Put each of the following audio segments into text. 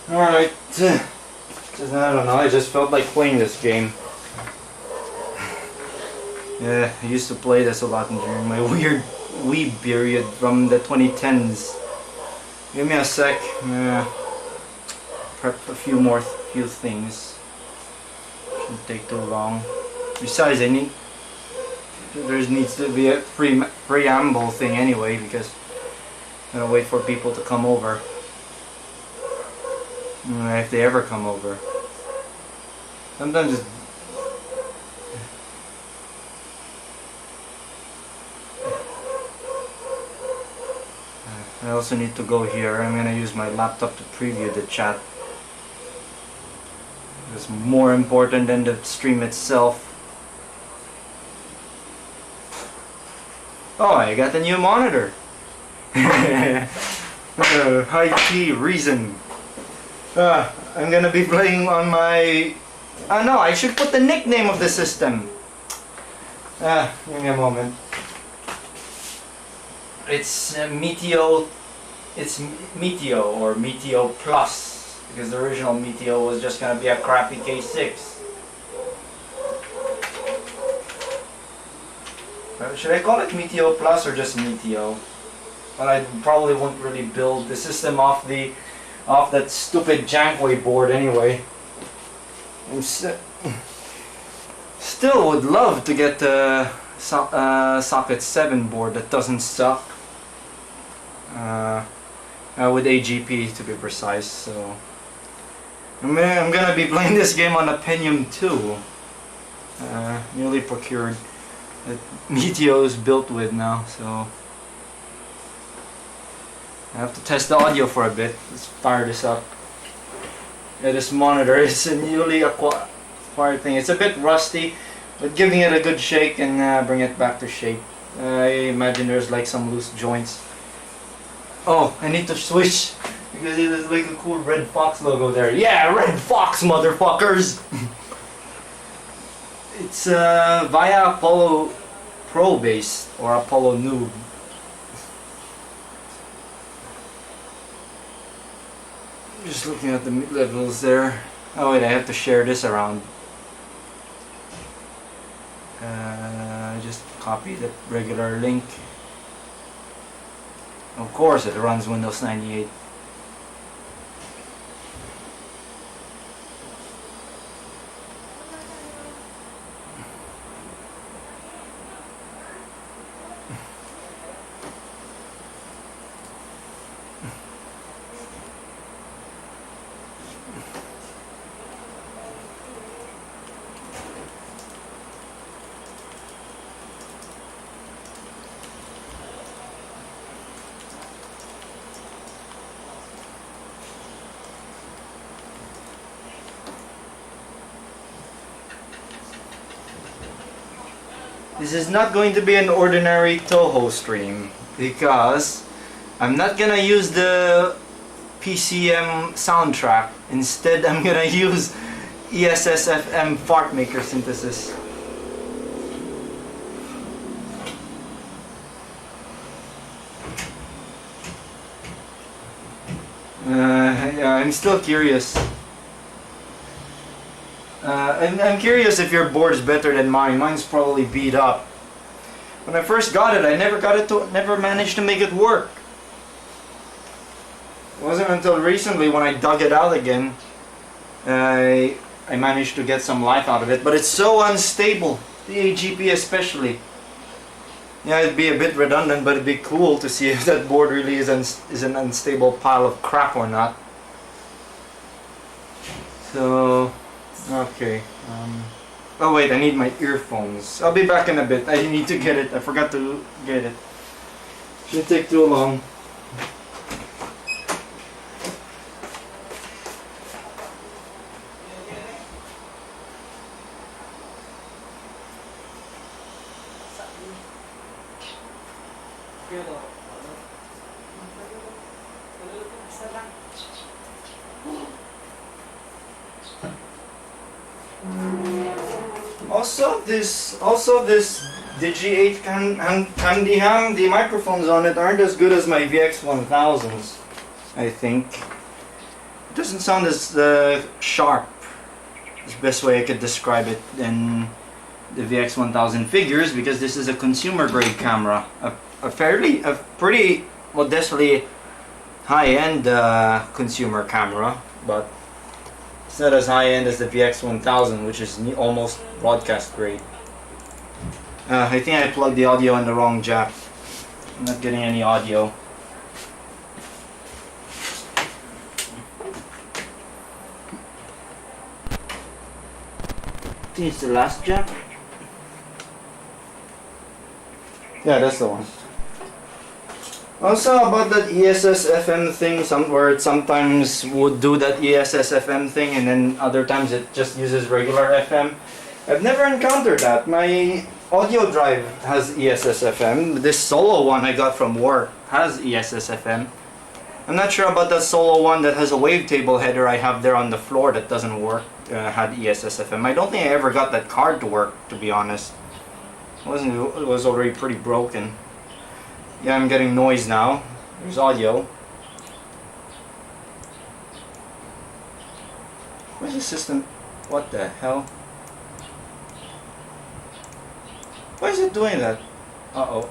Alright. I don't know, I just felt like playing this game. Yeah, I used to play this a lot during my weird Wii period from the 2010s. Give me a sec. Prep a few things. Shouldn't take too long. Besides, there needs to be a preamble thing anyway, because I'm gonna wait for people to come over. If they ever come over. Sometimes it's I also need to go here. I'm gonna use my laptop to preview the chat. It's more important than the stream itself. Oh, I got a new monitor. High key reason. I'm gonna be playing on my... no, I should put the nickname of the system. Give me a moment. It's Meteo. It's Meteo or Meteo Plus, because the original Meteo was just gonna be a crappy K6. Should I call it Meteo Plus or just Meteo? Well, I probably won't really build the system off that stupid Jankway board anyway. Still would love to get the socket 7 board that doesn't suck. With AGP to be precise. So I'm gonna be playing this game on a Pentium 2, newly procured, that Meteo is built with now. So I have to test the audio for a bit. Let's fire this up. Yeah, this monitor is a newly acquired thing. It's a bit rusty, but giving it a good shake and bring it back to shape. I imagine there's like some loose joints. Oh, I need to switch because there's like a cool Red Fox logo there. Yeah, Red Fox, motherfuckers! It's via Apollo Pro base or Apollo Noob. Just looking at the mid-levels there. Oh wait, I have to share this around. Just copy the regular link. Of course it runs Windows 98. This is not going to be an ordinary Touhou stream because I'm not gonna use the PCM soundtrack. Instead, I'm gonna use ESSFM fart maker synthesis. Yeah, I'm still curious. I'm curious if your board's better than mine. Mine's probably beat up. When I first got it, I never managed to make it work. It wasn't until recently when I dug it out again, I managed to get some life out of it. But it's so unstable, the AGP especially. Yeah, it'd be a bit redundant, but it'd be cool to see if that board really is an unstable pile of crap or not. So, okay. Oh wait, I need my earphones. I'll be back in a bit. I need to get it. I forgot to get it. Shouldn't take too long. Also this Digi 8 Candyham, the microphones on it aren't as good as my VX1000s, I think. It doesn't sound as sharp. It's the best way I could describe it than the VX1000 figures, because this is a consumer grade camera, a pretty modestly high-end consumer camera, but it's not as high-end as the VX1000, which is almost broadcast grade. I think I plugged the audio in the wrong jack. I'm not getting any audio. I think it's the last jack. Yeah, that's the one. Also about that ESSFM thing, where it sometimes would do that ESSFM thing and then other times it just uses regular FM. I've never encountered that. My audio drive has ESSFM. This solo one I got from work has ESSFM. I'm not sure about that solo one that has a wavetable header I have there on the floor that doesn't work, had ESSFM. I don't think I ever got that card to work, to be honest. It was already pretty broken. Yeah, I'm getting noise now. There's audio. Where's the system? What the hell? Why is it doing that? Uh-oh.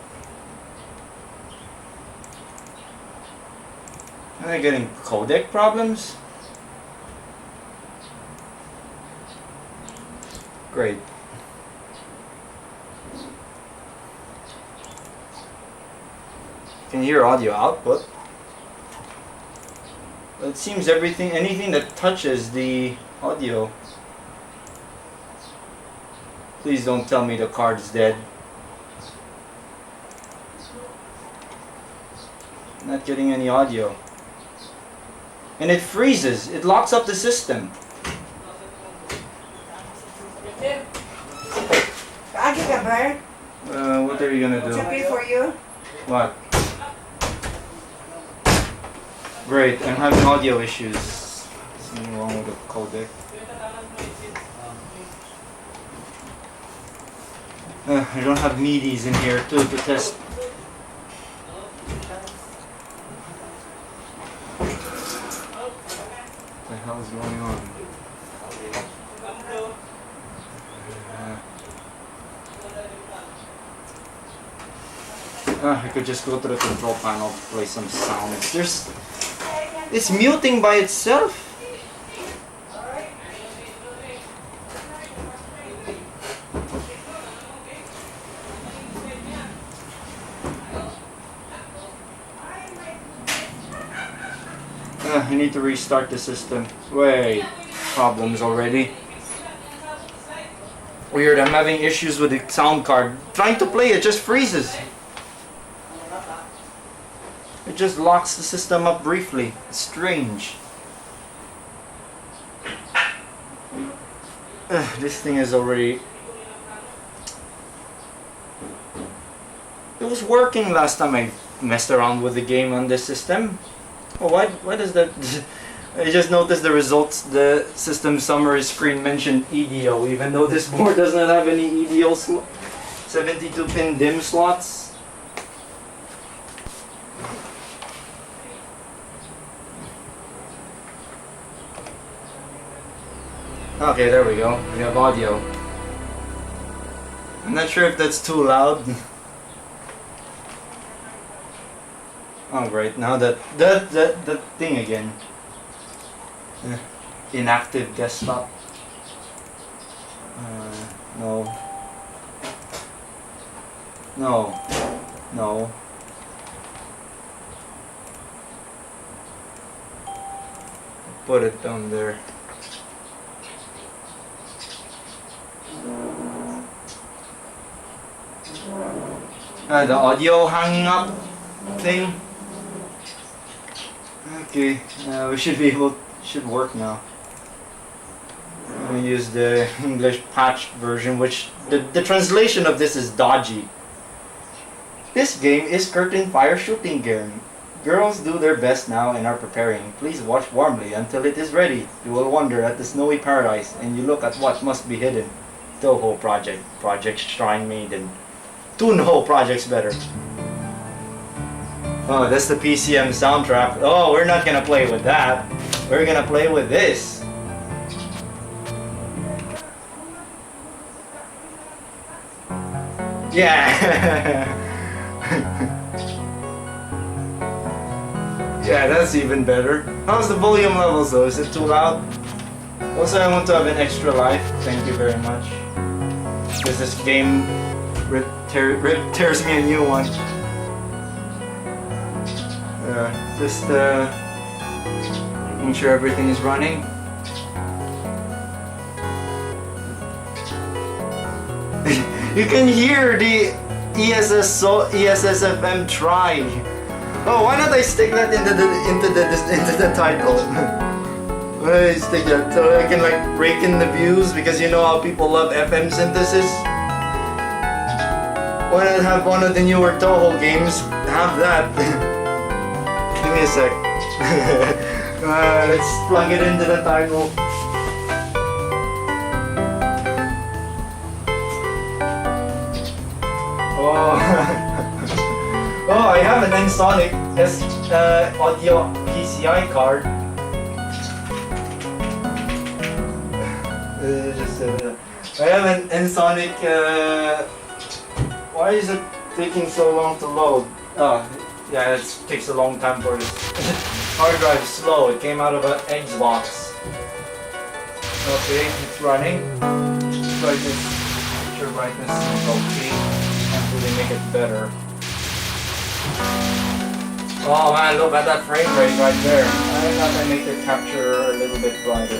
Am I getting codec problems? Great. Can hear audio output. It seems anything that touches the audio. Please don't tell me the card's dead. Not getting any audio. And it freezes. It locks up the system. What are you gonna do? It's okay for you. What? Great, I'm having audio issues. Something wrong with the codec. I don't have MIDIs in here too to test. What the hell is going on? I could just go to the control panel to play some sounds. It's muting by itself. I need to restart the system. Wait, problems already. Weird, I'm having issues with the sound card. Trying to play it just freezes. It just locks the system up briefly. It's strange. This thing is already... It was working last time I messed around with the game on this system. Oh, why does that... I just noticed the results. The system summary screen mentioned EDO, even though this board does not have any EDO 72 pin DIMM slots. Okay, there we go. We have audio. I'm not sure if that's too loud. Oh, great. Now that thing again. Inactive desktop. No. No. No. Put it down there. The audio hanging up thing. Okay, we should work now. I'm gonna use the English patched version, which the translation of this is dodgy. This game is curtain fire shooting game. Girls do their best now and are preparing. Please watch warmly until it is ready. You will wonder at the snowy paradise, and you look at what must be hidden. Touhou Project Shrine Maiden. Two no projects better. Oh, that's the PCM soundtrack. Oh, we're not gonna play with that. We're gonna play with this. Yeah. Yeah, that's even better. How's the volume levels though? Is it too loud? Also, I want to have an extra life. Thank you very much. Because this game tears me a new one. Just making sure everything is running. You can hear the ESSFM try. Oh, why not I stick that into the title? Why don't I stick that so I can like rake in the views, because you know how people love FM synthesis. Why not have one of the newer Touhou games have that? Give me a sec. Let's plug it into the title. Oh, oh! I have an Ensoniq audio PCI card. I have an Ensoniq. Why is it taking so long to load? Oh, yeah, it takes a long time for this. Hard drive is slow. It came out of an Xbox. Okay, it's running. Brightness, picture brightness is okay. Can't really make it better. Oh man, look at that frame rate right there. I thought I make the capture a little bit brighter.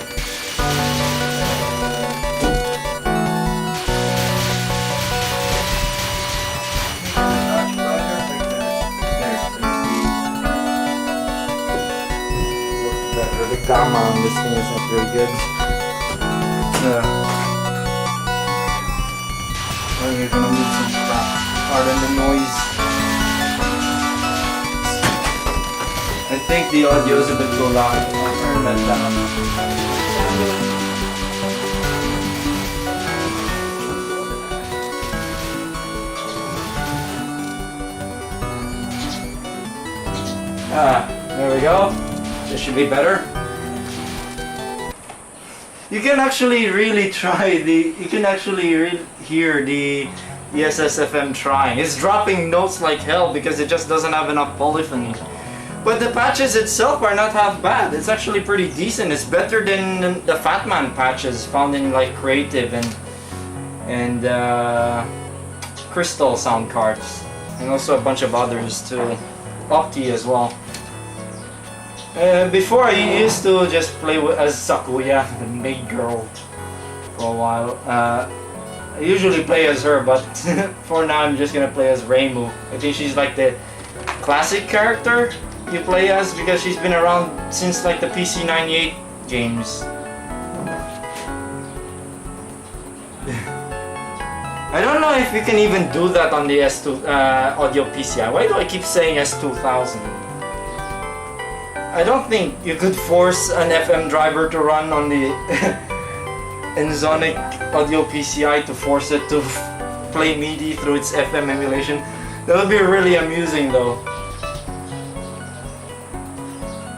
The gamma on this thing is not very good. Well, you're gonna lose some crap. Pardon the noise. I think the audio is a bit too loud. I'll turn that down. There we go. This should be better. You can actually really try the. You can actually hear the ESSFM trying. It's dropping notes like hell because it just doesn't have enough polyphony. But the patches itself are not half bad. It's actually pretty decent. It's better than the Fatman patches found in like Creative and Crystal sound cards, and also a bunch of others too. Opti as well. Before I used to just play as Sakuya, the maid girl, for a while. I usually play as her, but for now I'm just gonna play as Reimu. I think she's like the classic character you play as because she's been around since like the PC98 games. I don't know if you can even do that on the S2 audio PCI. Why do I keep saying S2000? I don't think you could force an FM driver to run on the Ensoniq audio PCI to force it to play MIDI through its FM emulation. That would be really amusing though.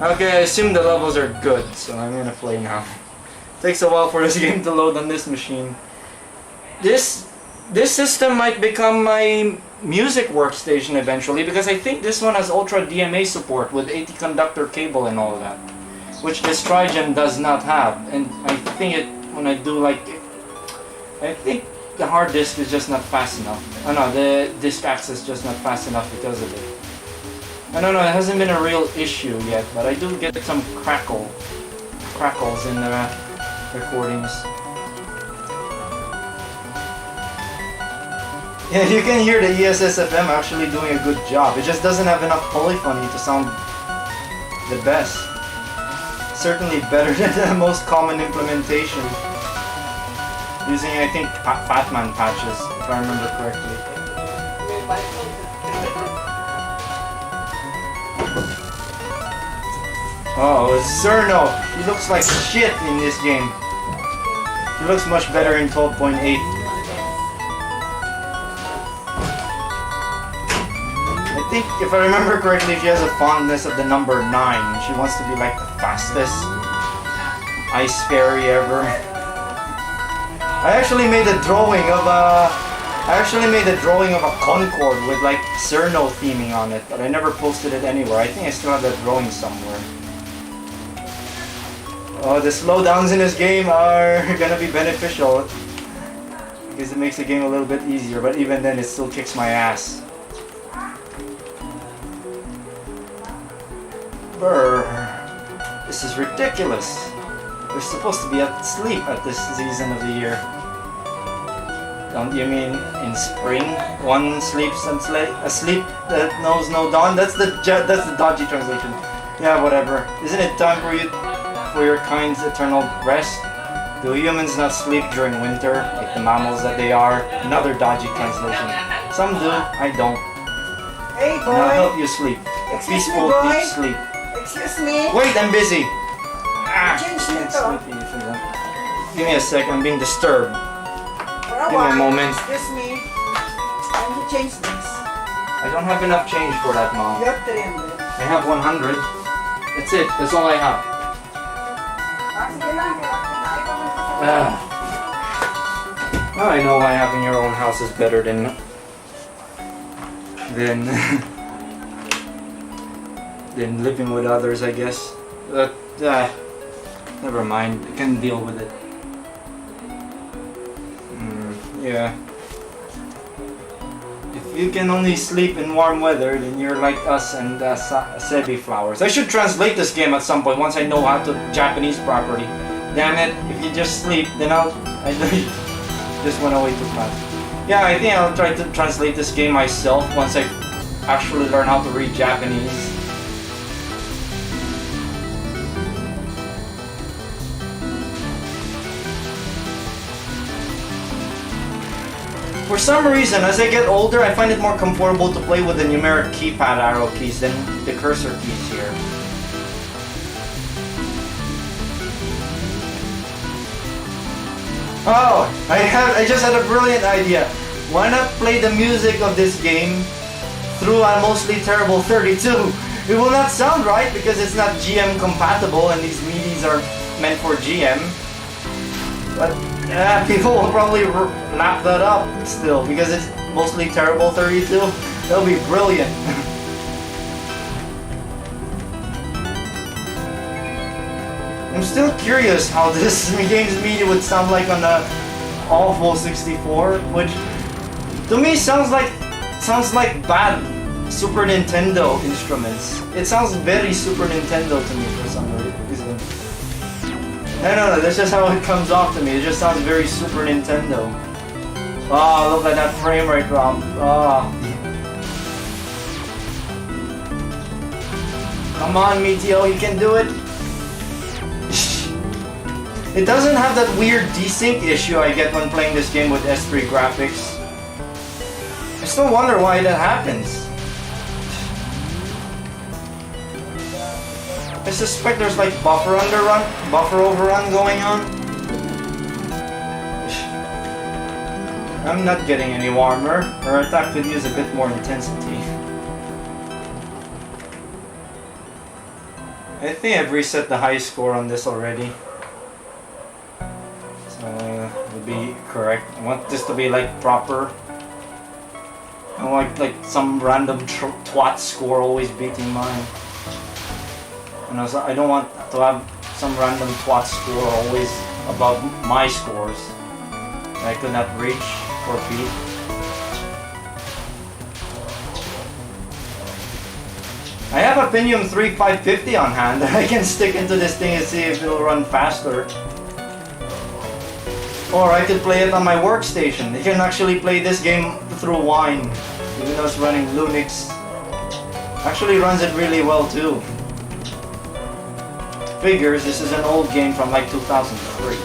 Okay, I assume the levels are good, so I'm gonna play now. Takes a while for this game to load on this machine. This system might become my music workstation eventually because I think this one has Ultra DMA support with 80 conductor cable and all that, which this Trigen does not have. And I think when I do like it, I think the hard disk is just not fast enough. Oh no, the disk access is just not fast enough because of it. I don't know, it hasn't been a real issue yet, but I do get some crackles in the recordings. Yeah, you can hear the ESSFM actually doing a good job. It just doesn't have enough polyphony to sound the best. Certainly better than the most common implementation. Using, I think, Fatman patches, if I remember correctly. Oh, Zerno! He looks like shit in this game. He looks much better in 12.8. I think if I remember correctly, she has a fondness of the number 9. She wants to be like the fastest ice fairy ever. I actually made a drawing of a Concorde with like Cerno theming on it, but I never posted it anywhere. I think I still have that drawing somewhere. Oh, the slowdowns in this game are gonna be beneficial because it makes the game a little bit easier, but even then it still kicks my ass. Brr. This is ridiculous. We're supposed to be asleep at this season of the year. Don't you mean in spring? One sleeps asleep that knows no dawn? That's the dodgy translation. Yeah, whatever. Isn't it time for your kind's eternal rest? Do humans not sleep during winter, like the mammals that they are? Another dodgy translation. Some do, I don't. Hey boy! And I'll help you sleep. A peaceful deep sleep. Excuse me? Wait, I'm busy! Change Can't nito. sleep easily. Give me a sec, I'm being disturbed. For a Give me a while. moment. Excuse me. Time to change this. I don't have enough change for that, Mom. You have 300. I have 100. That's it, that's all I have. Sige lang. Now I know why having your own house is better than than living with others, I guess. But never mind. I can deal with it. Yeah. If you can only sleep in warm weather, then you're like us and Sebi flowers. I should translate this game at some point once I know how to Japanese properly. Damn it! If you just sleep, then I just went away too fast. Yeah, I think I'll try to translate this game myself once I actually learn how to read Japanese. For some reason, as I get older, I find it more comfortable to play with the numeric keypad arrow keys than the cursor keys here. Oh, I just had a brilliant idea. Why not play the music of this game through a mostly terrible 32? It will not sound right because it's not GM compatible and these MIDIs are meant for GM. But people will probably lap that up still because it's mostly terrible 32. That'll be brilliant. I'm still curious how this game's media would sound like on the awful 64, which to me sounds like bad Super Nintendo instruments. It sounds very Super Nintendo to me for some reason. I don't know, that's just how it comes off to me. It just sounds very Super Nintendo. Oh, look at that frame rate drop. Oh. Come on, Meteo, you can do it. It doesn't have that weird desync issue I get when playing this game with S3 graphics. I still wonder why that happens. I suspect there's like buffer overrun going on. I'm not getting any warmer. Our attack could use a bit more intensity. I think I've reset the high score on this already. So would be correct. I want this to be like proper. I don't like some random twat score always beating mine. And also, I don't want to have some random twat score always above my scores that I could not reach or beat. I have a Pentium 3 550 on hand that I can stick into this thing and see if it'll run faster. Or I could play it on my workstation. You can actually play this game through Wine, even though it's running Linux. Actually runs it really well too. Figures, this is an old game from like 2003.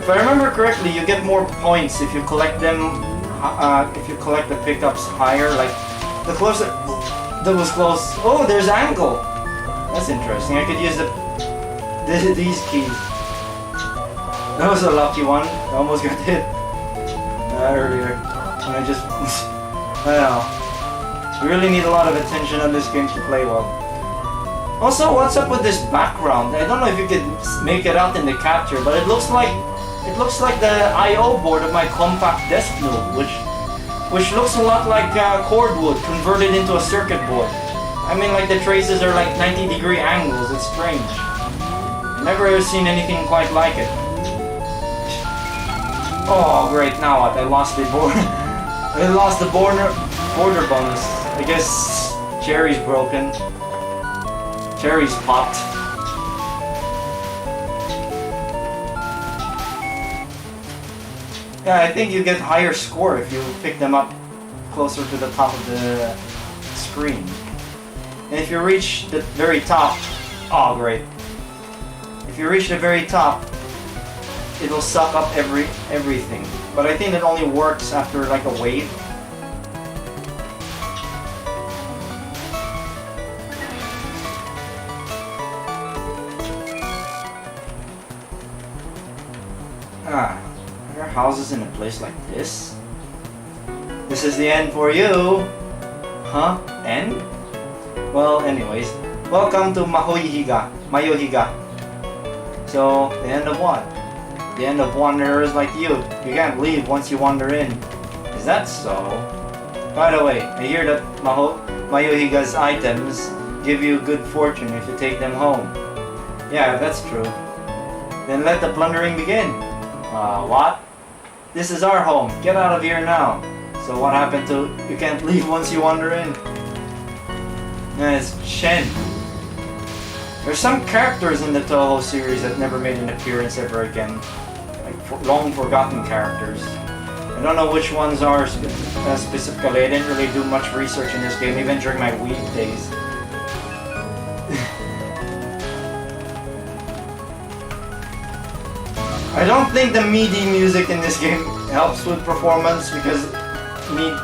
If I remember correctly, you get more points if you collect them. If you collect the pickups higher, like the closer that was close. Oh, there's angle. That's interesting. I could use these keys. That was a lucky one. I almost got hit earlier. And I just, I don't know. You really need a lot of attention on this game to play well. Also, what's up with this background? I don't know if you could make it out in the capture, but it looks like the I/O board of my compact desk noob, which looks a lot like cordwood converted into a circuit board. I mean, like the traces are like 90-degree angles. It's strange. Never ever seen anything quite like it. Oh great! Now what? I lost the board. I lost the border bonus. I guess Cherry's broken. Cherry's popped. Yeah, I think you get higher score if you pick them up closer to the top of the screen. And if you reach the very top, oh great. If you reach the very top, it'll suck up everything. But I think it only works after like a wave. Are there houses in a place like this? This is the end for you! Huh? End? Well, anyways. Welcome to Mayohiga. So, the end of what? The end of wanderers like you. You can't leave once you wander in. Is that so? By the way, I hear that Mayohiga's items give you good fortune if you take them home. Yeah, that's true. Then let the plundering begin. What? This is our home. Get out of here now. So what happened to you can't leave once you wander in? Yeah, it's Shen. There's some characters in the Touhou series that never made an appearance ever again. Like long forgotten characters. I don't know which ones are specifically. I didn't really do much research in this game, even during my Wii days. I don't think the MIDI music in this game helps with performance because me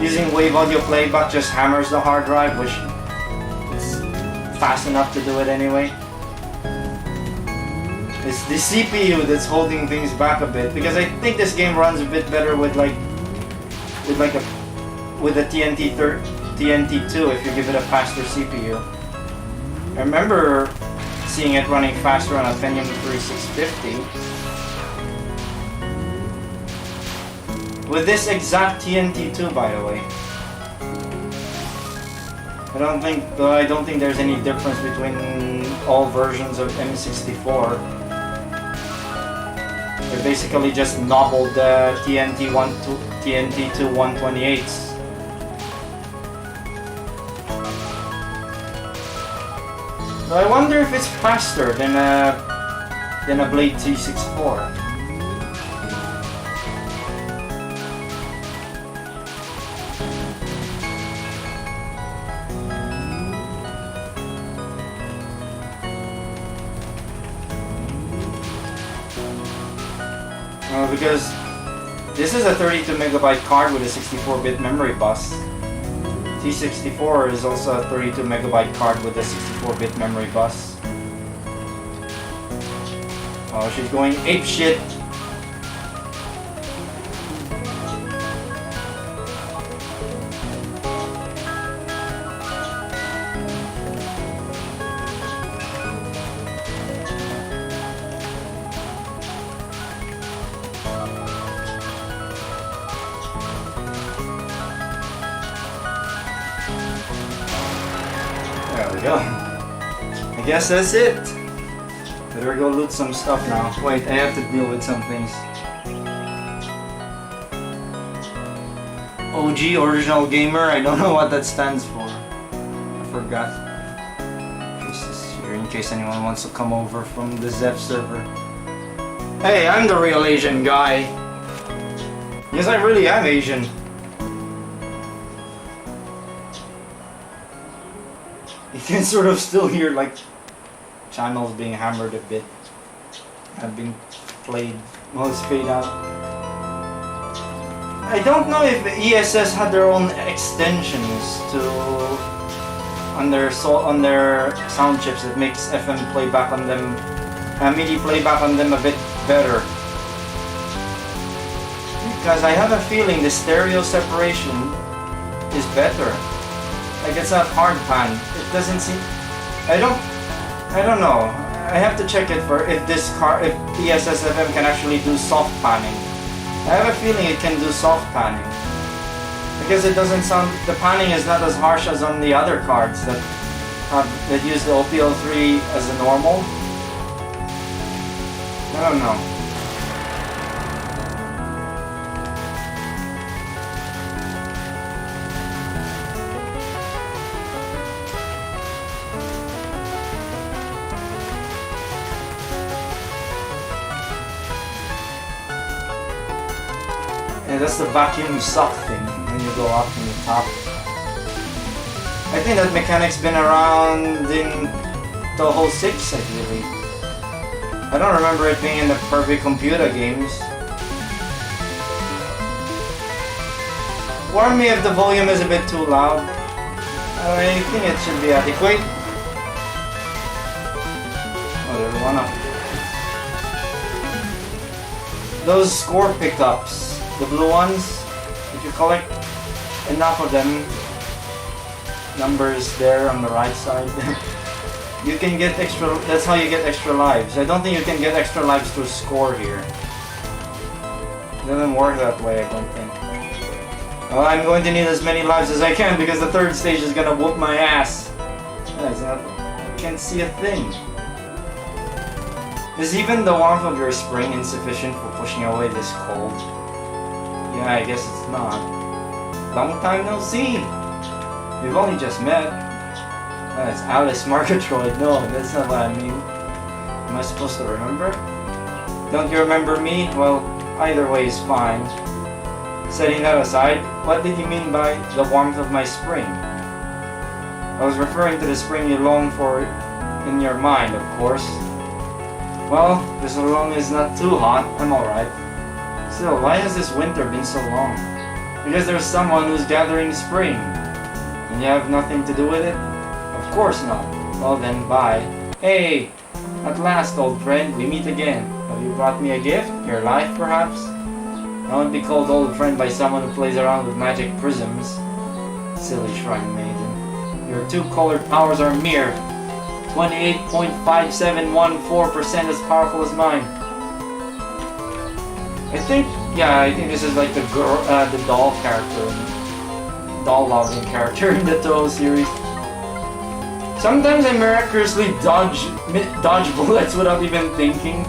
using Wave Audio Playback just hammers the hard drive, which is fast enough to do it anyway. It's the CPU that's holding things back a bit because I think this game runs a bit better with a TNT2 if you give it a faster CPU. I remember seeing it running faster on a Pentium 3650. With this exact TNT2, by the way. I don't think there's any difference between all versions of M64. They basically just nobbled the TNT2 128s. So I wonder if it's faster than a Blade T64. Because this is a 32 megabyte card with a 64-bit memory bus. T64 is also a 32 megabyte card with a 64-bit memory bus. Oh, she's going apeshit. There we go. I guess that's it. Better go loot some stuff now. Wait, I have to deal with some things. OG, Original Gamer, I don't know what that stands for. I forgot. In case anyone wants to come over from the Zeph server. Hey, I'm the real Asian guy. Yes, I really am Asian. You can sort of still hear like channels being hammered a bit and being played while it's fade out. I don't know if ESS had their own extensions on their sound chips that makes FM playback on them, MIDI playback on them a bit better. Because I have a feeling the stereo separation is better. Like it's not hard pan. It doesn't seem. I don't know. I have to check it for if if ESSFM can actually do soft panning. I have a feeling it can do soft panning. Because it doesn't sound, the panning is not as harsh as on the other cards that use the OPO3 as a normal. I don't know. Yeah, that's the vacuum suck thing when you go up from the top. I think that mechanic's been around in Touhou 6, I believe. I don't remember it being in the perfect computer games. Warn me if the volume is a bit too loud. I think it should be adequate. Oh, there's one up. Those score pickups, the blue ones, if you collect enough of them, numbers there on the right side, you can get extra, that's how you get extra lives. I don't think you can get extra lives through score here. It doesn't work that way, I don't think. Well, I'm going to need as many lives as I can because the third stage is gonna whoop my ass. I can't see a thing. Is even the warmth of your spring insufficient for pushing away this cold? Yeah, I guess it's not. Long time no see! We've only just met. That's Alice Margatroyd. No, that's not what I mean. Am I supposed to remember? Don't you remember me? Well, either way is fine. Setting that aside, what did you mean by the warmth of my spring? I was referring to the spring you long for in your mind, of course. Well, as long as it's not too hot, I'm alright. Still, why has this winter been so long? Because there's someone who's gathering spring. And you have nothing to do with it? Of course not. Well then, bye. Hey! At last, old friend, we meet again. Have you brought me a gift? Your life, perhaps? I won't be called old friend by someone who plays around with magic prisms. Silly shrine maiden. Your two colored powers are mere 28.5714% as powerful as mine. I think this is like the girl, the doll character, doll-loving character in the Touhou series. Sometimes I miraculously dodge bullets without even thinking.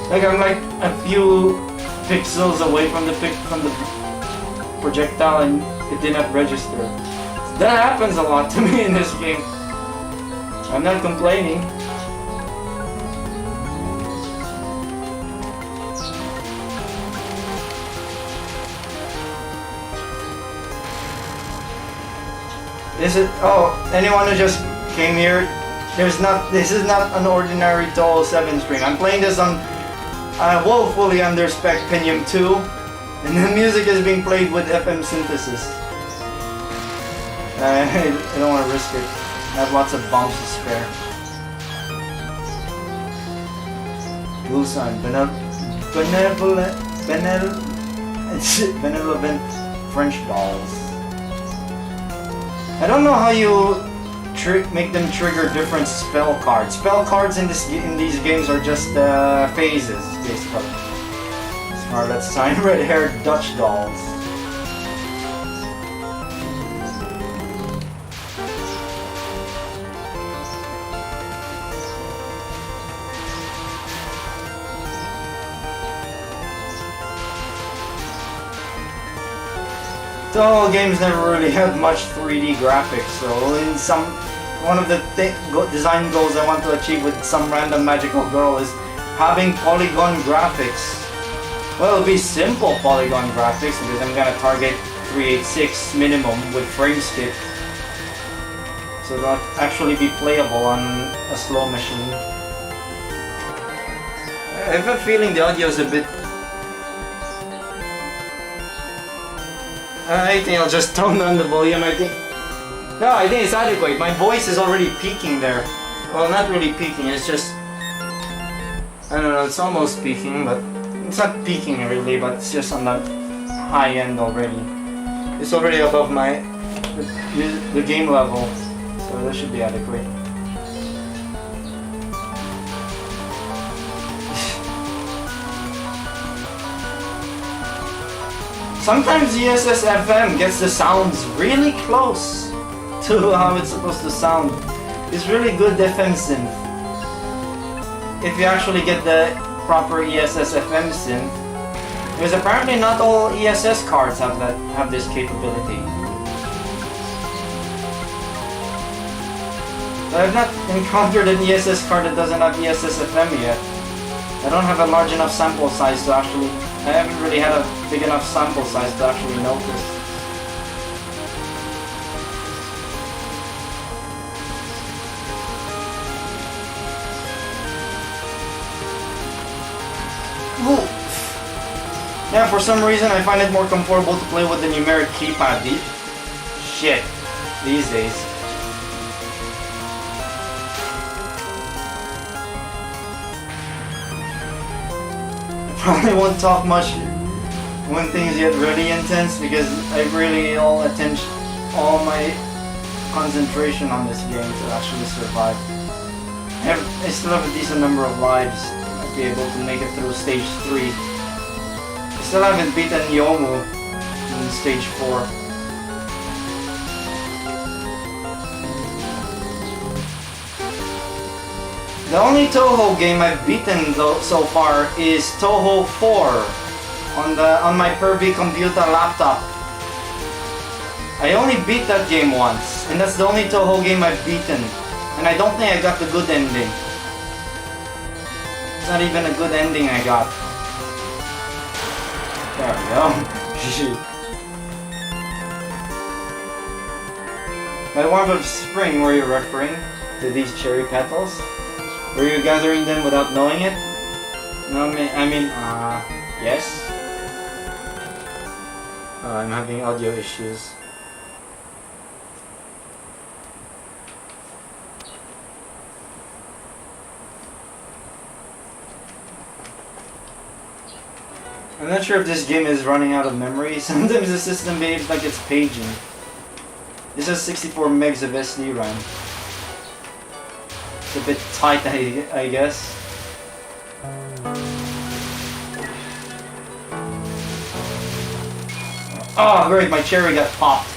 Like I'm like a few pixels away from the projectile and it did not register. That happens a lot to me in this game. I'm not complaining. Anyone who just came here, this is not an ordinary Touhou 7 stream. I'm playing this on woefully under spec Pentium 2, and the music is being played with FM synthesis. I don't want to risk it. I have lots of bombs to spare. Blue sign, benevolent French dolls. I don't know how you make them trigger different spell cards. Spell cards in these games are just phases, basically. Scarlet sign, red-haired Dutch dolls. Touhou games never really had much 3D graphics, so one of the design goals I want to achieve with some random magical girl is having polygon graphics. Well, it'll be simple polygon graphics because I'm gonna target 386 minimum with frame skip, so it'll actually be playable on a slow machine. I have a feeling the audio is a bit. I think I'll just tone down the volume, I think. No, I think it's adequate. My voice is already peaking there. Well, not really peaking, it's just... I don't know, it's almost peaking, but it's not peaking really, but it's just on the high end already. It's already above the game level, so that should be adequate. Sometimes ESSFM gets the sounds really close to how it's supposed to sound. It's really good FM synth. If you actually get the proper ESSFM synth, because apparently not all ESS cards have this capability. I've not encountered an ESS card that doesn't have ESSFM yet. I don't have a large enough sample size to actually. I haven't really had a big enough sample size to actually notice. Ooh. Yeah, for some reason I find it more comfortable to play with the numeric keypad. Shit, these days. Probably won't talk much when things get really intense because I really all my concentration on this game to actually survive. I still have a decent number of lives. I'll be able to make it through stage 3. I still haven't beaten Yomu in stage 4. The only Touhou game I've beaten so far is Touhou 4 on my Pervy computer laptop. I only beat that game once, and that's the only Touhou game I've beaten. And I don't think I got the good ending. It's not even a good ending I got. There we go. By warmth of spring, were you referring to these cherry petals? Were you gathering them without knowing it? No, yes. I'm having audio issues. I'm not sure if this game is running out of memory. Sometimes the system behaves like it's paging. This has 64 megs of SD RAM. It's a bit tight, I guess. Oh, great, my cherry got popped.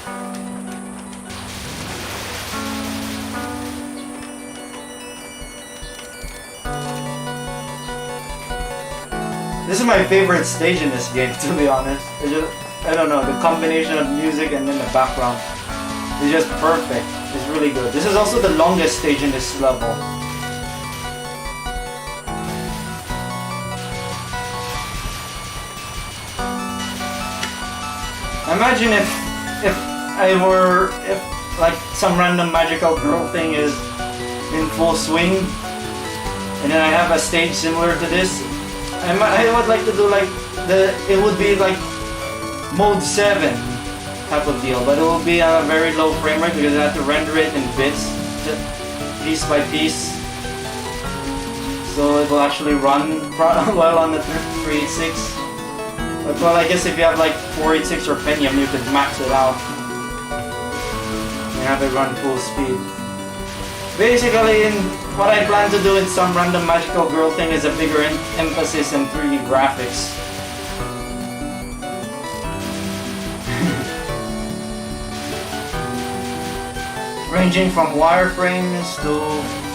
This is my favorite stage in this game, to be honest. I don't know, the combination of music and then the background is just perfect. It's really good. This is also the longest stage in this level. Imagine if like some random magical girl thing is in full swing, and then I have a stage similar to this. I would like to do like it would be like mode 7 type of deal, but it will be a very low frame rate because I have to render it in bits, just piece by piece. So it will actually run well on the 386. But well, I guess if you have like 486 or Pentium, you could max it out and have it run full speed. Basically, what I plan to do in some random magical girl thing is a bigger emphasis in 3D graphics. Ranging from wireframes to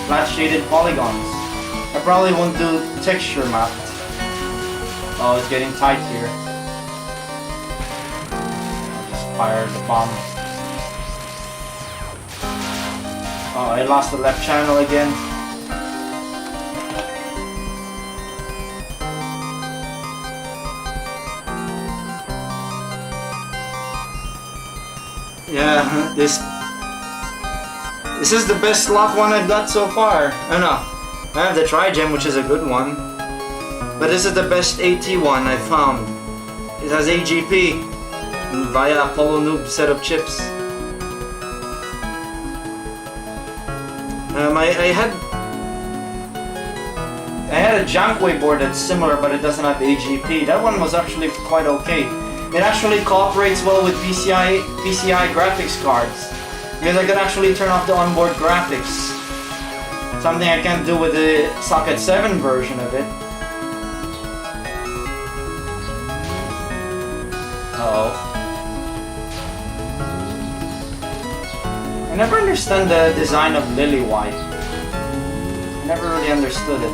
flat shaded polygons. I probably won't do texture mapped. Oh, it's getting tight here. I'll just fire the bomb. Oh, I lost the left channel again. Yeah, this is the best slot one I've got so far. I don't know. I have the Tri-Gem, which is a good one. But this is the best AT one I've found. It has AGP via Apollo Noob set of chips. I had a Jankway board that's similar, but it doesn't have AGP. That one was actually quite okay. It actually cooperates well with PCI graphics cards, because I could actually turn off the onboard graphics. Something I can't do with the Socket 7 version of it. Uh-oh. I never understand the design of Lily White. I never really understood it.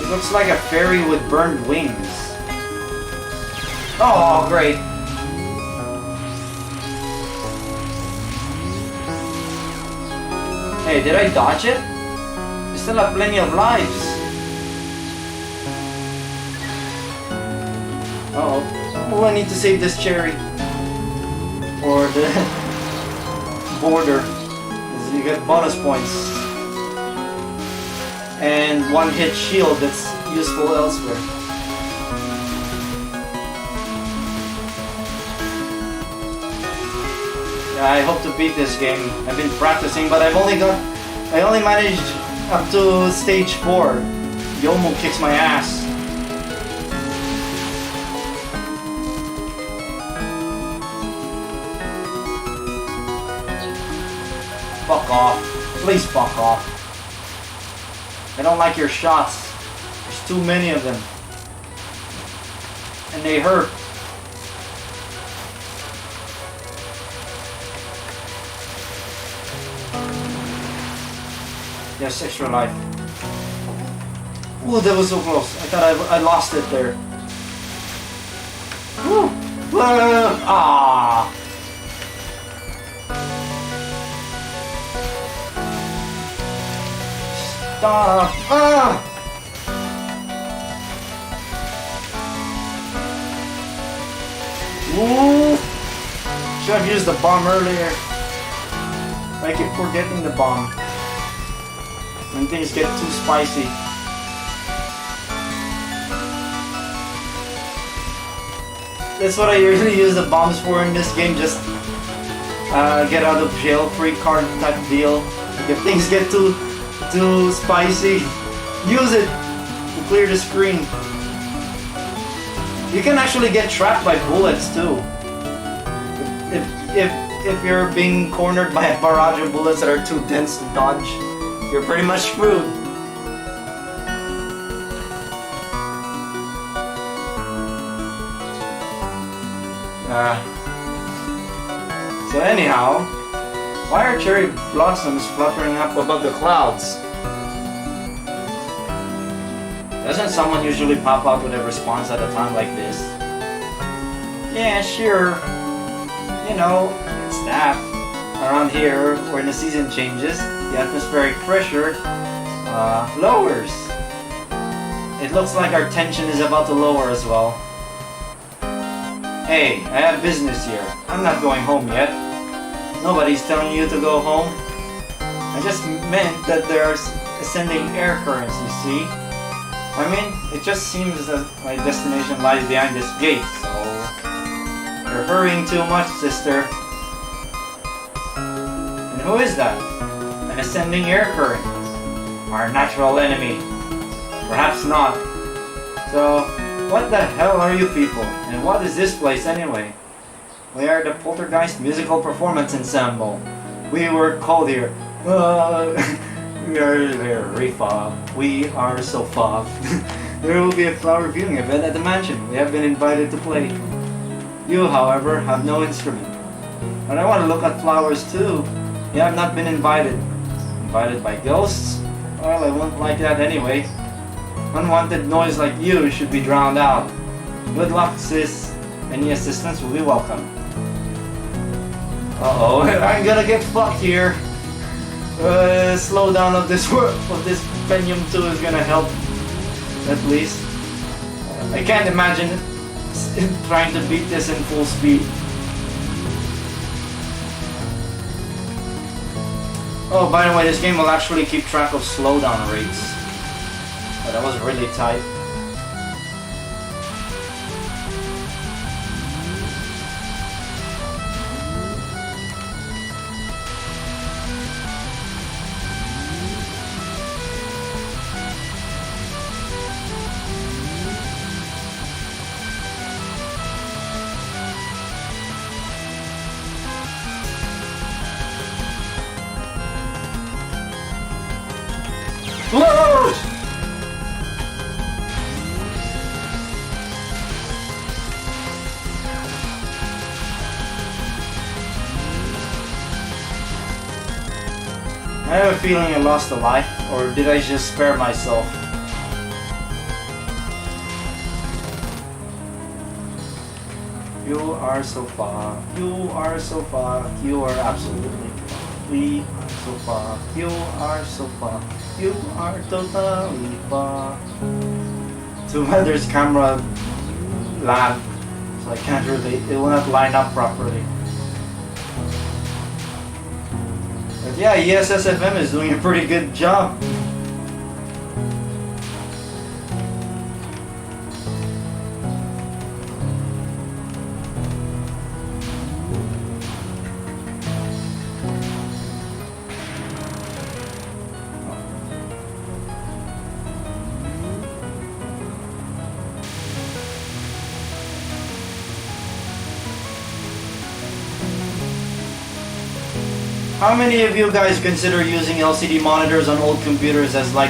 It looks like a fairy with burned wings. Oh, great. Hey, did I dodge it? You still have plenty of lives. Uh-oh. Oh, I need to save this cherry. Or the border. Because you get bonus points. And one hit shield that's useful elsewhere. Yeah, I hope to beat this game. I've been practicing, but I only managed up to stage 4. Yomo kicks my ass. Fuck off. Please fuck off. I don't like your shots. There's too many of them. And they hurt. Yes, extra life. Ooh, that was so close. I thought I lost it there. Woo! Ah! Stop! Ah! Ooh! Should have used the bomb earlier. I keep forgetting the bomb when things get too spicy. That's what I usually use the bombs for in this game, just get out of jail free card type deal. If things get too spicy, use it to clear the screen. You can actually get trapped by bullets too. If you're being cornered by a barrage of bullets that are too dense to dodge, you're pretty much screwed. So anyhow, why are cherry blossoms fluttering up above the clouds? Doesn't someone usually pop out with a response at a time like this? Yeah, sure. You know, it's that. Around here, when the season changes, the atmospheric pressure lowers. It looks like our tension is about to lower as well. Hey, I have business here. I'm not going home yet. Nobody's telling you to go home. I just meant that there's ascending air currents, you see. I mean, it just seems that my destination lies behind this gate, so... You're hurrying too much, sister. And who is that? An ascending air current. Our natural enemy. Perhaps not. So, what the hell are you people? And what is this place anyway? We are the Poltergeist Musical Performance Ensemble. We were called here. We are very fobbed. We are so fobbed. There will be a flower viewing event at the mansion. We have been invited to play. You, however, have no instrument. But I want to look at flowers too. You have not been invited. Invited by ghosts? Well, I won't like that anyway. Unwanted noise like you should be drowned out. Good luck, sis. Any assistance will be welcome. Uh-oh, I'm gonna get fucked here. Slowdown of this Pentium 2 is gonna help, at least. I can't imagine trying to beat this in full speed. Oh, by the way, this game will actually keep track of slowdown rates. Oh, that was really tight. I have a feeling I lost a life, or did I just spare myself? You are so far, you are so far, you are absolutely far. We are so far, you are so far, you are totally far. Too bad there's camera lag, so I can't really, it will not line up properly. But yeah, ESSFM is doing a pretty good job. How many of you guys consider using LCD monitors on old computers as like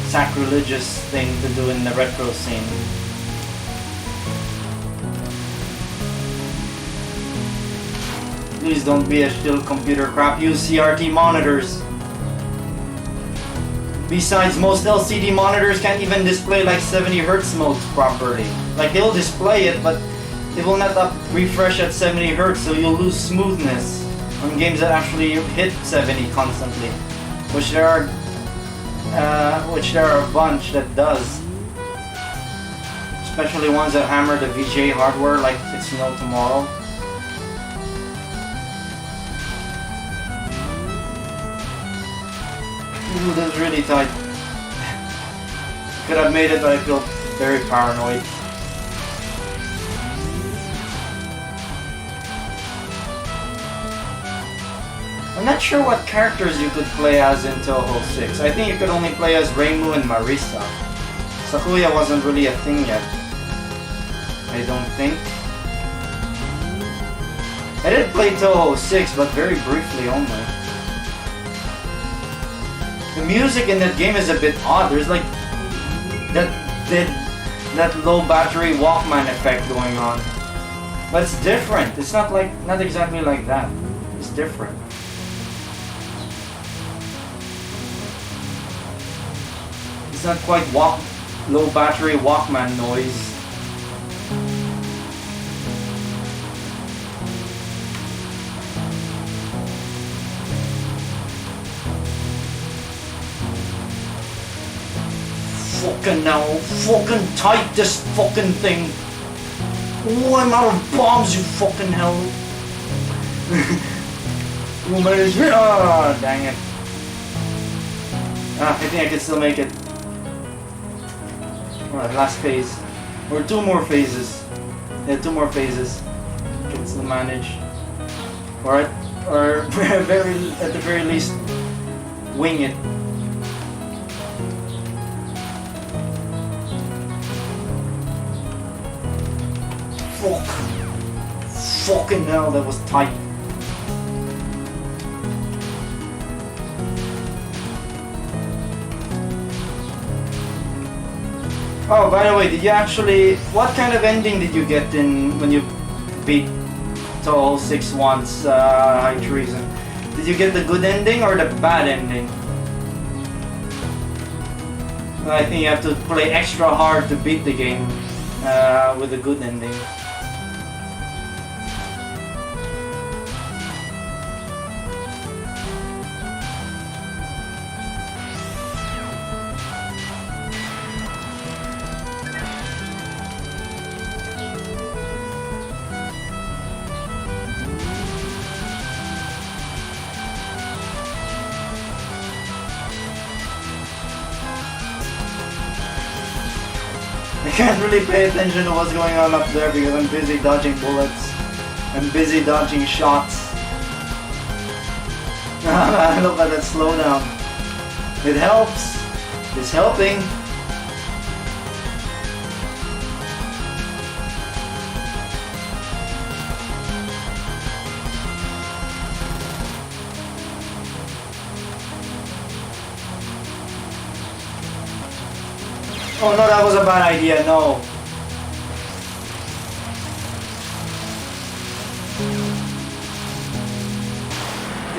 sacrilegious thing to do in the retro scene? Please don't be a shill computer crap, use CRT monitors. Besides, most LCD monitors can't even display like 70 Hz modes properly. Like they'll display it, but it will not refresh at 70 Hz, so you'll lose smoothness on games that actually hit 70 constantly, which there are a bunch that does, especially ones that hammer the VGA hardware like it's no tomorrow. Ooh, that's really tight. Could have made it, but I feel very paranoid. I'm not sure what characters you could play as in Touhou 6. I think you could only play as Reimu and Marisa. Sakuya wasn't really a thing yet. I don't think. I did play Touhou 6, but very briefly only. The music in that game is a bit odd. There's like that low battery Walkman effect going on. But it's different. It's not exactly like that. It's different. It's not quite low battery Walkman noise. Fucking hell, fucking tight this fucking thing. Oh, I'm out of bombs, you fucking hell. Oh, dang it. I think I can still make it. Alright, last phase. Or two more phases. Yeah, two more phases. Can still manage. Or at the very least, wing it. Fuck. Fucking hell, that was tight. Oh, by the way, did you actually... What kind of ending did you get when you beat Touhou 6 once, High Treason? Did you get the good ending or the bad ending? I think you have to play extra hard to beat the game with a good ending. I can't really pay attention to what's going on up there because I'm busy dodging bullets. I'm busy dodging shots. Look at that slowdown. It helps. It's helping. Oh no, that was a bad idea, no.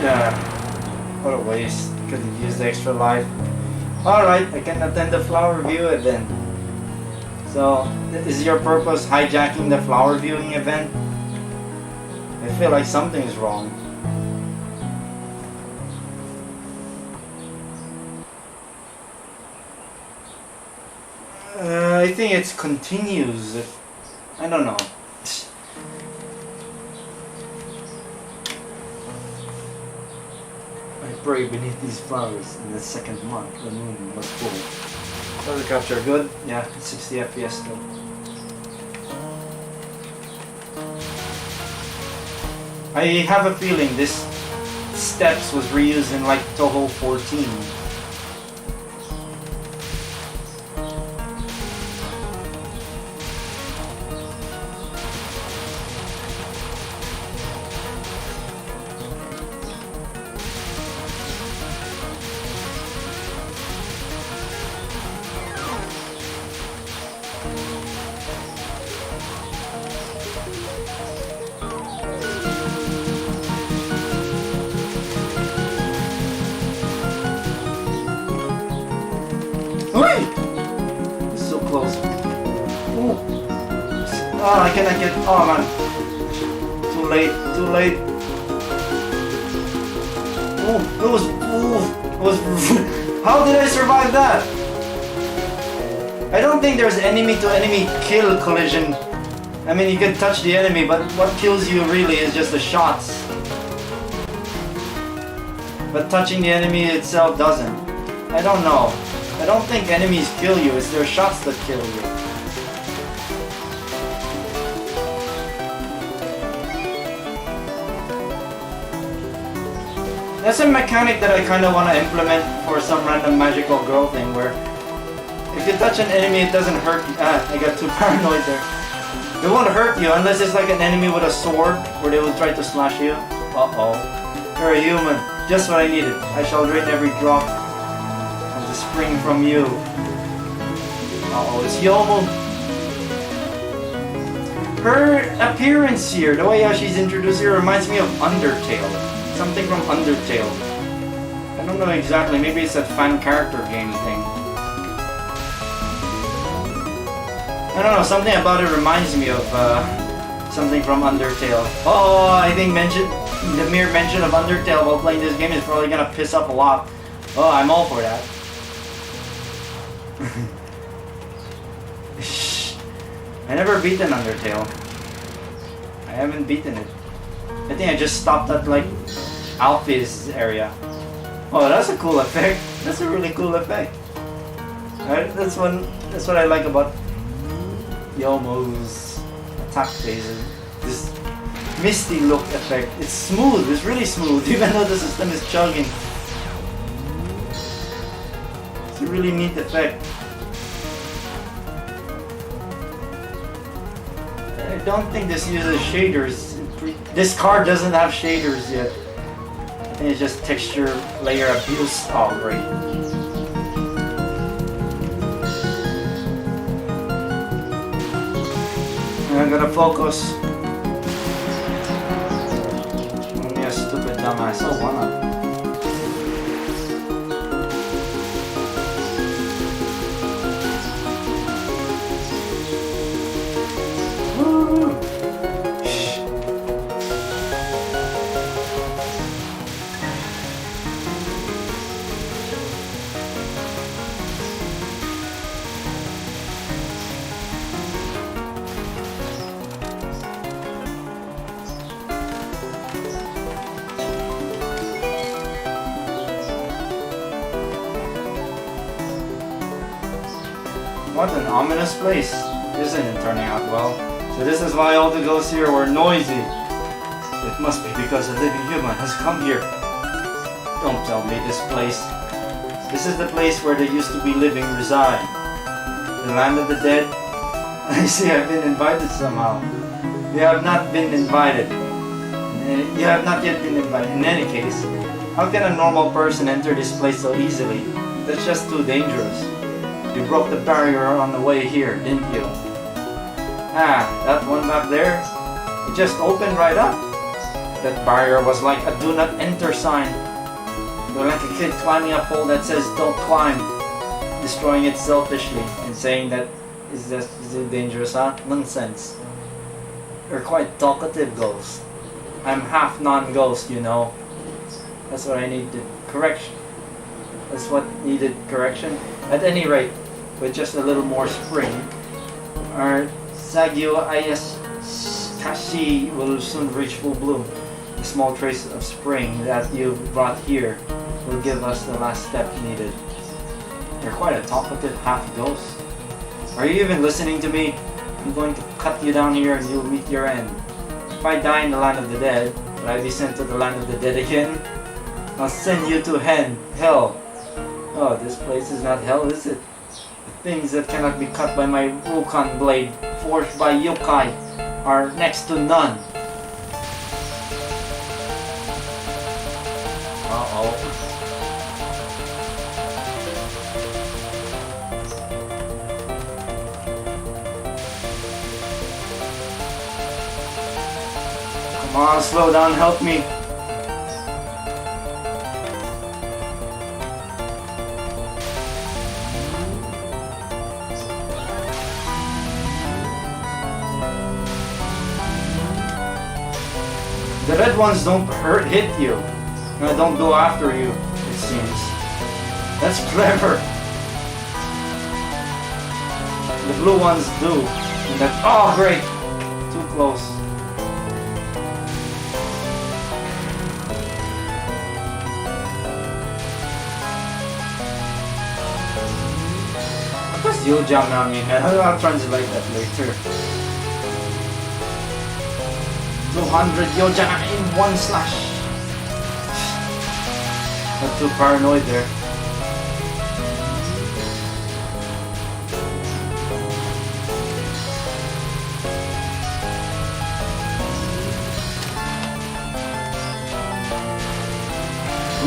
Yeah, what a waste. Couldn't use the extra life. Alright, I can attend the flower view event. So, is your purpose hijacking the flower viewing event? I feel like something's wrong. I think it's continues. I don't know. I pray beneath these flowers in the second month. The moon was full. Color capture good? Yeah, 60 FPS still. I have a feeling this steps was reused in like Touhou 14. So close. Ooh. Oh, I cannot get. Oh man. Too late. Too late. Oh, it was. It was. How did I survive that? I don't think there's enemy to enemy kill collision. I mean, you can touch the enemy, but what kills you really is just the shots. But touching the enemy itself doesn't. I don't know. I don't think enemies kill you, it's their shots that kill you. That's a mechanic that I kind of want to implement for some random magical girl thing where if you touch an enemy it doesn't hurt you. I got too paranoid there. It won't hurt you unless it's like an enemy with a sword where they will try to slash you. Uh-oh. You're a human. Just what I needed. I shall drain every drop of the spring from you. Uh-oh, it's Yomo. Her appearance here, the way how she's introduced here reminds me of Undertale. Something from Undertale. I don't know exactly, maybe it's that fan character game thing. I don't know, something about it reminds me of something from Undertale. Oh, I think the mere mention of Undertale while playing this game is probably gonna piss up a lot. Oh, I'm all for that. I never beaten Undertale. I haven't beaten it. I think I just stopped at like Alfie's area. Oh, that's a cool effect. That's a really cool effect. Right? That's what I like about Yomo's attack phases. This misty look effect. It's smooth. It's really smooth, even though the system is chugging. It's a really neat effect. I don't think this uses shaders. This card doesn't have shaders yet. I think it's just texture layer abuse. Oh, great. I'm gonna focus. Only a stupid dumbass. Oh, why not? What an ominous place. This isn't turning out well. So this is why all the ghosts here were noisy. It must be because a living human has come here. Don't tell me this place. This is the place where the used to be living reside. The land of the dead. I see I've been invited somehow. You have not been invited. You have not yet been invited. In any case, how can a normal person enter this place so easily? That's just too dangerous. You broke the barrier on the way here, didn't you? Ah, that one back there? It just opened right up. That barrier was like a do not enter sign. We're like a kid climbing a pole that says don't climb, destroying it selfishly and saying that is it dangerous, huh? Nonsense. You're quite talkative, ghost. I'm half non-ghost, you know. That's what I needed correction. That's what needed correction. At any rate, with just a little more spring, our Sagyo Ayas Kashi will soon reach full bloom. The small trace of spring that you've brought here will give us the last step needed. You're quite a talkative half-ghost. Are you even listening to me? I'm going to cut you down here and you'll meet your end. If I die in the land of the dead, will I be sent to the land of the dead again? I'll send you to hell. Oh, this place is not hell, is it? The things that cannot be cut by my Rukan blade, forged by yokai, are next to none. Uh-oh. Come on, slow down, help me. The red ones don't hit you. No, don't go after you, it seems. That's clever. The blue ones do. And that, oh great! Too close. What does Yojang mean? I'll translate that later. 200 Yojang in one slash. Not too paranoid there.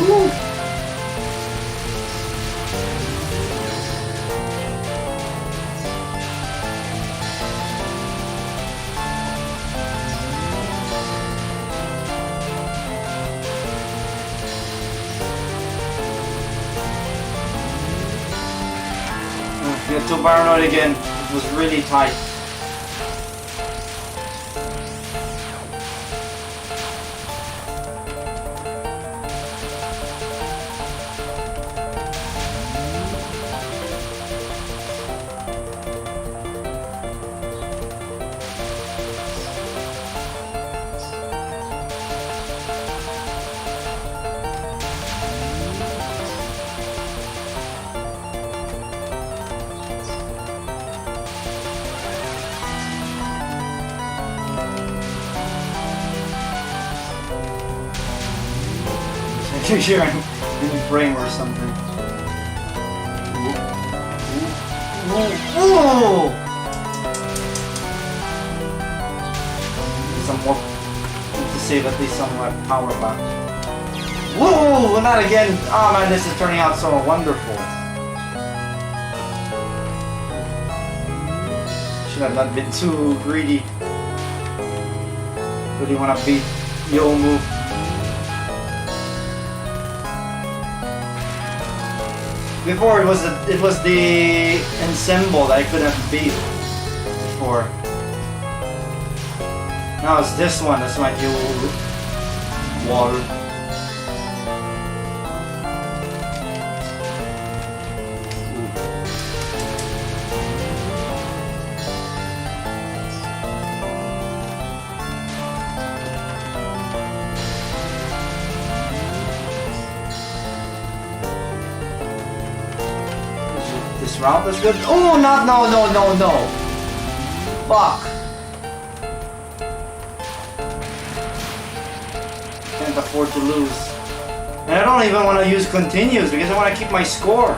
Ooh. Get too paranoid again. It was really tight. I'm sure I'm in frame or something. Ooh. Some more to save at least some power back. Whoa! Not again! Oh man, this is turning out so wonderful. Should have not been too greedy. Really wanna beat Yomu. Before it was the ensemble that I couldn't beat before. Now it's this one that's my new wall. This route is good. Oh, no. Fuck. Can't afford to lose. And I don't even want to use continues because I want to keep my score.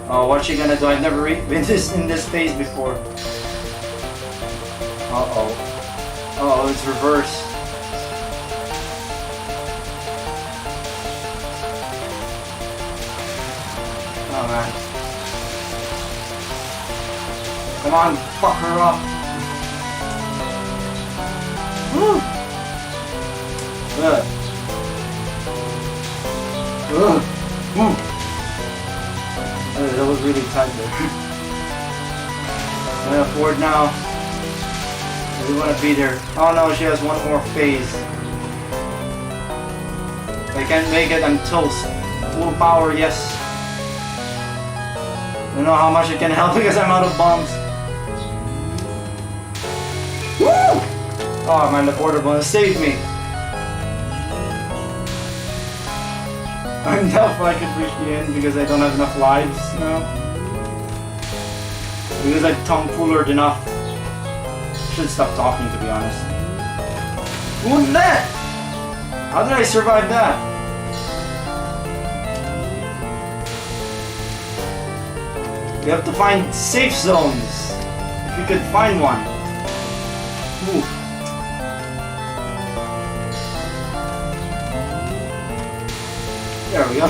Oh, what's she gonna do? I've never been in this phase before. Uh-oh. Oh, it's reversed. Oh man. Come on, fuck her up. Woo! Good. really tight there. I'm gonna Ford now. We want to be there. Oh no, she has one more phase. If I can't make it, I'm toast. Full power, yes. I don't know how much it can help because I'm out of bombs. Woo! Oh man, the porter bonus saved me. I'm now if I could reach the end because I don't have enough lives now. Because I've tomfoolered enough. Should stop talking, to be honest. Who's that? How did I survive that? You have to find safe zones. If you could find one. Ooh. There we go.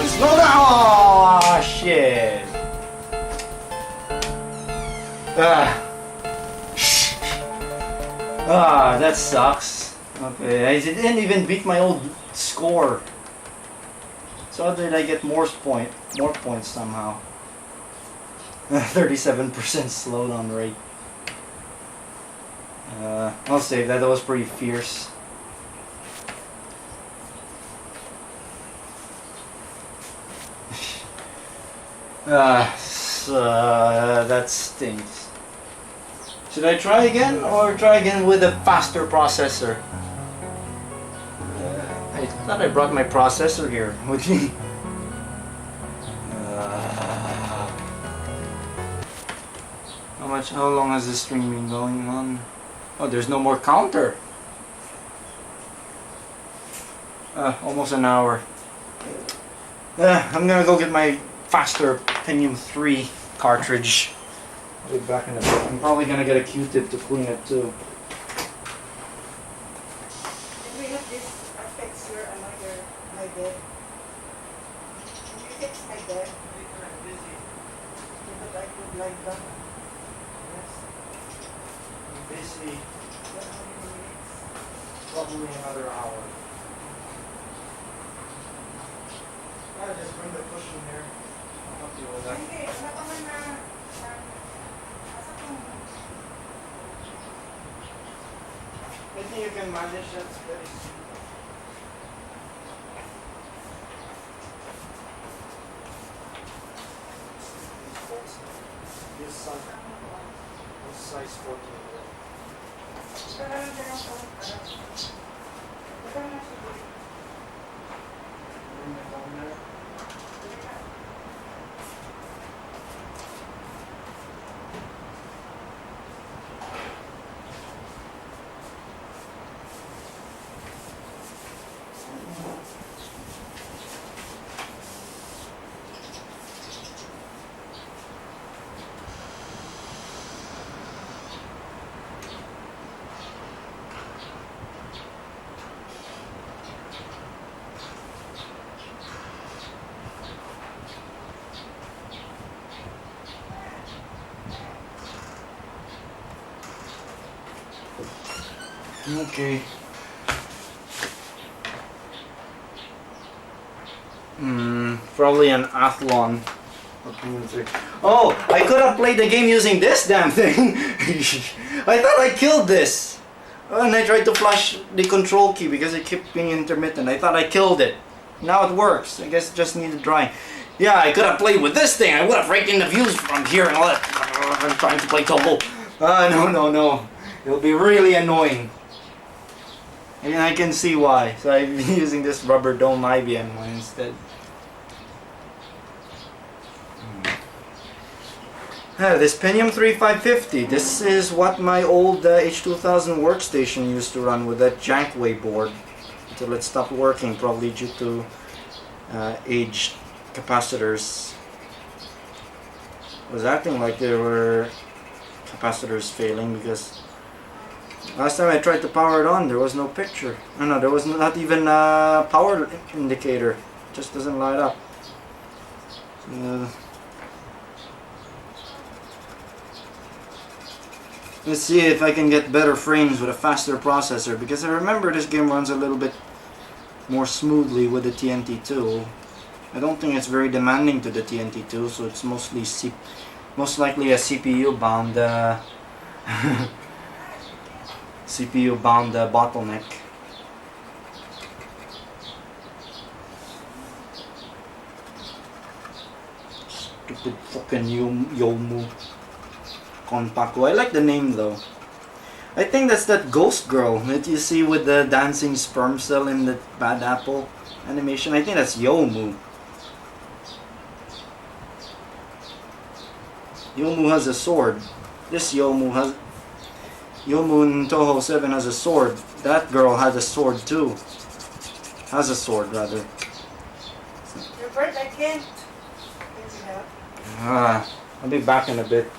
Slow down! Oh, shit! That sucks. Okay, I didn't even beat my old score. So how did I get more points somehow? 37% slowdown rate. I'll save that. That was pretty fierce. That stinks. Should I try again or try again with a faster processor? I thought I brought my processor here with me. How long has this stream been going on? Oh, there's no more counter. Almost an hour. I'm gonna go get my faster Pentium 3 cartridge. I'll be back in a bit. I'm probably gonna get a Q-tip to clean it too. Can we have this fix your my bed? Can you fix my bed? I'm busy. But I could like that. Yes. I'm busy. How many minutes? Probably another hour. I'll just bring the cushion here. I'll help you with that. Hindi, wala pa man na. Asa kung I think you can manage that very soon. This size 14. Bring it down there. Okay. Probably an athlon. Oh, I could have played the game using this damn thing. I thought I killed this. And I tried to flush the control key because it kept being intermittent. I thought I killed it. Now it works. I guess it just needed drying. Yeah, I could have played with this thing. I would have raked in the views from here and all that. I'm trying to play Touhou. No. It'll be really annoying. And I can see why. So I've been using this rubber dome IBM one instead. This Pentium 3 550. This is what my old H2000 workstation used to run with that Jankway board until it stopped working, probably due to aged capacitors. It was acting like there were capacitors failing because last time I tried to power it on, there was no picture. No, there was not even a power indicator. It just doesn't light up. Let's see if I can get better frames with a faster processor, because I remember this game runs a little bit more smoothly with the TNT2. I don't think it's very demanding to the TNT2, so it's most likely a CPU bound CPU bound bottleneck. Stupid fucking Yomu Konpaku. I like the name though. I think that's that ghost girl that you see with the dancing sperm cell in the Bad Apple animation. I think that's Yomu. Yomu has a sword. This Yomu in Touhou 7 has a sword. That girl has a sword too. Has a sword rather. Your bird again. I'll be back in a bit.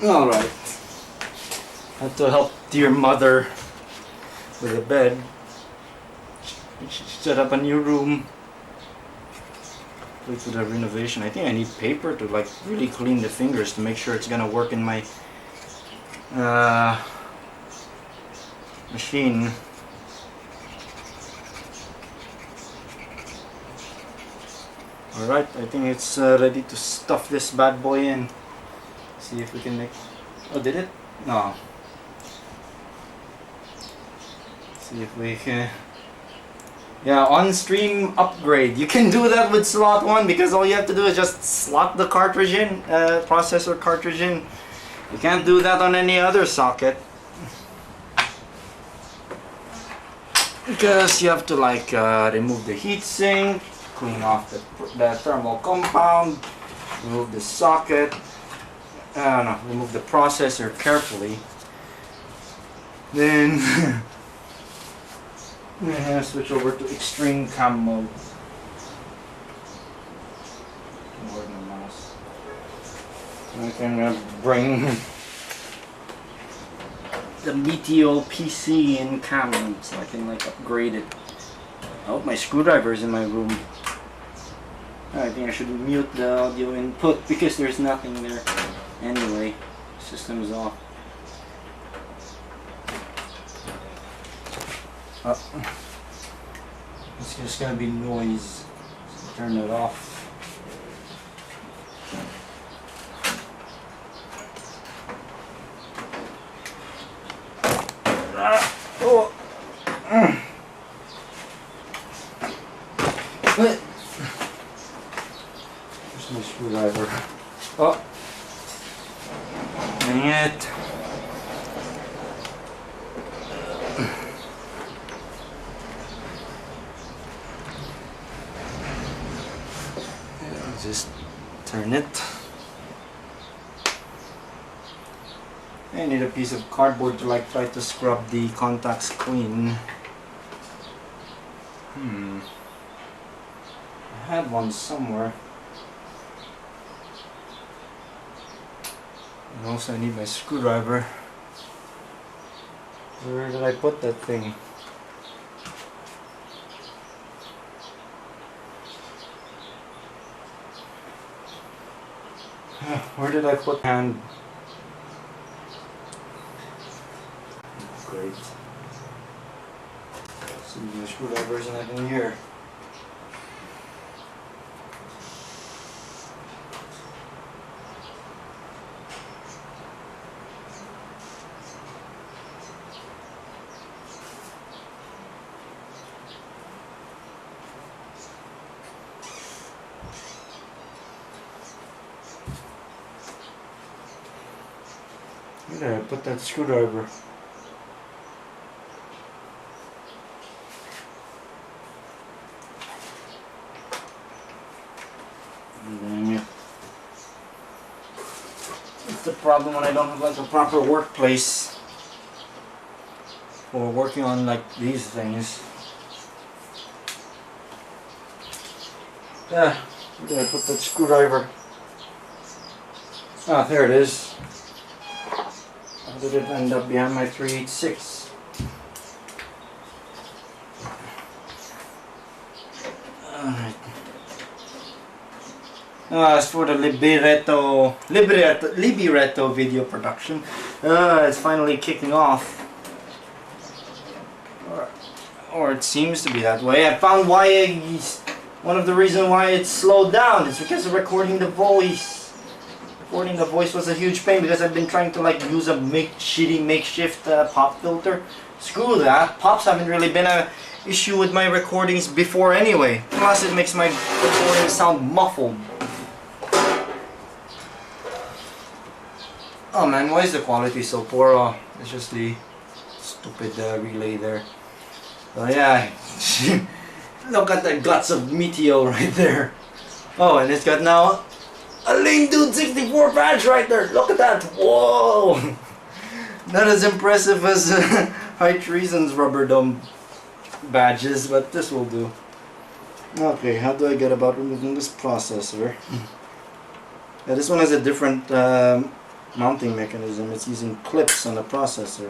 Alright. Had to help dear mother with a bed. She set up a new room. Wait for the renovation. I think I need paper to like really clean the fingers to make sure it's gonna work in my machine. Alright, I think it's ready to stuff this bad boy in. See if we can make... Oh, did it? No. See if we can... Yeah, on-stream upgrade. You can do that with slot 1 because all you have to do is just slot the cartridge in, processor cartridge in. You can't do that on any other socket. Because you have to like remove the heatsink, clean off the thermal compound, remove the socket. No, remove the processor carefully. Then switch over to extreme cam mode. Where's my mouse? I can bring the BTO PC in cam so I can like upgrade it. Oh, my screwdriver is in my room. I think I should mute the audio input because there's nothing there. Anyway, system is off. Oh. It's just gonna be noise. So turn it off. Oh. What? Where's my screwdriver? Oh. Dang it. Just turn it. I need a piece of cardboard to like try to scrub the contacts clean. I had one somewhere. And also I need my screwdriver. Where did I put that thing? Where did I put hand? Great. See my screwdriver's not in here. Where did I put that screwdriver? Dang it. It's the problem when I don't have like a proper workplace for working on like these things. Where did I put that screwdriver? Ah, there it is. How did it end up behind my 386? Alright. As for the Libretto video production, it's finally kicking off. Or it seems to be that way. I found one of the reasons why it slowed down is because of recording the voice. Recording the voice was a huge pain because I've been trying to like use a shitty makeshift pop filter. Screw that. Pops haven't really been an issue with my recordings before anyway. Plus it makes my recording sound muffled. Oh man, why is the quality so poor? Oh, it's just the stupid relay there. Oh yeah. Look at the guts of Meteo right there. Oh, and it's got now a Lean Dude 64 badge right there. Look at that. Whoa. Not as impressive as High Treason's rubber dome badges, but this will do. Okay, how do I get about removing this processor? Yeah, this one has a different mounting mechanism. It's using clips on the processor.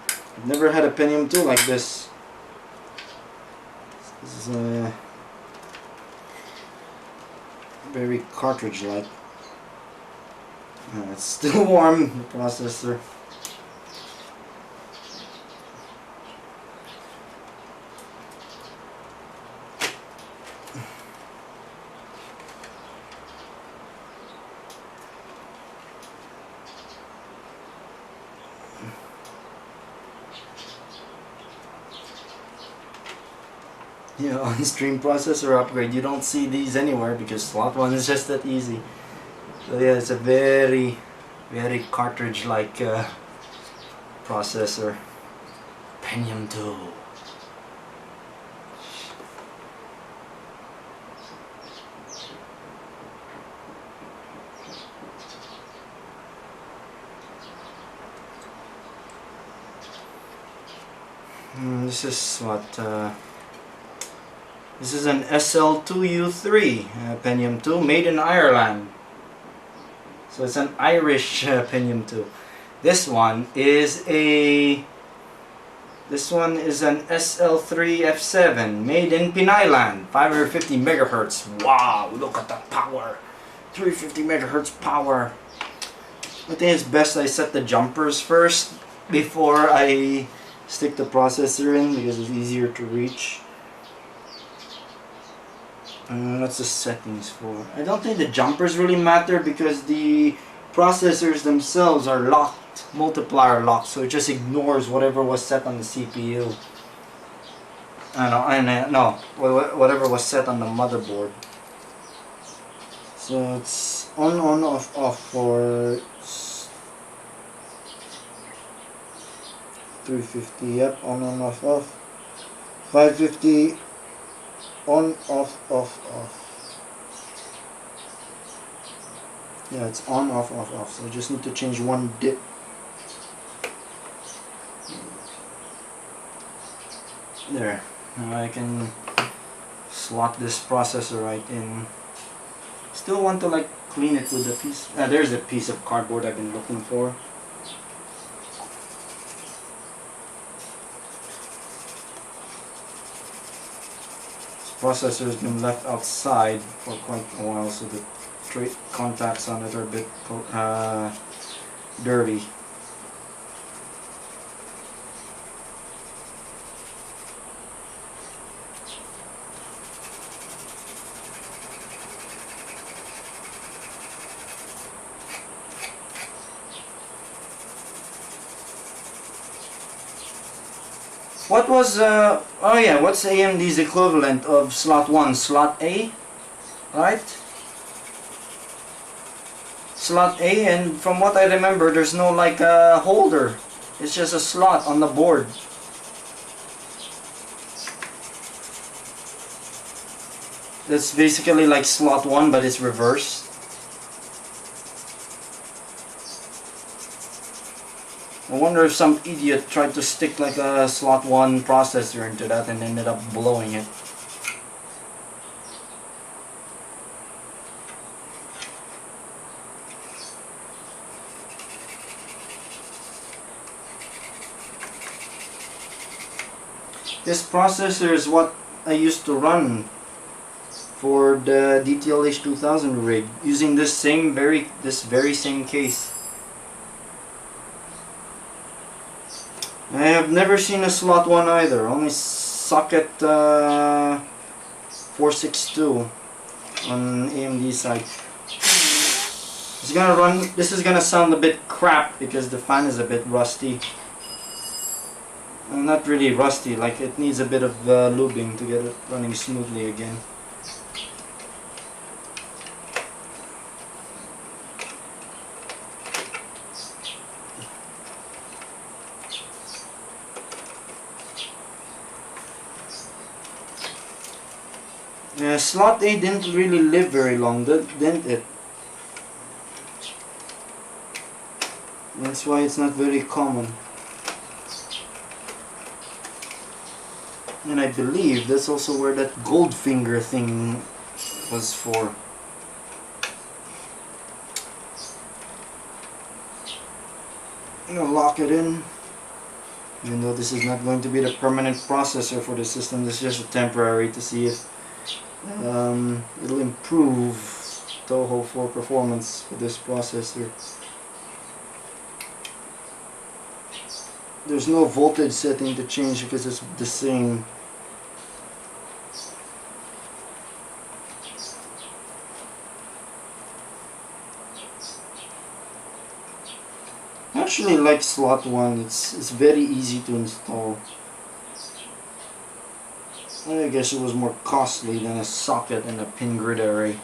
I've never had a Pentium 2 like this. This is very cartridge-like. It's still warm, the processor. Yeah, on-stream processor upgrade. You don't see these anywhere because slot 1 is just that easy. So yeah, it's a very, very cartridge-like processor. Pentium 2. This is what... this is an SL2U3 Pentium 2 made in Ireland. So it's an Irish Pentium 2. This one is an SL3F7 made in Pinaylan, 550 megahertz. Wow, look at that power. 350 megahertz power. I think it's best I set the jumpers first before I stick the processor in because it's easier to reach. What's the settings for? I don't think the jumpers really matter because the processors themselves are locked, multiplier locked, so it just ignores whatever was set on the CPU. Whatever was set on the motherboard. So it's on, off for 350, yep, on, off. 550, on, off. Yeah, it's on, off. So I just need to change one dip. There. Now I can slot this processor right in. Still want to like clean it with the piece. There's a piece of cardboard I've been looking for. This processor has been left outside for quite a while, so the contacts on it are a bit dirty. What was what's AMD's equivalent of slot 1? Slot A, right? Slot A, and from what I remember, there's no like holder. It's just a slot on the board. That's basically like slot 1, but it's reversed. I wonder if some idiot tried to stick like a slot 1 processor into that and ended up blowing it. This processor is what I used to run for the DTLH 2000 rig using this very same case. I have never seen a slot 1 either, only socket 462 on AMD side. It's gonna run. This is gonna sound a bit crap because the fan is a bit rusty. Well, not really rusty, like it needs a bit of lubing to get it running smoothly again. Slot A didn't really live very long, didn't it? That's why it's not very common. And I believe that's also where that Goldfinger thing was for. I'm gonna lock it in. Even though this is not going to be the permanent processor for the system, this is just a temporary to see if it'll improve Touhou 4 performance for this processor. There's no voltage setting to change because it's the same. I actually like slot 1, it's very easy to install. I guess it was more costly than a socket and a pin grid array.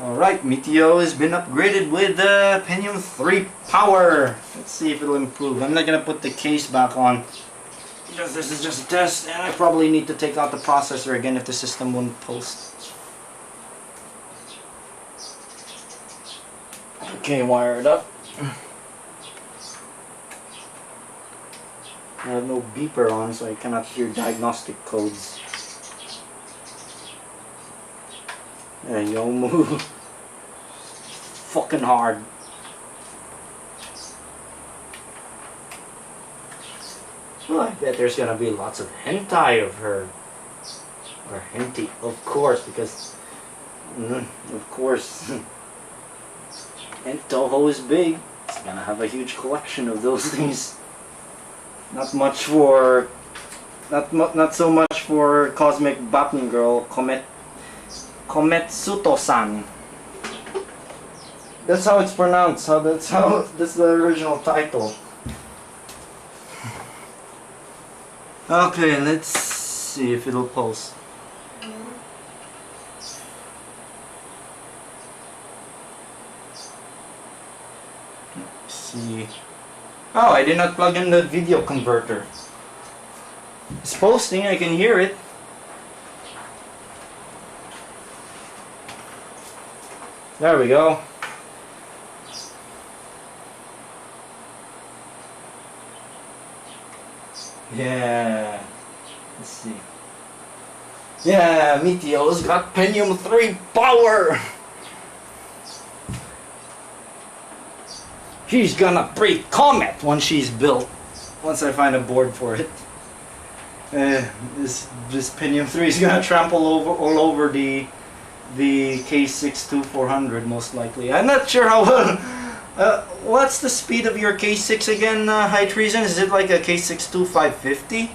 Alright, Meteo has been upgraded with Pentium 3 power. Let's see if it'll improve. I'm not going to put the case back on because this is just a test, and I probably need to take out the processor again if the system won't post. Okay, wire it up. I have no beeper on, so I cannot hear diagnostic codes. There you go, move. Fucking hard. Oh, I bet there's gonna be lots of hentai of her. Or hentai, of course, because... of course. And Touhou is big. It's gonna have a huge collection of those things. Not much for... Not so much for Cosmic Button Girl, Kometsuto-san. That's how it's pronounced. That's the original title. Okay, let's see if it'll post. Let's see. Oh, I did not plug in the video converter. It's posting, I can hear it. There we go. Yeah. Let's see. Yeah, Meteo's got Pentium 3 power! She's gonna pre-comet once she's built. Once I find a board for it. This Pentium 3 is gonna trample all over the K6-2400 most likely. I'm not sure how well. What's the speed of your K6 again, High Treason? Is it like a K6-2550?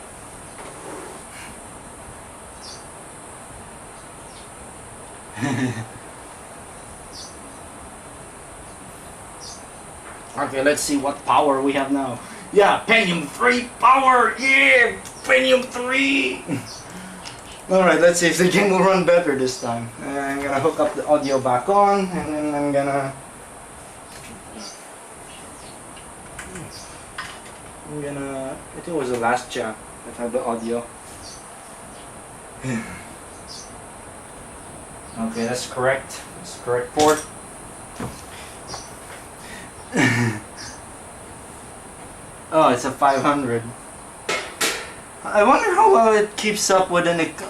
Okay, let's see what power we have now. Yeah, Pentium 3 power! Yeah! Pentium 3! Alright, let's see if the game will run better this time. I'm gonna hook up the audio back on, and then I'm gonna... I think it was the last chat that had the audio. Okay, that's correct. That's the correct port. Oh, it's a 500. I wonder how well it keeps up with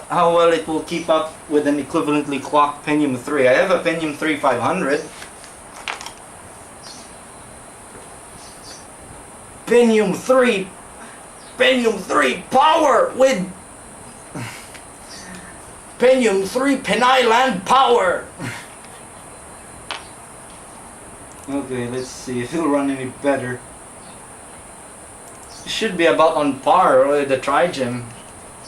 how well it will keep up with an equivalently clocked Pentium 3. I have a Pentium 3 500. Pentium 3 power with Pentium 3 Penai Land power. Okay, let's see if it'll run any better. It should be about on par with the Trigem,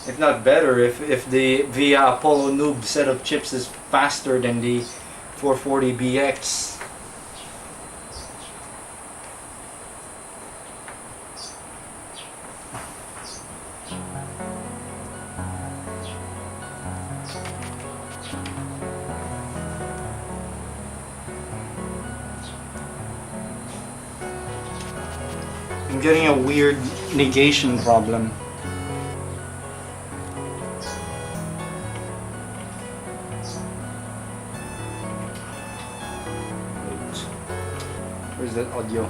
if not better, if the VIA Apollo Noob set of chips is faster than the 440BX. I'm getting a weird negation problem. Where's that audio?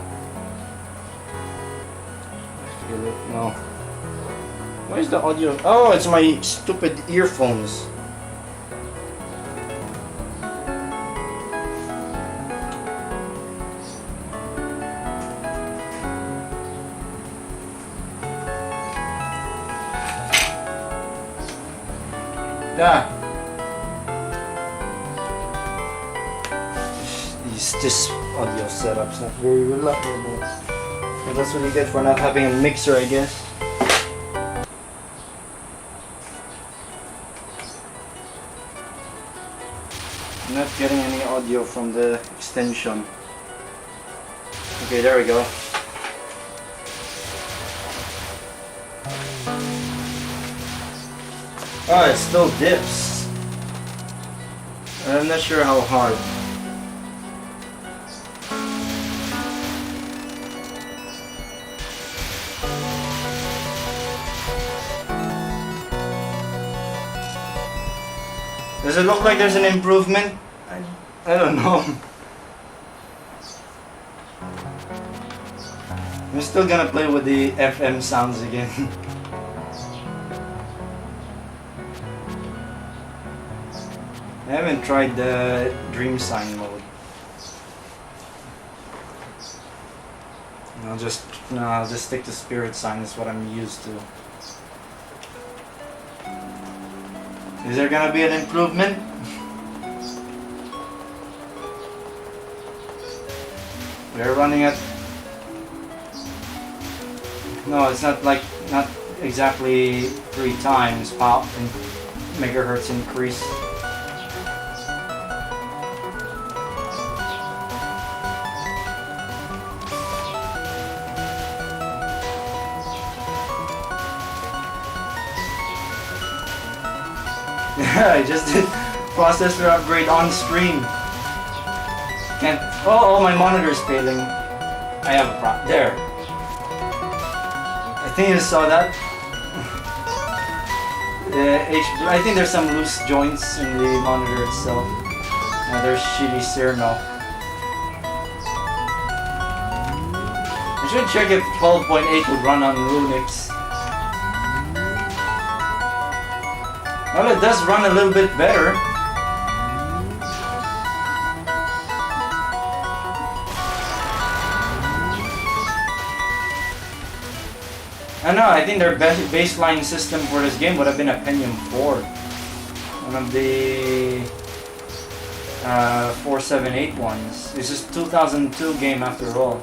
I feel it now. Where's the audio? Oh, it's my stupid earphones. Yeah. This audio setup's not very reliable. Well, that's what you get for not having a mixer, I guess. I'm not getting any audio from the extension. Okay, there we go. Oh, it still dips. I'm not sure how hard. Does it look like there's an improvement? I don't know. I'm still gonna play with the FM sounds again. I haven't tried the dream sign mode. I'll just no, I'll just stick to spirit sign. That's what I'm used to. Is there gonna be an improvement? We're running at. No, it's not like not exactly 3 times pop and megahertz increase. I just did processor upgrade on stream. Can't. Oh, my monitor's failing. I have a problem. There. I think you saw that. I think there's some loose joints in the monitor itself. There's shitty Cerno. I should check if 12.8 would run on Linux. Well, it does run a little bit better. I know, I think their baseline system for this game would have been a Pentium 4. One of the 478 ones. This is 2002 game after all.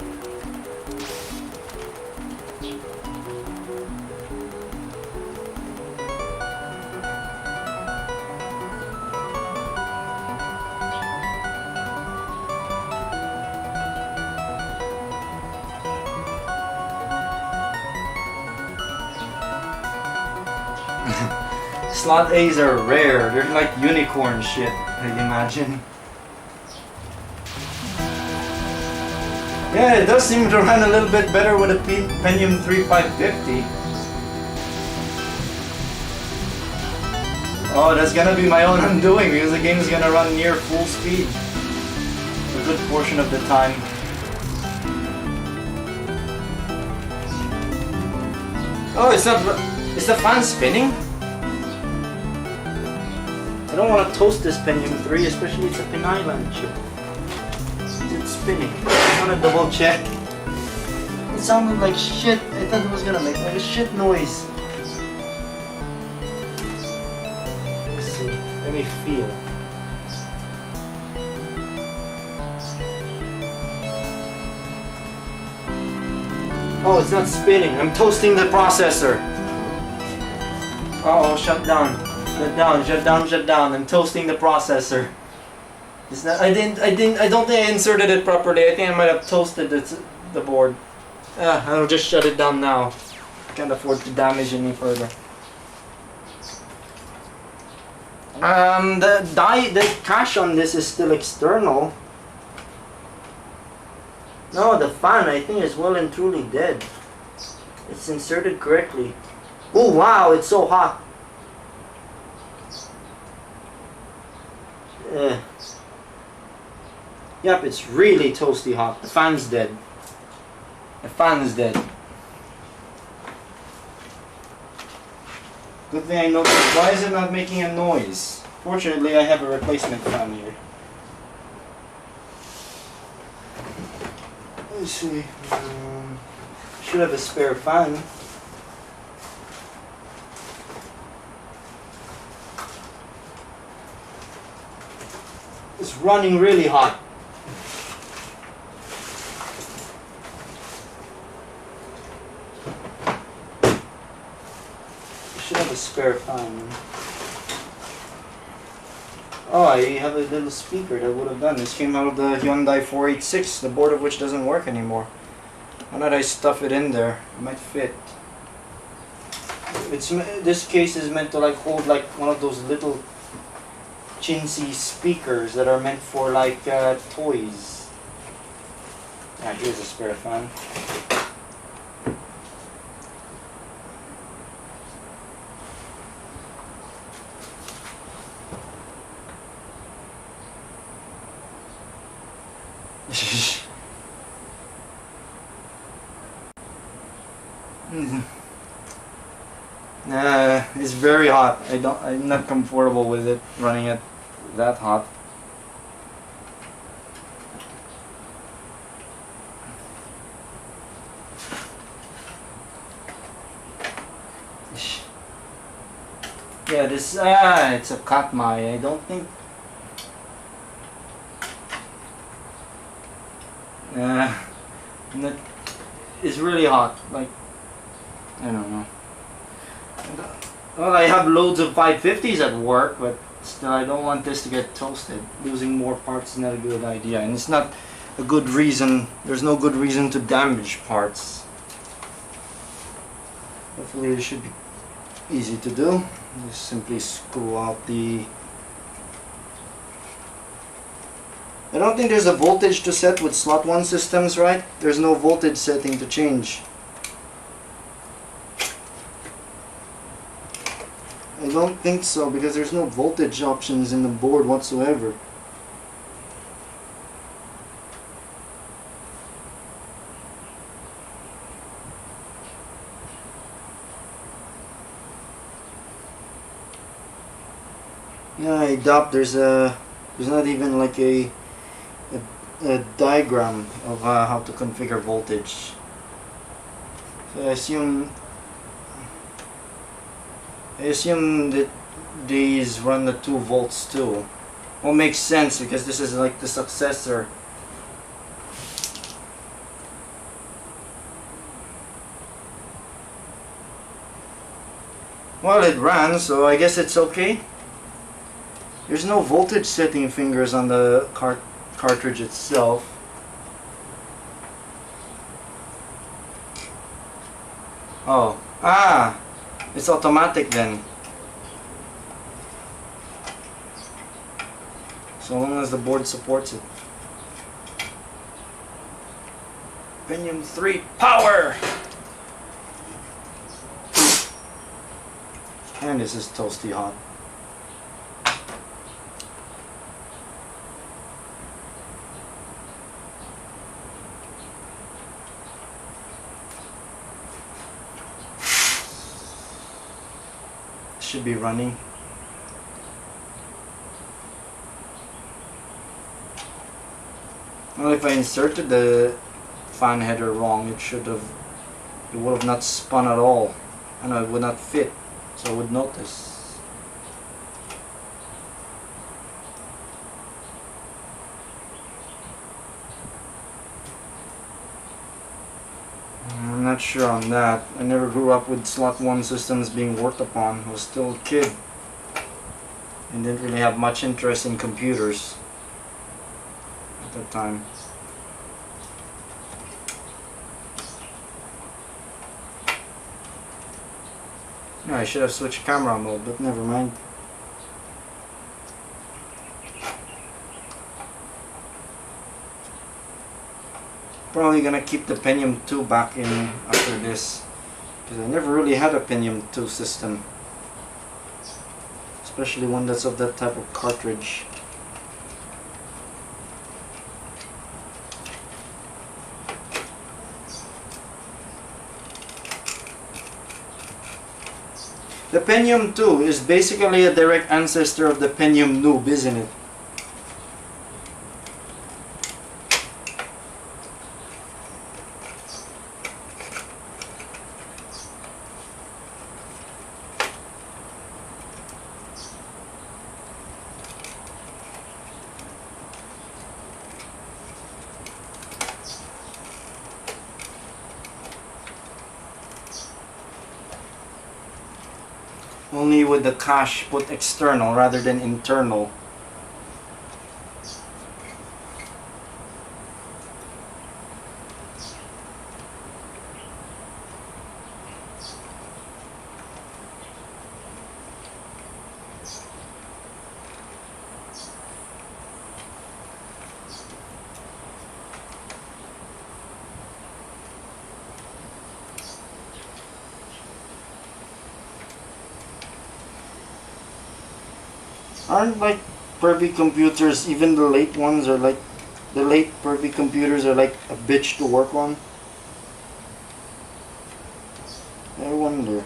Slot A's are rare. They're like unicorn shit, I imagine. Yeah, it does seem to run a little bit better with a Pentium 3550. Oh, that's gonna be my own undoing because the game is gonna run near full speed a good portion of the time. Oh, it's not. Is the fan spinning? I don't want to toast this Pentium 3, especially it's a Pin Island chip. It's spinning. I want to double check. It sounded like shit. I thought it was gonna make like a shit noise. Let's see. Let me feel. Oh, it's not spinning. I'm toasting the processor. Uh oh, shut down. Shut down, shut down, shut down. I'm toasting the processor. Is that I don't think I inserted it properly. I think I might have toasted the board. I'll just shut it down now. Can't afford to damage any further. The cache on this is still external. No, the fan I think is well and truly dead. It's inserted correctly. Oh wow, it's so hot. Yep, it's really toasty hot. The fan's dead. The fan is dead. Good thing I noticed. Why is it not making a noise? Fortunately, I have a replacement fan here. Let's see. Should have a spare fan. It's running really hot. Should have a spare fan. Oh, I have a little speaker that would have done. This came out of the Hyundai 486, the board of which doesn't work anymore. Why not I stuff it in there? It might fit. This case is meant to like hold like one of those little chintzy speakers that are meant for like toys. Ah, here's a spare fan. It's very hot. I'm not comfortable with it running it that hot. Yeah, this it's a Katmai. I don't think. That it's really hot. Like I don't know. Well, I have loads of 550s at work, but still, I don't want this to get toasted. Losing more parts is not a good idea, and it's not a good reason. There's no good reason to damage parts. Hopefully, it should be easy to do. Just simply screw out the. I don't think there's a voltage to set with slot 1 systems, right? There's no voltage setting to change. I don't think so, because there's no voltage options in the board whatsoever. Yeah, I doubt there's not even like a diagram of how to configure voltage. So I assume that these run the 2 volts too. Well, makes sense because this is like the successor. Well, it ran, so I guess it's okay. There's no voltage setting fingers on the cartridge itself. Oh, it's automatic then. So long as the board supports it. Pentium 3 power! And this is toasty hot. Should be running. Well, if I inserted the fan header wrong, it would have not spun at all, and it would not fit, so I would notice. I'm not sure on that. I never grew up with slot 1 systems being worked upon. I was still a kid and didn't really have much interest in computers at that time. Yeah, I should have switched camera mode, but never mind. Probably gonna keep the Pentium 2 back in after this, because I never really had a Pentium 2 system, especially one that's of that type of cartridge. The Pentium 2 is basically a direct ancestor of the Pentium Noob, isn't it? Only with the cache put external rather than internal. Aren't like Perby computers, even the late ones are like, the late Perby computers are like a bitch to work on? I wonder.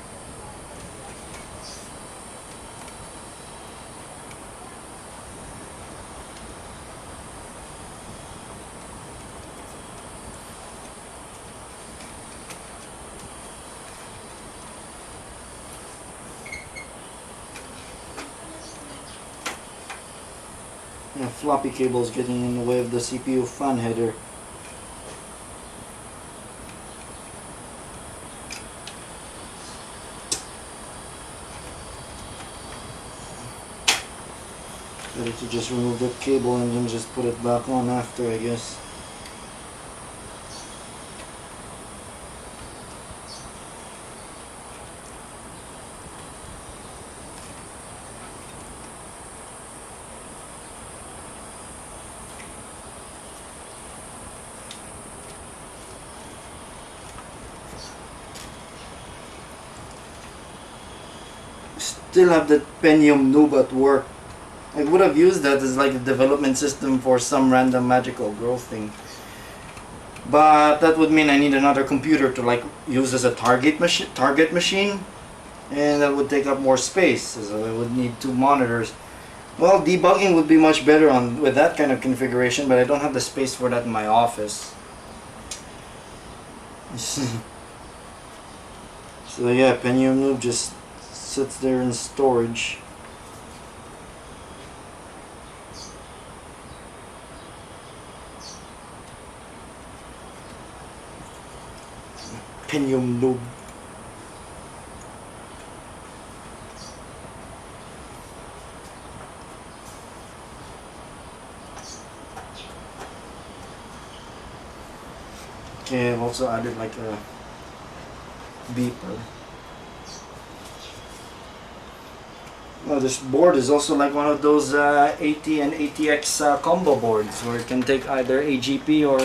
floppy cables getting in the way of the CPU fan header. Better to just remove that cable and then just put it back on after, I guess. Still have that Pentium noob at work. I would have used that as like a development system for some random magical growth thing. But that would mean I need another computer to like use as a target machine, and that would take up more space, so I would need 2 monitors. Well, debugging would be much better with that kind of configuration, but I don't have the space for that in my office. So yeah, Pentium noob just sits there in storage. Pentium noob. Okay, I've also added like a beeper. Oh, this board is also like one of those AT and ATX combo boards where it can take either AGP or,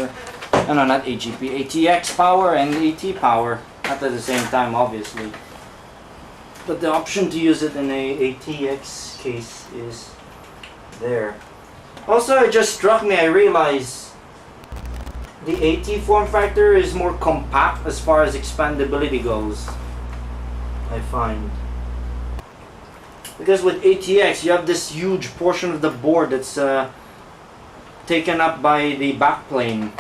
no, not AGP, ATX power and AT power, not at the same time obviously. But the option to use it in a ATX case is there. Also, it just struck me, I realized the AT form factor is more compact as far as expandability goes, I find. Because with ATX, you have this huge portion of the board that's taken up by the backplane,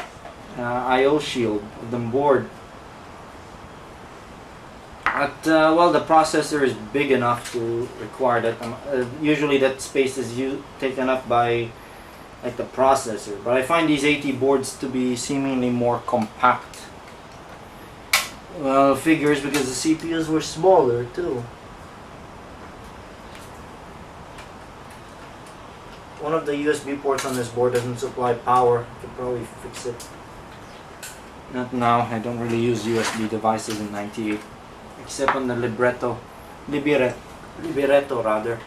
I/O shield of the board. But, well, the processor is big enough to require that. Usually that space is taken up by like the processor. But I find these AT boards to be seemingly more compact. Well, figures because the CPUs were smaller too. One of the USB ports on this board doesn't supply power. I could probably fix it. Not now. I don't really use USB devices in 98. Except on the libretto rather.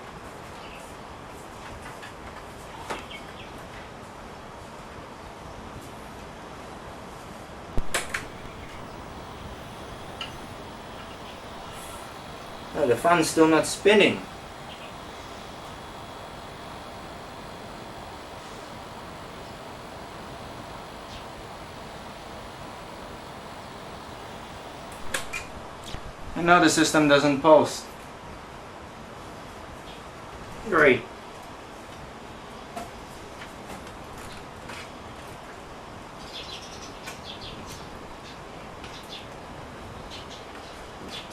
Oh, the fan's still not spinning. And now the system doesn't post. Great.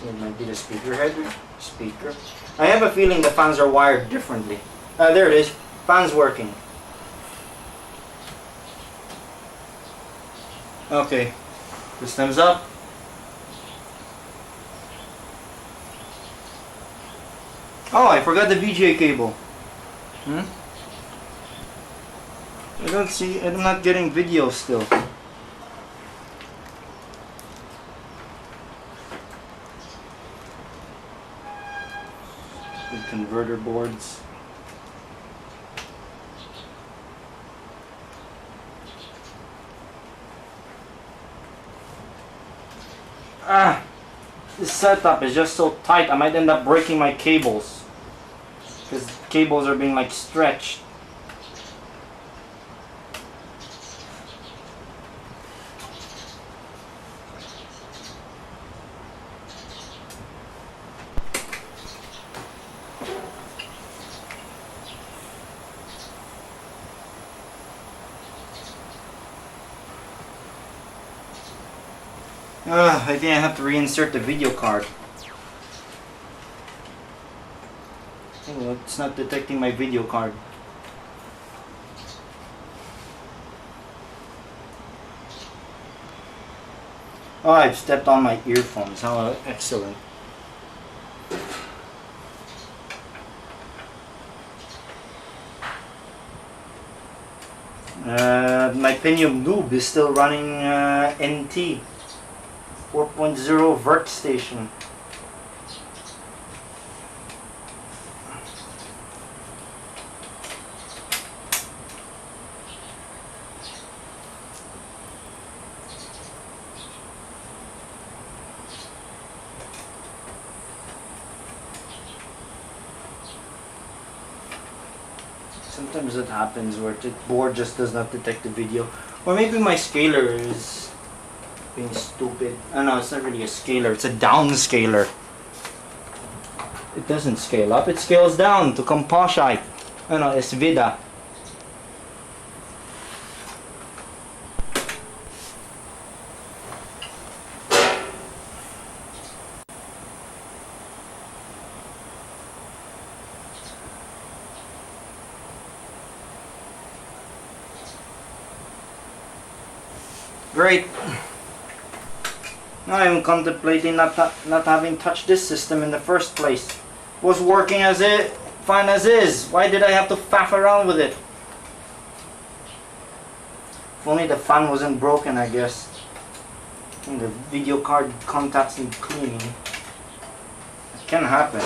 It might be the speaker head. Speaker. I have a feeling the fans are wired differently. There it is. Fans working. Okay. System's up. Oh, I forgot the VGA cable. I don't see, I'm not getting video still. The converter boards. This setup is just so tight, I might end up breaking my cables. Because cables are being like stretched. I think I have to reinsert the video card. Oh, it's not detecting my video card. Oh, I've stepped on my earphones. How excellent. My Pentium Noob is still running NT 4.0 workstation. Sometimes it happens where the board just does not detect the video. Or maybe my scaler is being stupid. Oh no, it's not really a scaler, it's a downscaler. It doesn't scale up, it scales down to composite. Oh no, it's Vida. Great. Now I'm contemplating not having touched this system in the first place. Was working as it fine as is. Why did I have to faff around with it? If only the fan wasn't broken, I guess. And the video card contacts need cleaning. It can happen.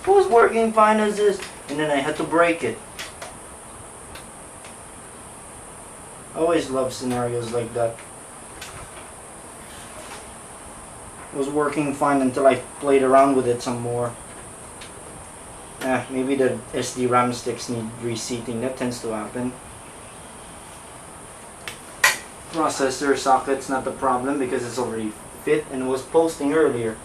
It was working fine as is, and then I had to break it. I always love scenarios like that. It was working fine until I played around with it some more. Maybe the SD RAM sticks need reseating. That tends to happen. Processor socket's not the problem because it's already fit and was posting earlier.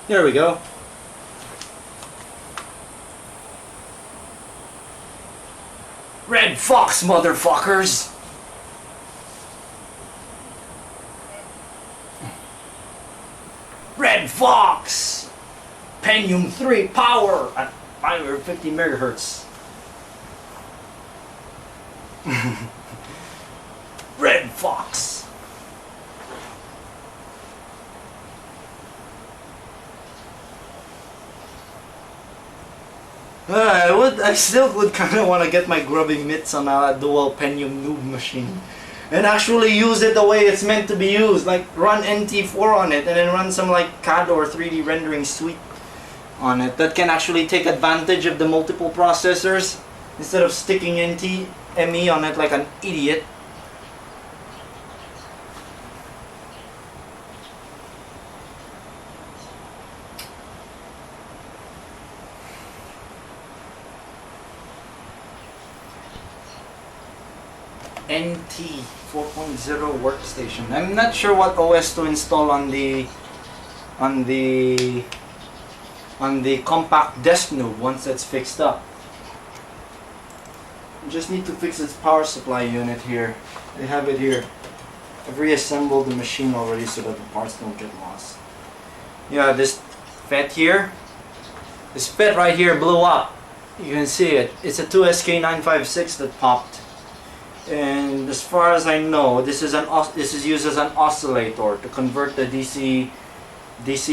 There we go. Red Fox, motherfuckers! Red Fox! Pentium 3 power at 550 megahertz. Red Fox! I still would kind of want to get my grubby mitts on a dual Pentium Noob machine and actually use it the way it's meant to be used, like run NT4 on it and then run some like CAD or 3D rendering suite on it that can actually take advantage of the multiple processors instead of sticking NTMe on it like an idiot. NT 4.0 workstation. I'm not sure what OS to install on the compact desk noob once that's fixed up. I just need to fix its power supply unit here. They have it here. I've reassembled the machine already so that the parts don't get lost. Yeah, this FET here, this FET right here blew up. You can see it. It's a 2SK956 that popped. And as far as I know, this is used as an oscillator to convert the DC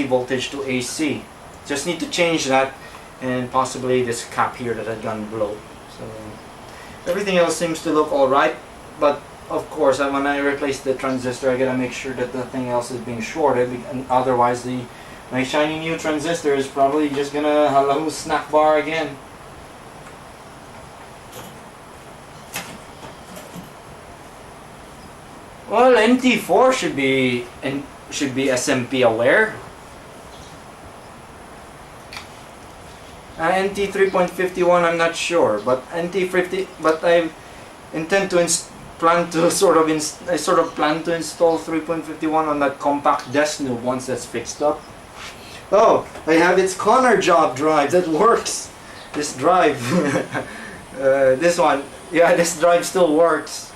voltage to AC. Just need to change that, and possibly this cap here that had gone blow. So everything else seems to look alright, but of course when I replace the transistor I gotta make sure that nothing else is being shorted, and otherwise my shiny new transistor is probably just gonna hello snack bar again. Well, NT4 should be SMP aware. NT 3.51 I'm not sure, but NT 50. But intend to I sort of plan to install 3.51 on that compact desk noob once that's fixed up. Oh, I have its Connor job drive that works. This drive, this one, yeah, this drive still works.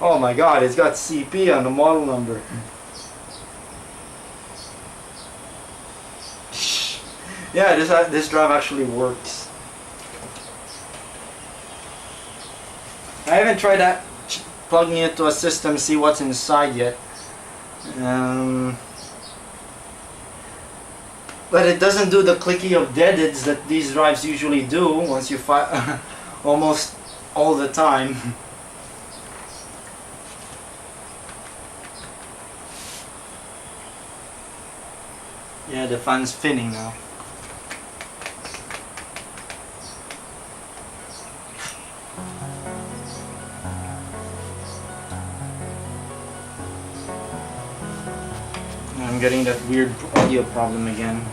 Oh my god, it's got CP on the model number. Yeah, this drive actually works. I haven't tried that plugging it to a system, see what's inside yet. But it doesn't do the clicky of deadheads that these drives usually do once you fire almost all the time. Yeah, the fan's spinning now. I'm getting that weird audio problem again.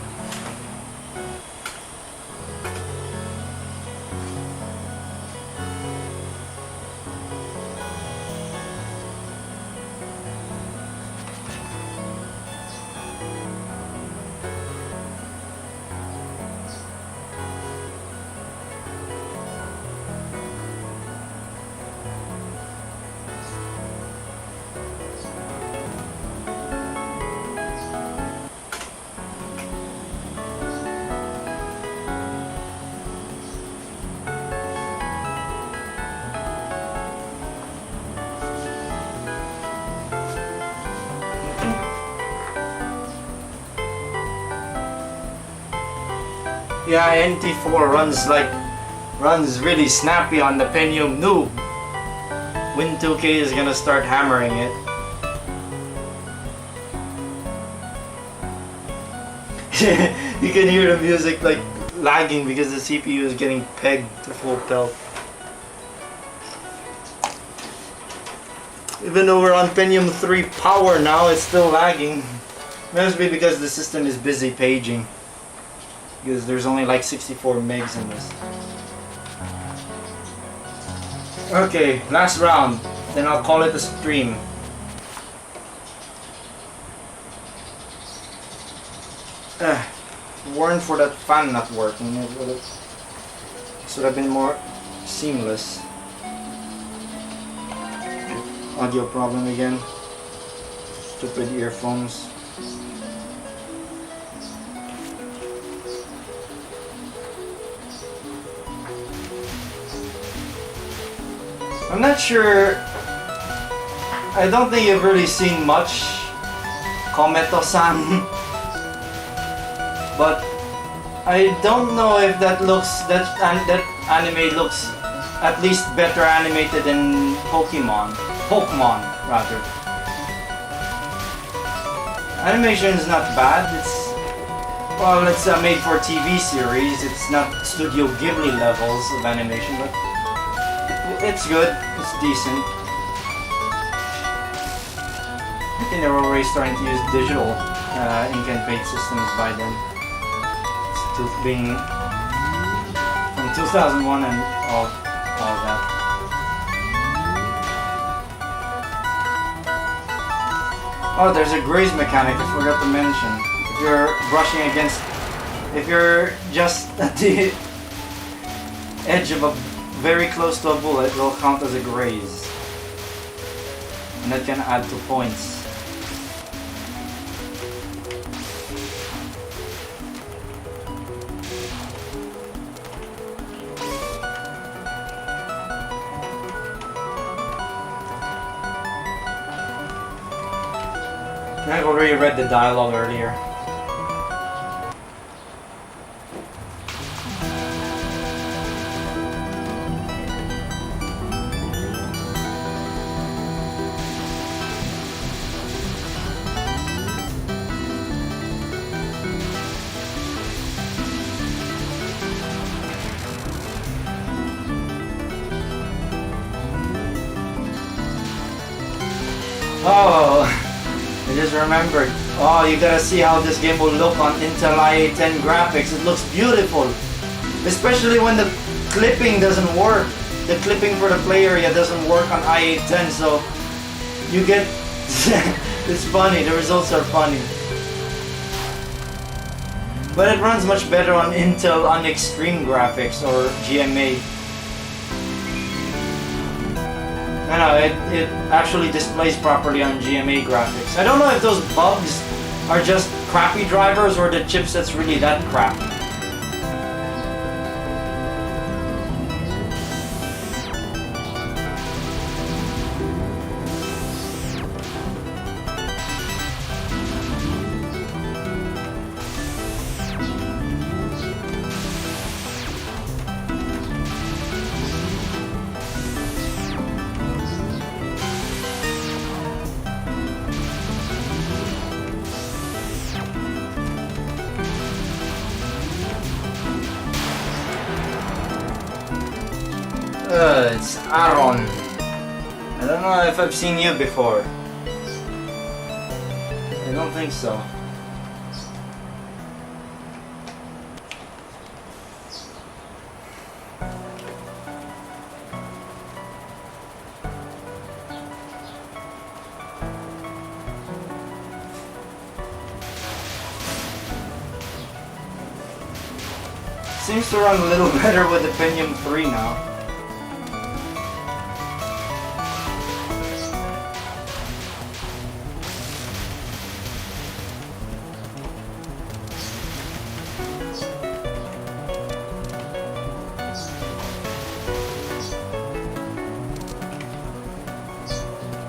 Yeah, NT4 runs really snappy on the Pentium noob. Win2K is gonna start hammering it. You can hear the music like lagging because the CPU is getting pegged to full pelt. Even though we're on Pentium 3 power now, it's still lagging. Must be because the system is busy paging. Because there's only like 64 megs in this. Okay, last round. Then I'll call it a stream. Warned for that fan not working. It should have been more seamless. Audio problem again. Stupid earphones. I'm not sure. I don't think you've really seen much Kometo-san. But I don't know if that anime looks at least better animated than Pokemon rather. Animation is not bad. It's a made for TV series. It's not Studio Ghibli levels of animation, but it's good. It's decent. I think they were already starting to use digital ink and paint systems by then. It's being from 2001 and all that. Oh, there's a graze mechanic I forgot to mention. If you're just at the edge of very close to a bullet, it will count as a graze. And that can add 2 points. I've already read the dialogue earlier. Oh, I just remembered. Oh, you gotta see how this game will look on Intel i8 10 graphics. It looks beautiful. Especially when the clipping doesn't work. The clipping for the play area doesn't work on i8-10, so you get... it's funny, the results are funny. But it runs much better on Intel on Extreme Graphics or GMA. No, it actually displays properly on GMA graphics. I don't know if those bugs are just crappy drivers or the chipset's really that crap. It's Aaron. I don't know if I've seen you before. I don't think so. Seems to run a little better with the Pentium 3 now.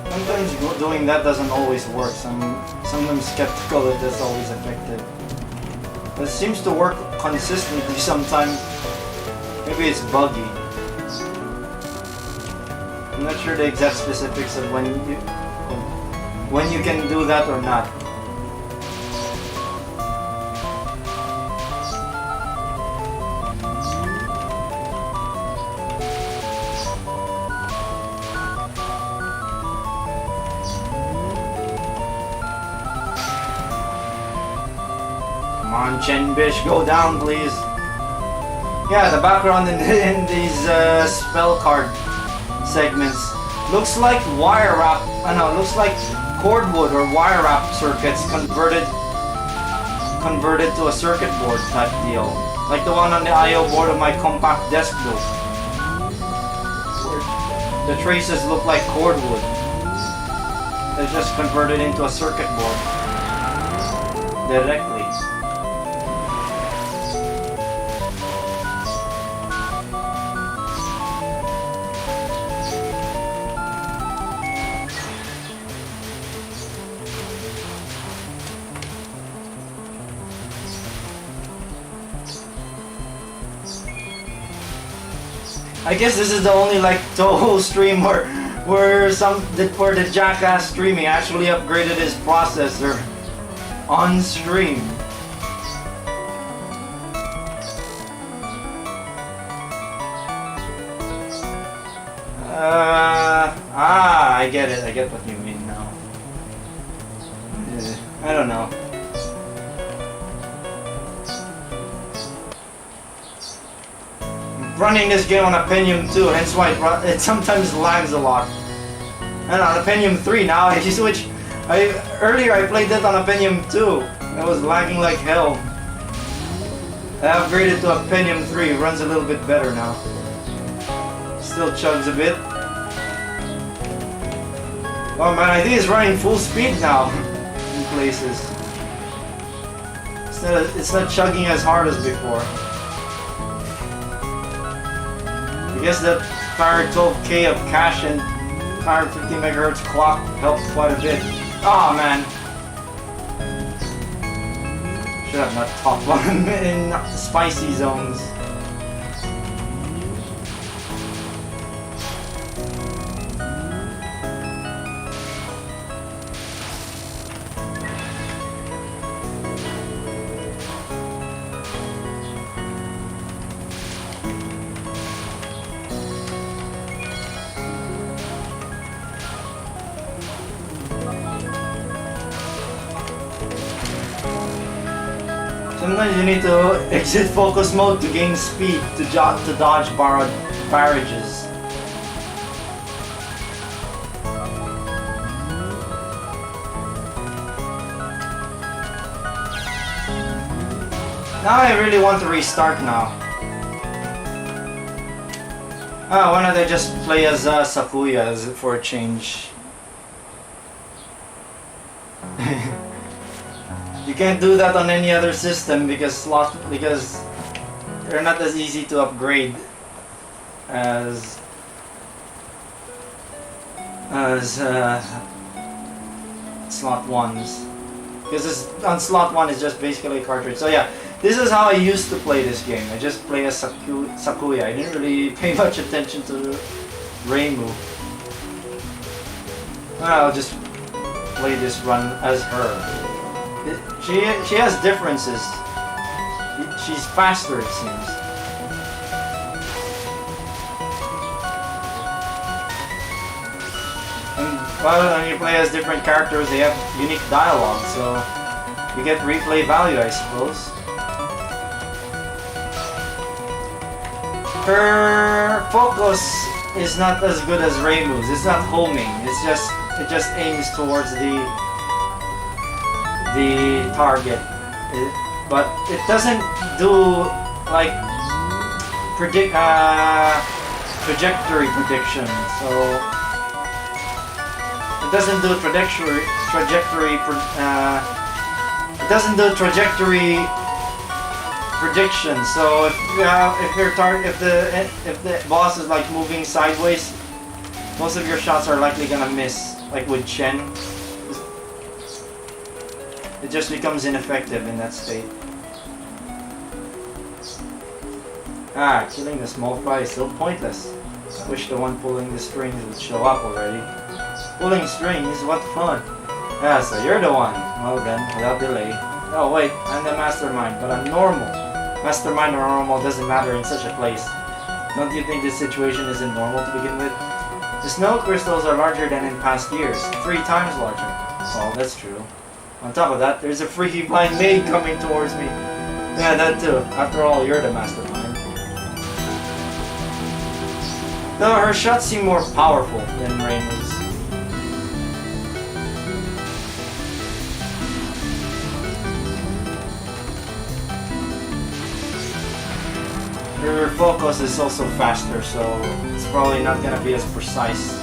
Sometimes doing that doesn't always work. I'm skeptical if that's always effective. But it seems to work consistently sometimes. Maybe it's buggy. I'm not sure the exact specifics of when you can do that or not. Come on, Chen Bish, go down, please. Yeah, the background in these spell card segments looks like wire wrap. I know, looks like cordwood or wire wrap circuits converted to a circuit board type deal, like the one on the I/O board of my compact desk do. The traces look like cordwood. They're just converted into a circuit board directly. I guess this is the only like Touhou stream where the jackass streaming actually upgraded his processor on stream. I get it. I get what you mean now. I don't know. Running this game on a Pentium 2, hence why it sometimes lags a lot. And on a Pentium 3 now, if you switch, earlier I played that on a Pentium 2. It was lagging like hell. I upgraded to a Pentium 3, it runs a little bit better now. Still chugs a bit. Oh man, I think it's running full speed now in places. It's not chugging as hard as before. I guess that 512K of cache and 550 MHz clock helped quite a bit. Oh man! Should have not top one in spicy zones. Sometimes you need to exit focus mode to gain speed to dodge barrages. Now I really want to restart now. Why don't I just play as Sakuya for a change? You can't do that on any other system because they're not as easy to upgrade as slot ones. Because on slot one is just basically a cartridge. So yeah, this is how I used to play this game. I just play as Sakuya. I didn't really pay much attention to Reimu. I'll just play this run as her. She has differences. She's faster, it seems. And well, when you play as different characters, they have unique dialogue, so you get replay value, I suppose. Her focus is not as good as Reimu's. It's not homing. It just aims towards the target, but it doesn't do like trajectory prediction. So it doesn't do trajectory. It doesn't do trajectory prediction. So if the boss is like moving sideways, most of your shots are likely gonna miss. Like with Chen. It just becomes ineffective in that state. Killing the small fry is so pointless. I wish the one pulling the strings would show up already. Pulling strings? What fun! Yeah, so you're the one. Well then, without delay. Oh wait, I'm the mastermind, but I'm normal. Mastermind or normal doesn't matter in such a place. Don't you think this situation isn't normal to begin with? The snow crystals are larger than in past years. 3 times larger. Well, that's true. On top of that, there's a freaky blind maid coming towards me. Yeah, that too. After all, you're the mastermind. Though her shots seem more powerful than Reimu's. Her focus is also faster, so it's probably not gonna be as precise.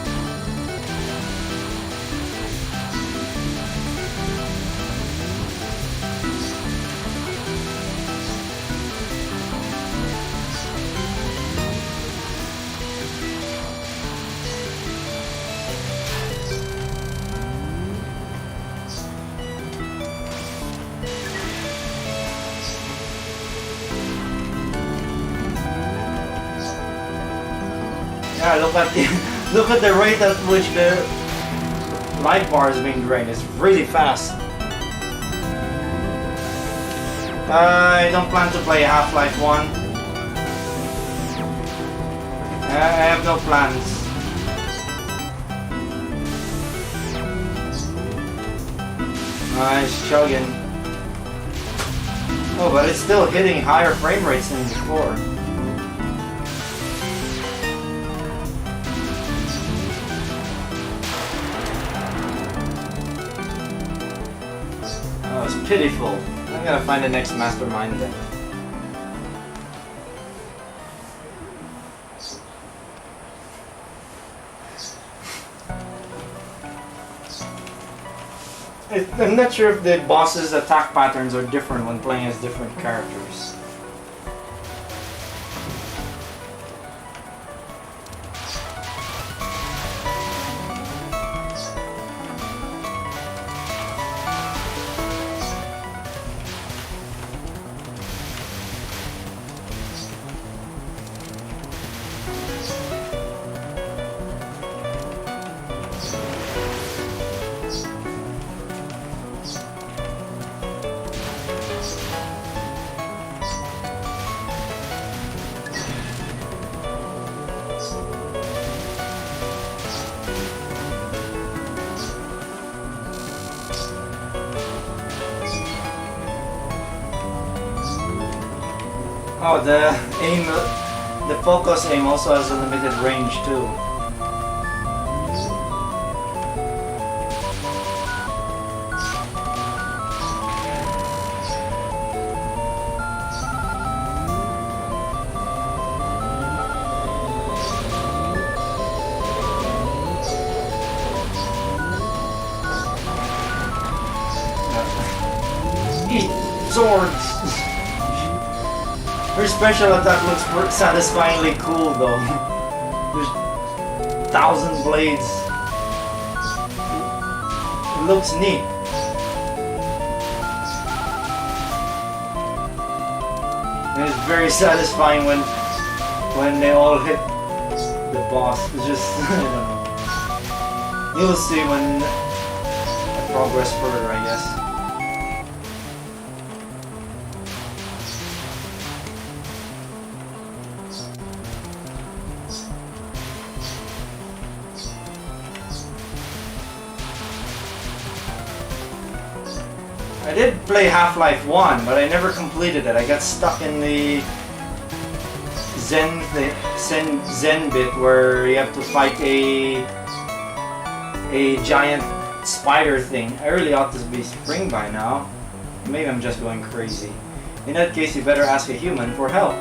Yeah, look at the rate at which the life bar is being drained. It's really fast. I don't plan to play Half-Life 1. I have no plans. Nice chugging. Oh, but it's still hitting higher frame rates than before. It's pitiful. I'm gonna find the next mastermind then. I'm not sure if the boss's attack patterns are different when playing as different characters. Oh, the focus aim also has a limited range too. Eat swords! Her special attack looks satisfyingly cool though. There's 1,000 blades. It looks neat. And it's very satisfying when they all hit the boss. It's just I don't know. You'll see when I progress further, I guess. I did play Half-Life 1, but I never completed it. I got stuck in the Zen bit where you have to fight a giant spider thing. I really ought to be spring by now. Maybe I'm just going crazy. In that case, you better ask a human for help.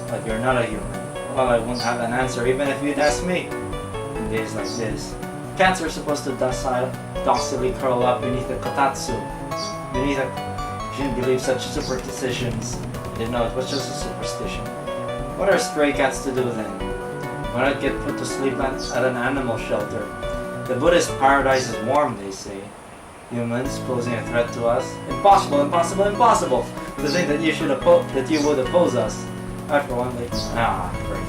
But you're not a human. Well, I won't have an answer even if you'd ask me. In days like this, cats are supposed to docilely curl up beneath a kotatsu. You shouldn't believe such superstitions. I didn't know it was just a superstition. What are stray cats to do then? Why not get put to sleep at an animal shelter? The Buddhist paradise is warm, they say. Humans posing a threat to us? Impossible, impossible, impossible! To think that you would oppose us. I for one, great.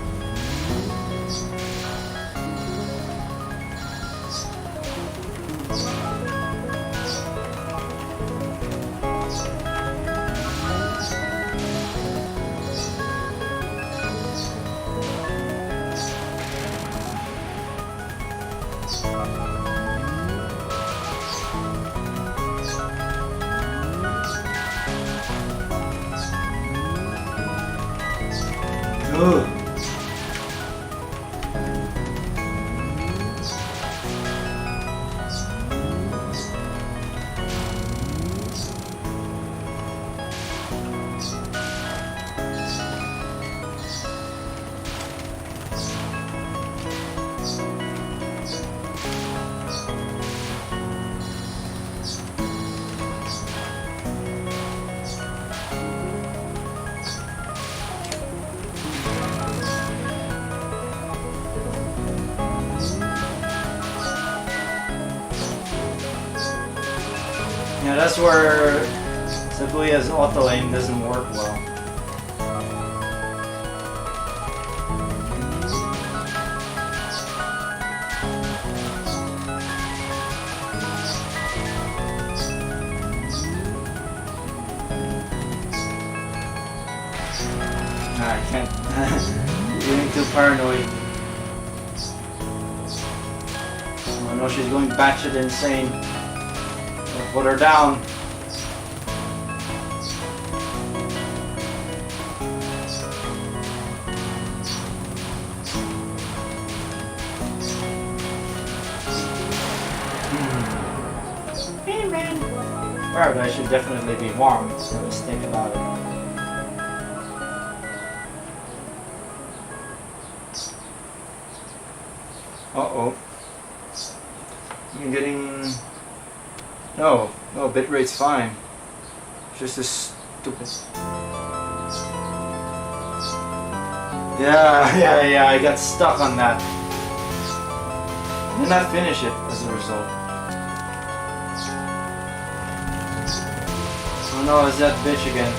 Ooh. Yeah, that's where Sakuya's auto aim doesn't work well. I can't. Getting too paranoid. Oh no, she's going batshit insane. Put her down. Paradise should definitely be warm. So let's think about it. Uh-oh. I'm getting... No, bitrate's fine. It's just this stupid... Yeah, I got stuck on that. Did not finish it as a result. Oh no, it's that bitch again.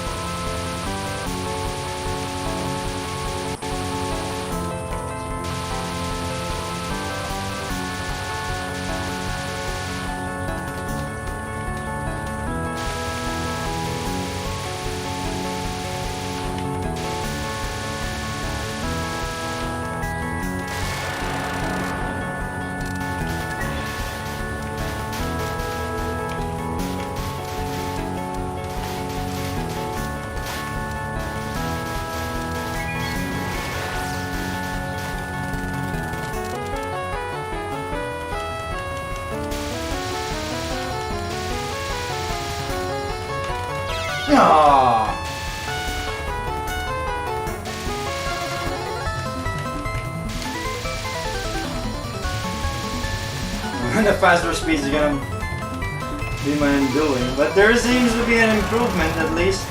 Ah. The faster speeds are gonna be my undoing, but there seems to be an improvement at least.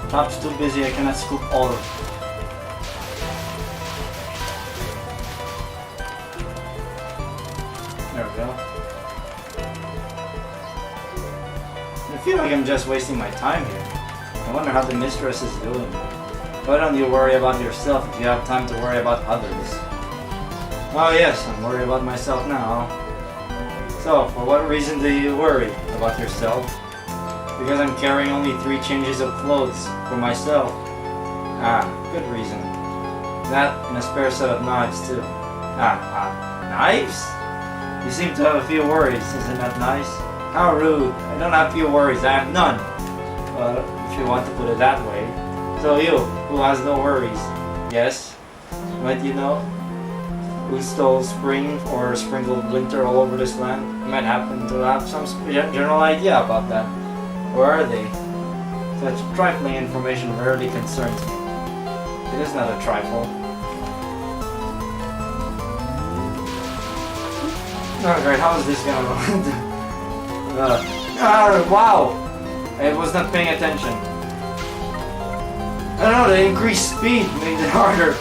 Top's too busy, I cannot scoop all. There we go. I feel like I'm just wasting my time here. I wonder how the mistress is doing. Why don't you worry about yourself if you have time to worry about others? Oh yes, I'm worried about myself now. So, for what reason do you worry about yourself? Because I'm carrying only 3 changes of clothes for myself. Ah, good reason. That and a spare set of knives too. Knives? You seem to have a few worries, isn't that nice? How rude. I don't have few worries, I have none. Well, if you want to put it that way. So you, who has no worries? Yes? Might you know who stole spring or sprinkled winter all over this land? You might happen to have some general idea about that. Where are they? Such trifling information rarely concerns me. It is not a trifle. Alright, how is this gonna wow! I was not paying attention. I don't know, the increased speed made it harder.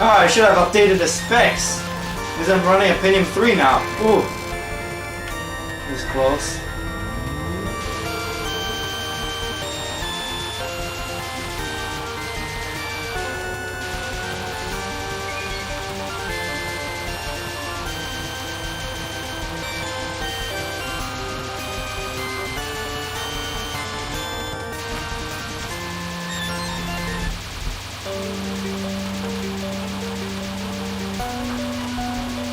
I should have updated the specs. Because I'm running a Pentium 3 now. Ooh. It was close.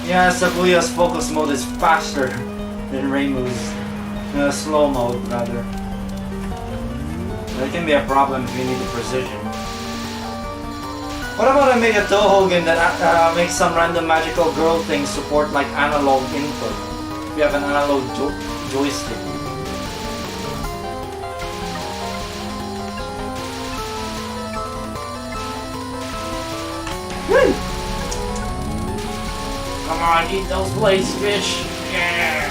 Yeah, Sakuya's focus mode is faster than Reimu's slow mode, rather. That can be a problem if you need the precision. What about I make a Touhou that makes some random magical girl things support like analog input? If you have an analog joystick. Woo! Come on, eat those blades, bitch! Yeah!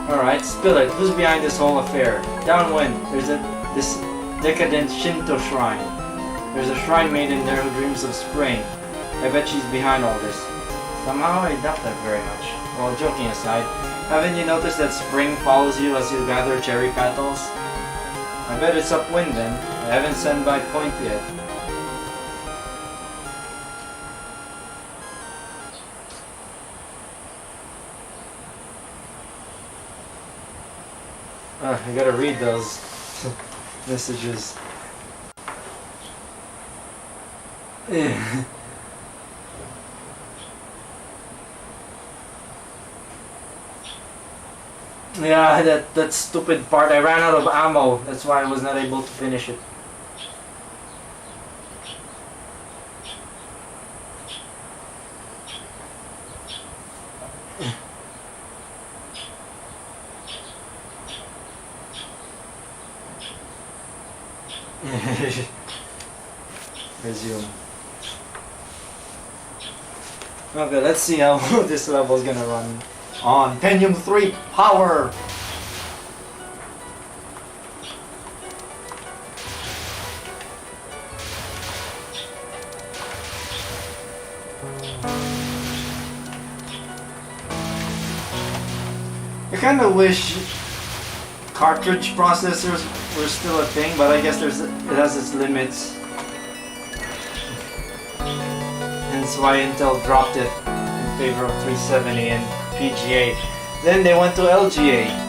Alright, spill it. Who's behind this whole affair? Downwind, there's this decadent Shinto shrine. There's a shrine maiden there who dreams of spring. I bet she's behind all this. Somehow I doubt that very much. Well, joking aside, haven't you noticed that spring follows you as you gather cherry petals? I bet it's upwind then. I haven't sent by point yet. I gotta read those messages. Yeah. Yeah, that stupid part. I ran out of ammo. That's why I was not able to finish it. Resume. Okay, let's see how this level is gonna run on Pentium 3 power. I kind of wish cartridge processors were still a thing, but I guess it has its limits. Hence why Intel dropped it in favor of 370 and PGA. Then they went to LGA.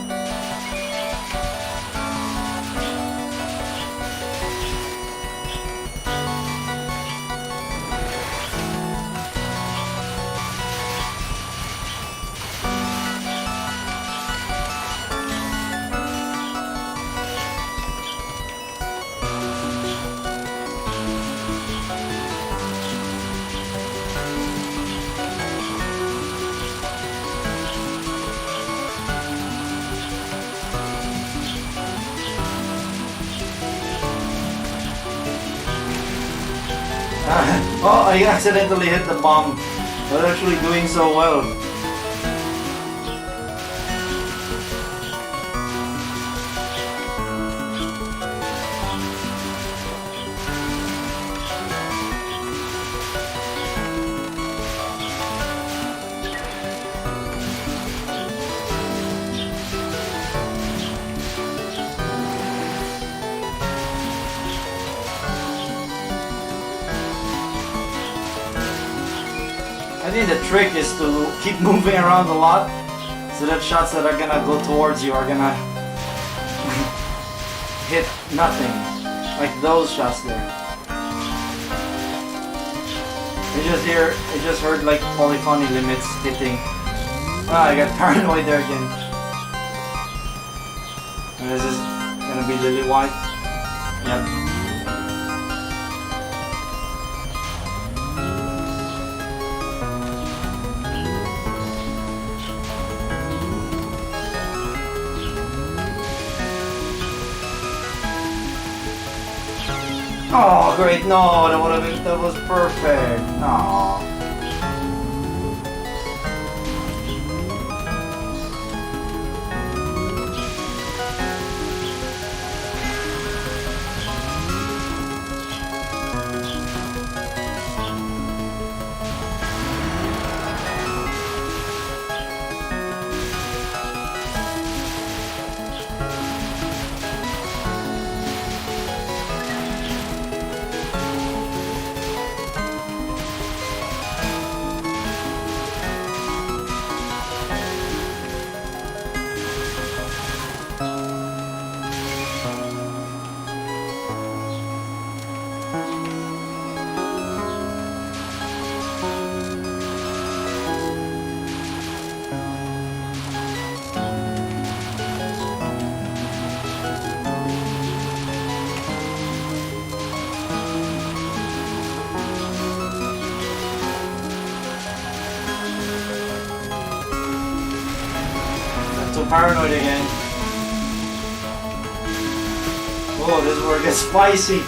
Oh, I accidentally hit the bomb. But actually doing so well. I think the trick is to keep moving around a lot so that shots that are gonna go towards you are gonna hit nothing. Like those shots there. I just heard like polyphony limits hitting. Ah, I got paranoid there again. And this is gonna be lily white. Yep. Oh great, no, that was perfect. No. Paranoid again. Oh, this is where it gets spicy.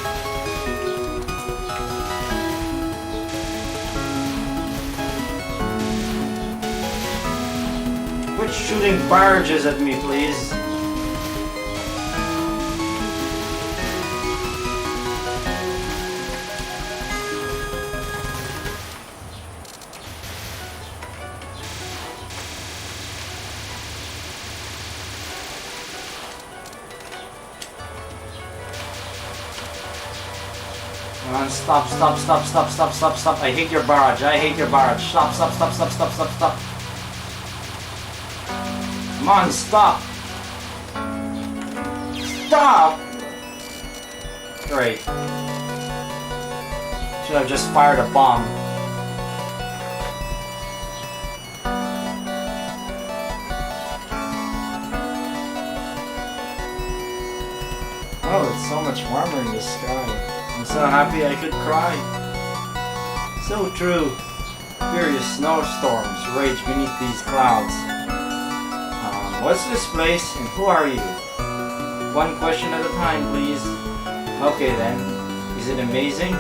Quit shooting barges at me, please. Stop, stop, stop, stop, stop, stop, stop. I hate your barrage. I hate your barrage. Stop, stop, stop, stop, stop, stop, stop. Come on, stop. Stop! Great. Should have just fired a bomb. Oh, it's so much warmer in the sky. I'm so happy I could cry. So true. Furious snowstorms rage beneath these clouds. What's this place and who are you? One question at a time, please. Okay then. Is it amazing?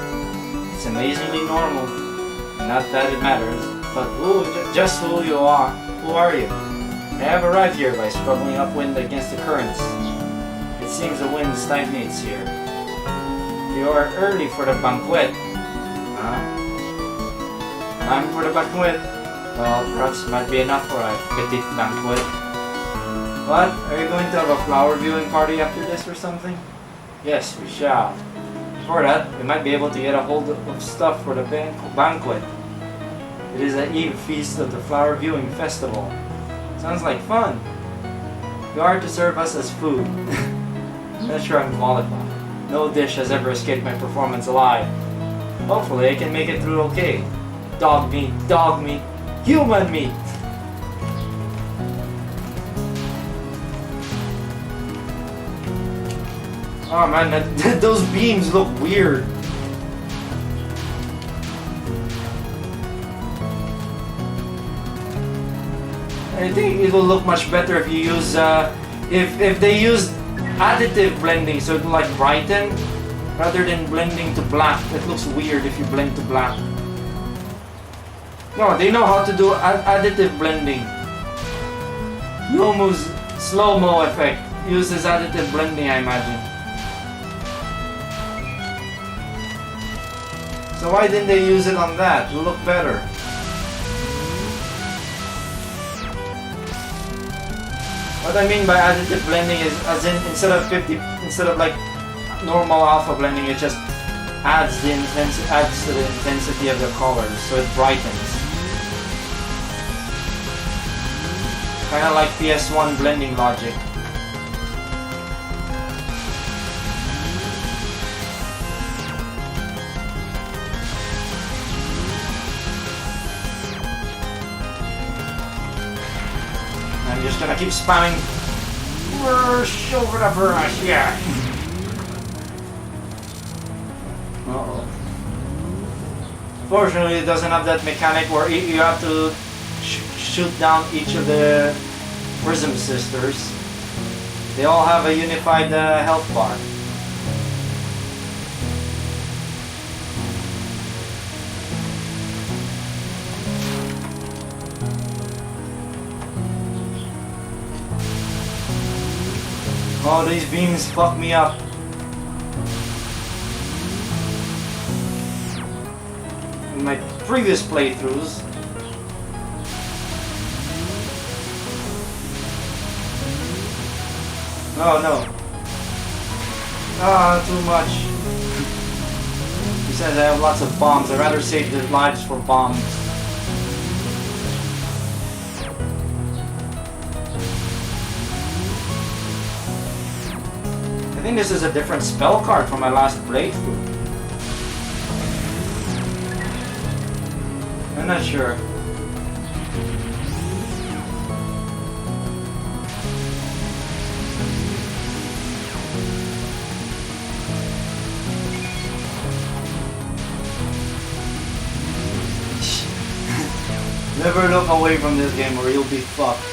It's amazingly normal. Not that it matters, but just who you are. Who are you? I have arrived here by struggling upwind against the currents. It seems the wind stagnates here. You are early for the banquet. Time for the banquet? Well, perhaps it might be enough for a petite banquet. What? Are you going to have a flower viewing party after this or something? Yes, we shall. For that, we might be able to get a hold of stuff for the banquet. It is the eve feast of the flower viewing festival. Sounds like fun. You are to serve us as food. I'm not sure I'm qualified. No dish has ever escaped my performance alive. Hopefully I can make it through okay. Dog meat, human meat! Oh man, those beams look weird. I think it will look much better if you use, if they use additive blending, so it will like brighten, rather than blending to black. It looks weird if you blend to black. No, they know how to do additive blending. Yomu's slow-mo effect uses additive blending, I imagine. So why didn't they use it on that? It will look better. What I mean by additive blending is, as in, instead of like normal alpha blending, it just adds to the intensity of the colors, so it brightens. Kind of like PS1 blending logic. I'm just gonna keep spamming brush over the brush, yeah. Uh-oh. Fortunately, it doesn't have that mechanic where you have to shoot down each of the Prism Sisters. They all have a unified health bar. Oh, these beams fuck me up. In my previous playthroughs, oh no. Ah, too much. Besides, I have lots of bombs. I'd rather save the lives for bombs. I think this is a different spell card from my last playthrough. I'm not sure. Never look away from this game or you'll be fucked.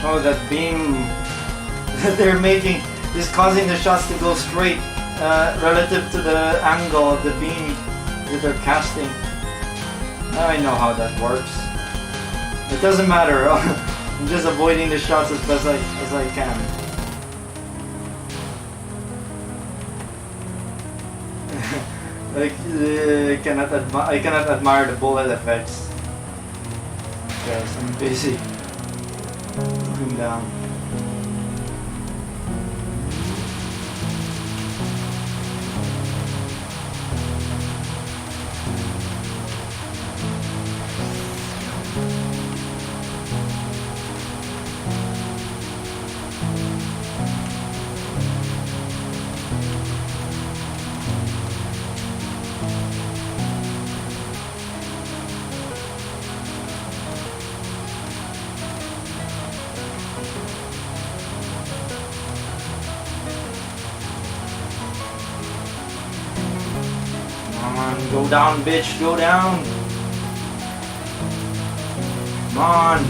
Oh, that beam that they're making is causing the shots to go straight relative to the angle of the beam that they're casting. I know how that works. It doesn't matter. I'm just avoiding the shots as best as I can. Like, I cannot admire the bullet effects because I'm busy looking down. Go down, bitch, go down. Come on.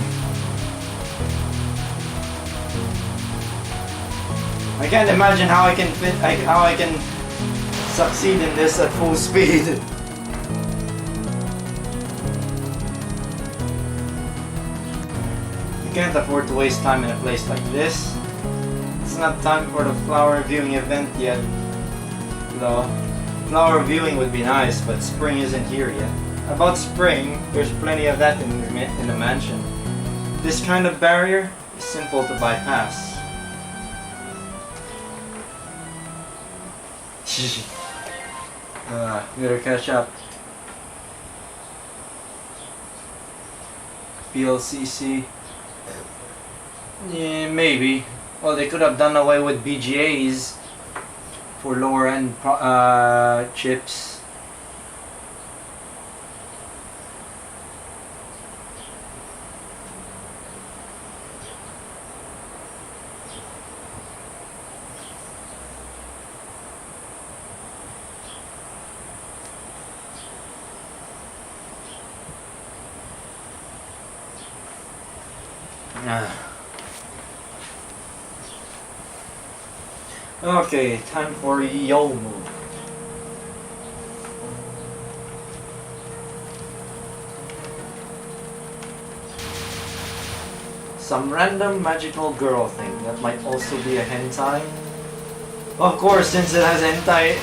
I can't imagine how I can succeed in this at full speed. You can't afford to waste time in a place like this. It's not time for the flower viewing event yet, though. Flower viewing would be nice, but spring isn't here yet. About spring, there's plenty of that in the mansion. This kind of barrier is simple to bypass. Better catch up. PLCC. Yeah, maybe. Well, they could have done away with BGAs for lower end chips. Okay, time for Yomu. Some random magical girl thing that might also be a hentai. Of course, since it has hentai,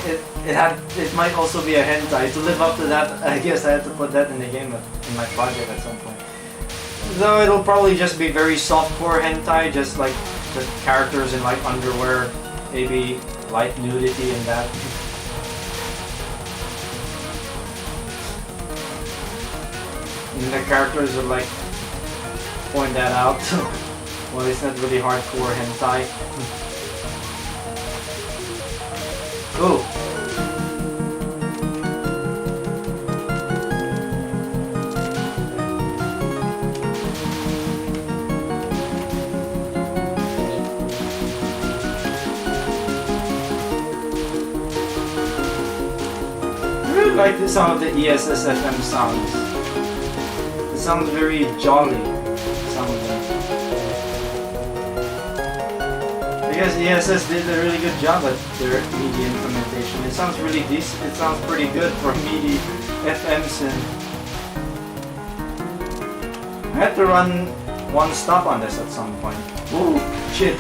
it might also be a hentai. To live up to that, I guess I had to put that in the game in my project at some point. Though it'll probably just be very softcore hentai, just characters in like underwear. Maybe light nudity and that. And the characters would like point that out. Well, it's not really hardcore hentai. Oh. I like some of the ESSFM sounds. It sounds very jolly, some of them. Because ESS did a really good job at their MIDI implementation. It sounds really decent. It sounds pretty good for MIDI FM synth. I had to run one stop on this at some point. Ooh, shit.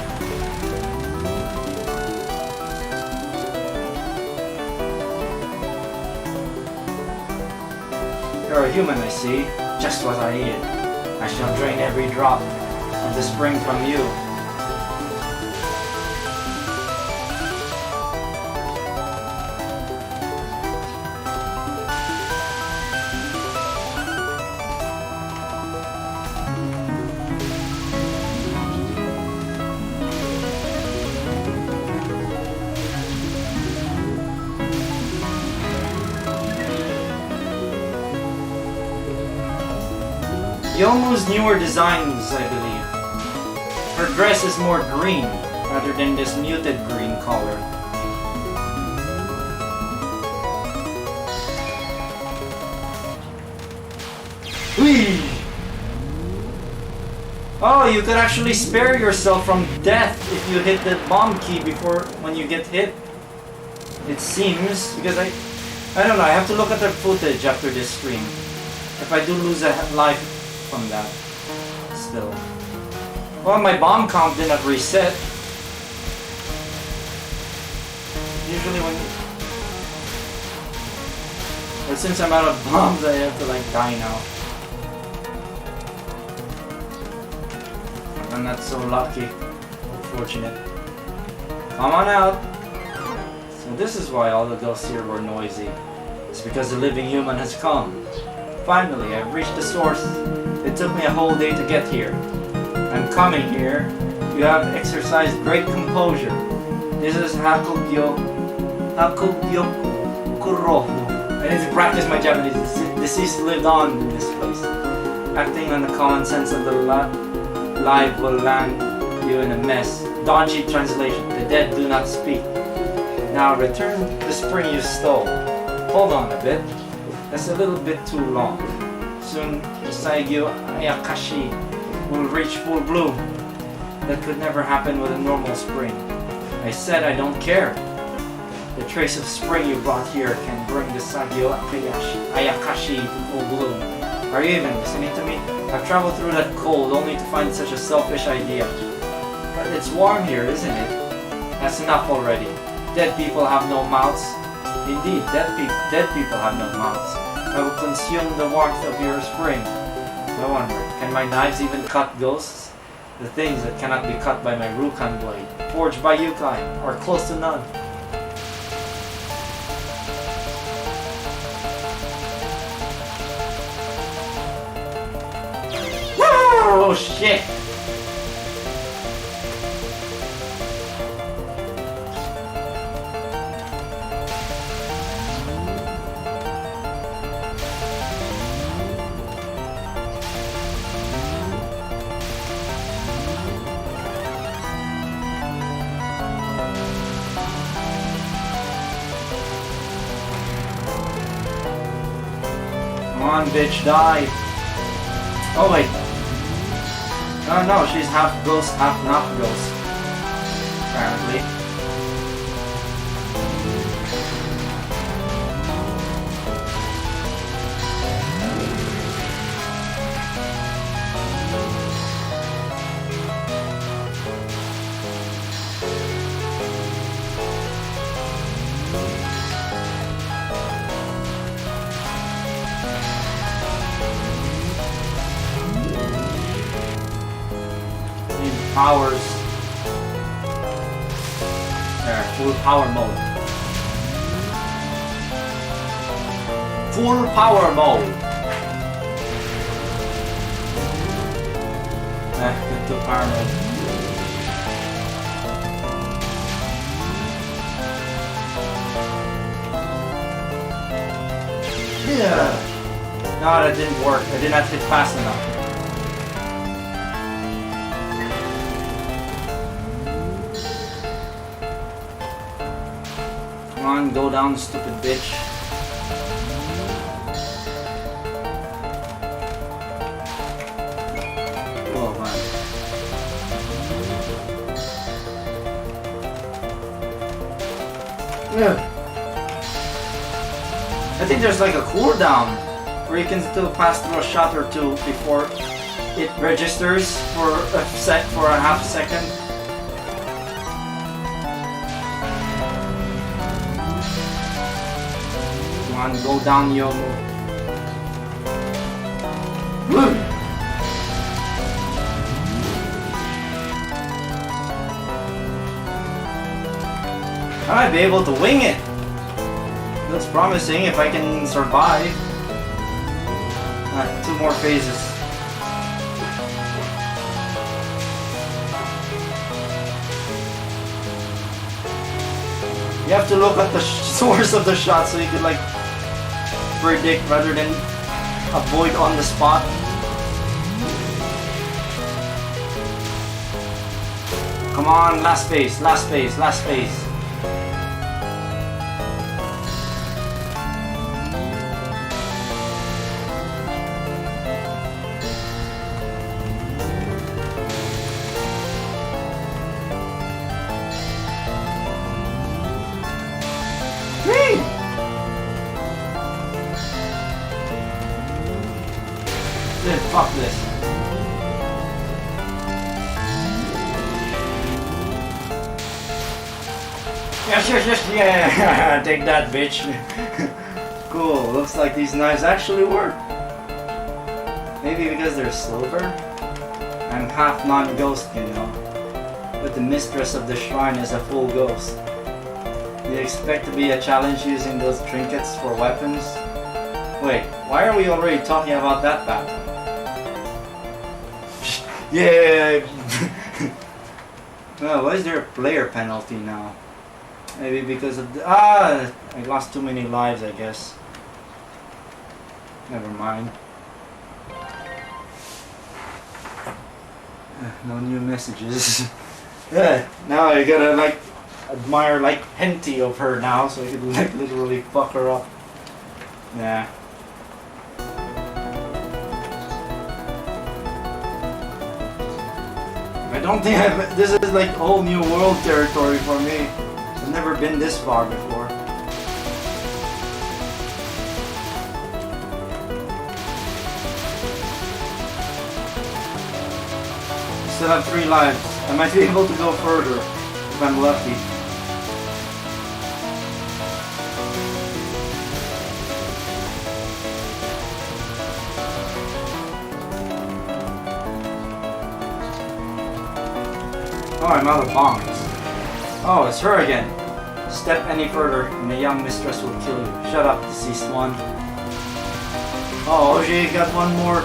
You're a human, I see. Just what I needed. I shall drain every drop of the spring from you. Yomu's newer designs, I believe. Her dress is more green, rather than this muted green color. Whee! Oh, you could actually spare yourself from death if you hit the bomb key before when you get hit. It seems, because I don't know, I have to look at the footage after this stream. If I do lose a life from that, still. Well, my bomb count didn't reset. Usually when... But since I'm out of bombs, I have to like die now. I'm not so lucky. Fortunate. Come on out! So this is why all the ghosts here were noisy. It's because the living human has come. Finally, I've reached the source. It took me a whole day to get here. I'm coming here. You have exercised great composure. This is Hakugyo Kurohu. I need to practice my Japanese. Deceased lived on in this place. Acting on the common sense of the live will land you in a mess. Dodgy translation. The dead do not speak. Now return the spring you stole. Hold on a bit. That's a little bit too long. Soon Saigyo Ayakashi will reach full bloom. That could never happen with a normal spring. I said I don't care. The trace of spring you brought here can bring the Saigyo Ayakashi to full bloom. Are you even listening to me? I've traveled through that cold only to find such a selfish idea. But it's warm here, isn't it? That's enough already. Dead people have no mouths. Indeed, dead people have no mouths. I will consume the warmth of your spring. No wonder. Can my knives even cut ghosts? The things that cannot be cut by my Rukan blade, forged by Yukai, are close to none. Oh shit! Come on, bitch, die! Oh wait. Oh no, she's half ghost, half not ghost. Apparently. Powers. There, full power mode. Full power mode. Get to power mode. Yeah. No, that didn't work. I did not hit fast enough. Come on, go down, stupid bitch. Oh man. Yeah. I think there's like a cooldown where you can still pass through a shot or two before it registers for a half second. Go down your move. I might be able to wing it. Looks promising if I can survive. 2 more phases. You have to look at the source of the shot so you can like predict rather than avoid on the spot. Come on, last phase, last phase, last phase. Fuck this. Yes, yeah. Take that, bitch. Cool. Looks like these knives actually work. Maybe because they're silver? I'm half non-ghost, you know. But the mistress of the shrine is a full ghost. Do you expect to be a challenge using those trinkets for weapons? Wait, why are we already talking about that battle? Yeah! Well, why is there a player penalty now? Maybe because of the... I lost too many lives, I guess. Never mind. No new messages. Yeah, now I gotta like admire like henty of her now, so I could like literally fuck her up. Yeah. I don't think this is like whole new world territory for me. I've never been this far before. Still have 3 lives. I might be able to go further if I'm lucky. Oh, I'm out of bombs. Oh, it's her again. Step any further and the young mistress will kill you. Shut up, deceased one. Oh, she got one more.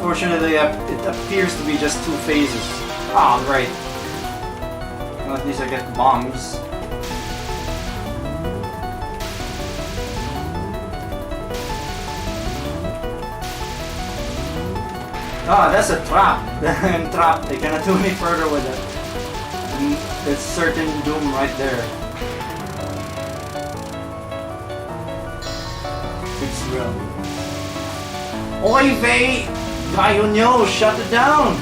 Fortunately, it appears to be just 2 phases. Ah, great. Well, at least I get bombs. Ah, that's a trap. I'm trapped. I cannot do any further with it. It's certain doom right there. It's real. Oi, Vey! Gaio, no! Shut it down!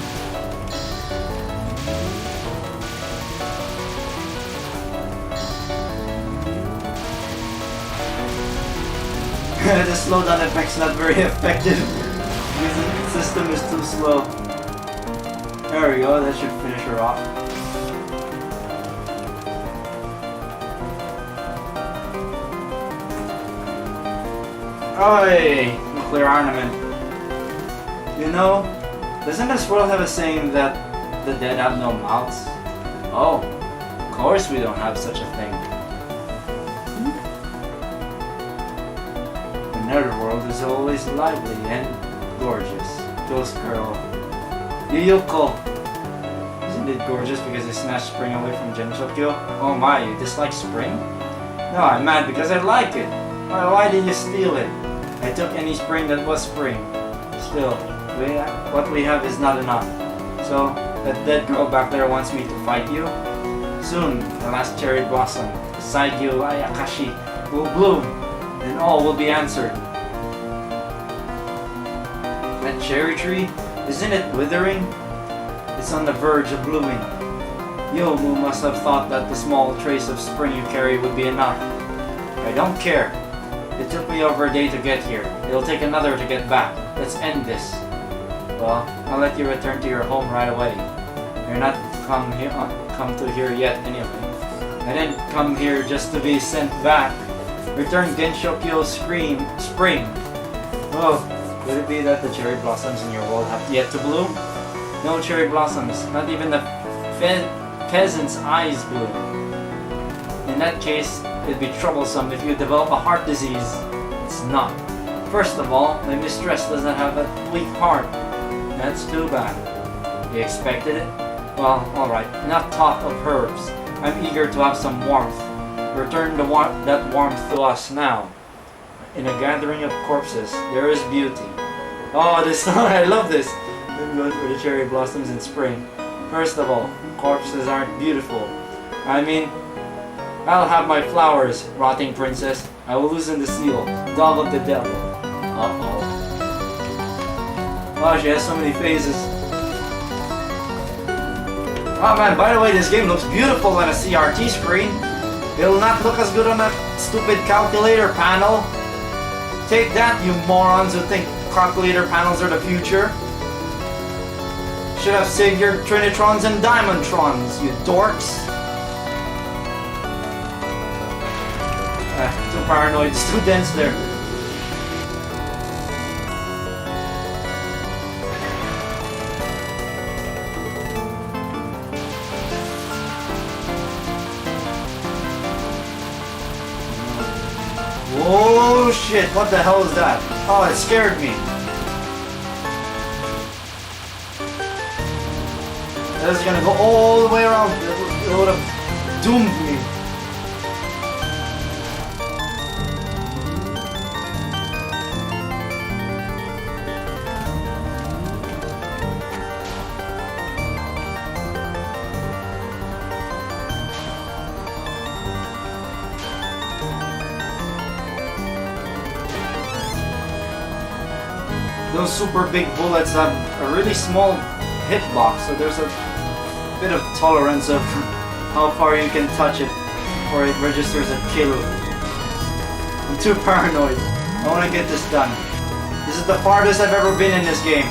The slowdown effect's not very effective. The system is too slow. There we go, that should finish her off. Oi! Nuclear ornament. You know, doesn't this world have a saying that the dead have no mouths? Oh, of course we don't have such a thing. The netherworld is always lively and gorgeous. Ghost girl. Yuyuko. Isn't it gorgeous because I snatched spring away from Genchokyo? Oh my, you dislike spring? No, I'm mad because I like it. Why did you steal it? I took any spring that was spring. Still, what we have is not enough. So, that dead girl back there wants me to fight you? Soon, the last cherry blossom, beside you, Ayakashi, will bloom, and all will be answered. That cherry tree, isn't it withering? It's on the verge of blooming. You must have thought that the small trace of spring you carry would be enough. I don't care. It took me over a day to get here. It'll take another to get back. Let's end this. Well, I'll let you return to your home right away. You're not come to here yet anyway. I didn't come here just to be sent back. Return Genshokyo's spring. Oh, could it be that the cherry blossoms in your world have yet to bloom? No cherry blossoms, not even the peasant's eyes bloom. In that case, it'd be troublesome if you develop a heart disease. It's not. First of all, my mistress doesn't have a weak heart. That's too bad. You expected it? Well, alright, enough talk of herbs. I'm eager to have some warmth. Return that warmth to us now. In a gathering of corpses, there is beauty. Oh, this song, I love this. I'm going for the cherry blossoms in spring. First of all, corpses aren't beautiful. I mean, I'll have my flowers, rotting princess. I will loosen the seal, dog of the devil. Uh-oh. Oh, she has so many phases. Oh man, by the way, this game looks beautiful on a CRT screen. It'll not look as good on a stupid calculator panel. Take that, you morons who think calculator panels are the future. Should have saved your Trinitrons and Diamondtrons, you dorks. Too paranoid, it's too dense there. Oh shit, what the hell is that? Oh, it scared me. That is gonna go all the way around. It would have doomed me. Those super big bullets have a really small hitbox, so there's a bit of tolerance of how far you can touch it before it registers a kill. I'm too paranoid. I want to get this done. This is the farthest I've ever been in this game.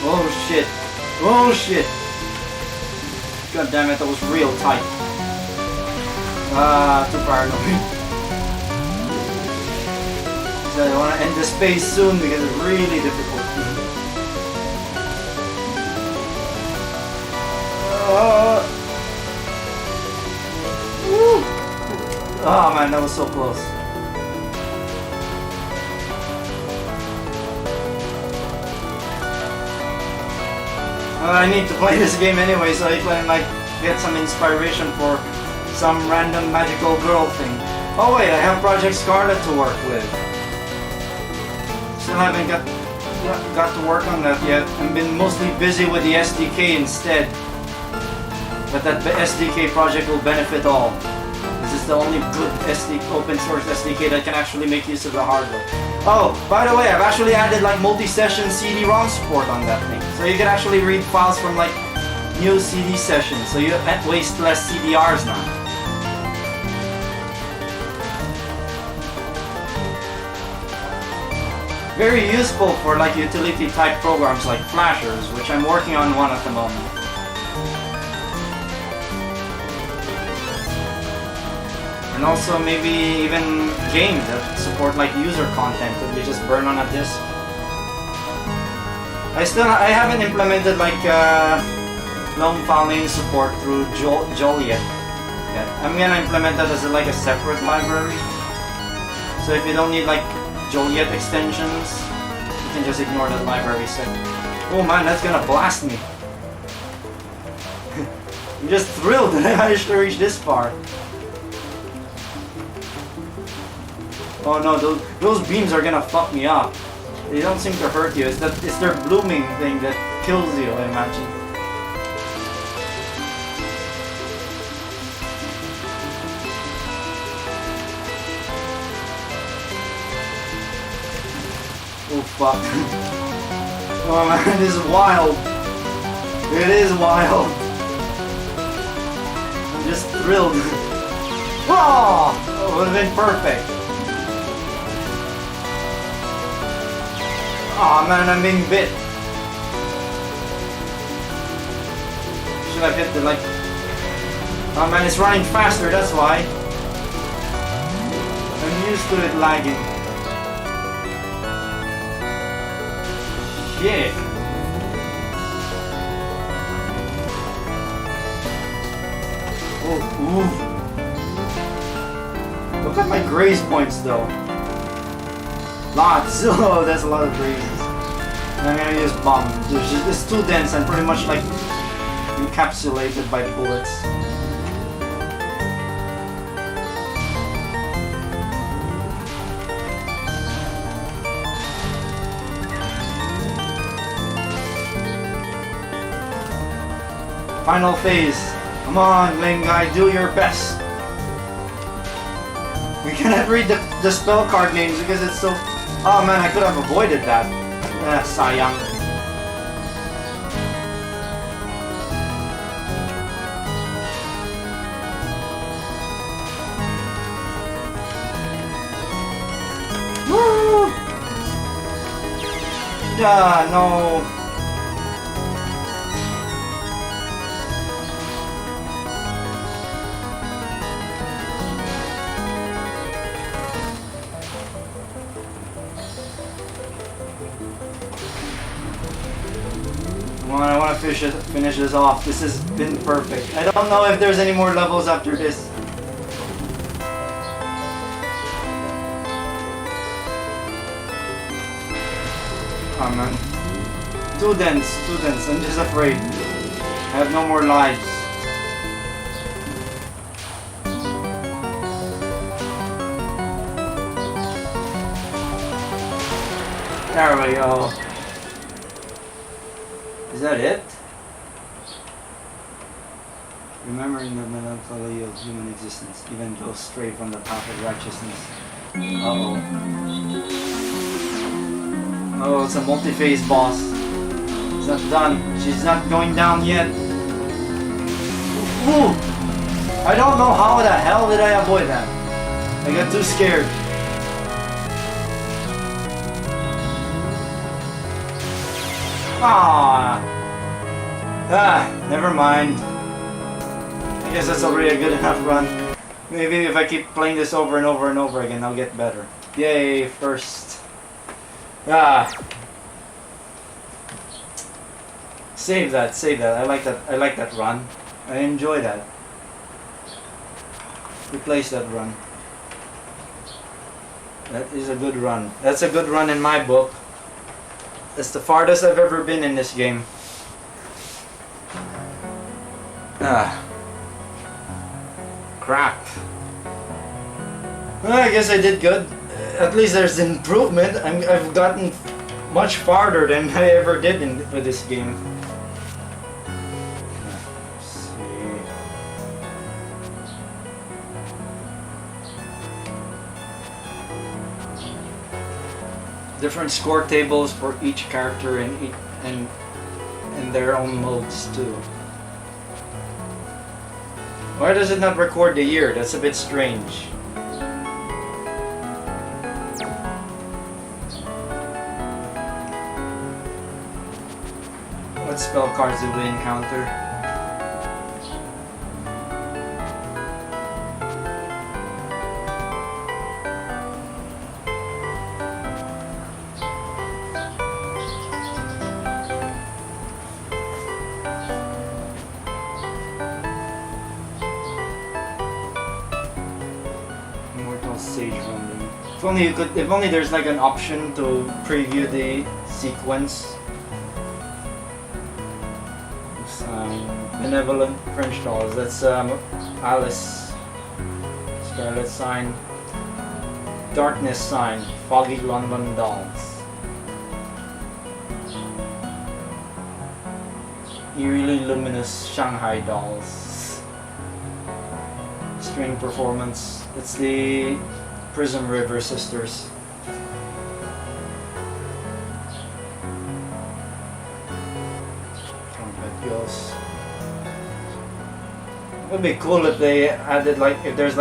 Oh shit. Oh shit. God damn it, that was real tight. Too paranoid. So I want to end this phase soon because it's really difficult. Oh man, that was so close. Well, I need to play this game anyway, so I can like get some inspiration for some random magical girl thing. Oh wait, I have Project Scarlet to work with. Still haven't got to work on that yet. I've been mostly busy with the SDK instead. But that SDK project will benefit all. This is the only good open source SDK that can actually make use of the hardware. Oh, by the way, I've actually added like multi-session CD-ROM support on that thing. So you can actually read files from like new CD sessions. So you waste less CDRs now. Very useful for like utility type programs like flashers, which I'm working on one at the moment. And also maybe even games that support like user content that you just burn on a disk. I haven't implemented like long file name support through Joliet yet. I'm gonna implement that as like a separate library. So if you don't need like Joliet extensions, you can just ignore that library set. Oh man, that's gonna blast me. I'm just thrilled that I managed to reach this far. Oh no, those beams are gonna fuck me up. They don't seem to hurt you. It's their blooming thing that kills you, I imagine. Oh fuck. Oh man, this is wild. It is wild. I'm just thrilled. Oh, it would have been perfect. Aw man, I'm being bit. Should have hit the like... Oh man, it's running faster, that's why. I'm used to it lagging. Shit. Oh, ooh. Look at my graze points though. Lots. Oh, that's a lot of grazes. I'm gonna use bomb. It's too dense and pretty much like encapsulated by bullets. Final phase. Come on, lame guy, do your best. We cannot read the spell card names because it's so... Oh man, I could have avoided that. Sayang. Woo! Yeah, no. I want to finish this off. This has been perfect. I don't know if there's any more levels after this. Oh man. Too dense. I'm just afraid. I have no more lives. There we go. Is that it? Remembering the melancholy of human existence, even though stray from the path of righteousness. Uh-oh. Oh, it's a multi-phase boss. It's not done. She's not going down yet. Ooh! I don't know how the hell did I avoid that. I got too scared. Never mind. I guess that's already a good enough run. Maybe if I keep playing this over and over and over again, I'll get better. Yay, first. Save that. I like that run. I enjoy that. Replace that run. That is a good run. That's a good run in my book. That's the farthest I've ever been in this game. Crap. Well, I guess I did good. At least there's improvement. I've gotten much farther than I ever did with this game. Let's see. Different score tables for each character and their own modes too. Why does it not record the year? That's a bit strange. What spell cards do we encounter? If only there's like an option to preview the sequence. Benevolent French dolls. That's Alice. Scarlet sign. Darkness sign. Foggy London dolls. Eerily luminous Shanghai dolls. String performance. It's the Prism River Sisters. Trumpet Girls. It would be cool if they added if there's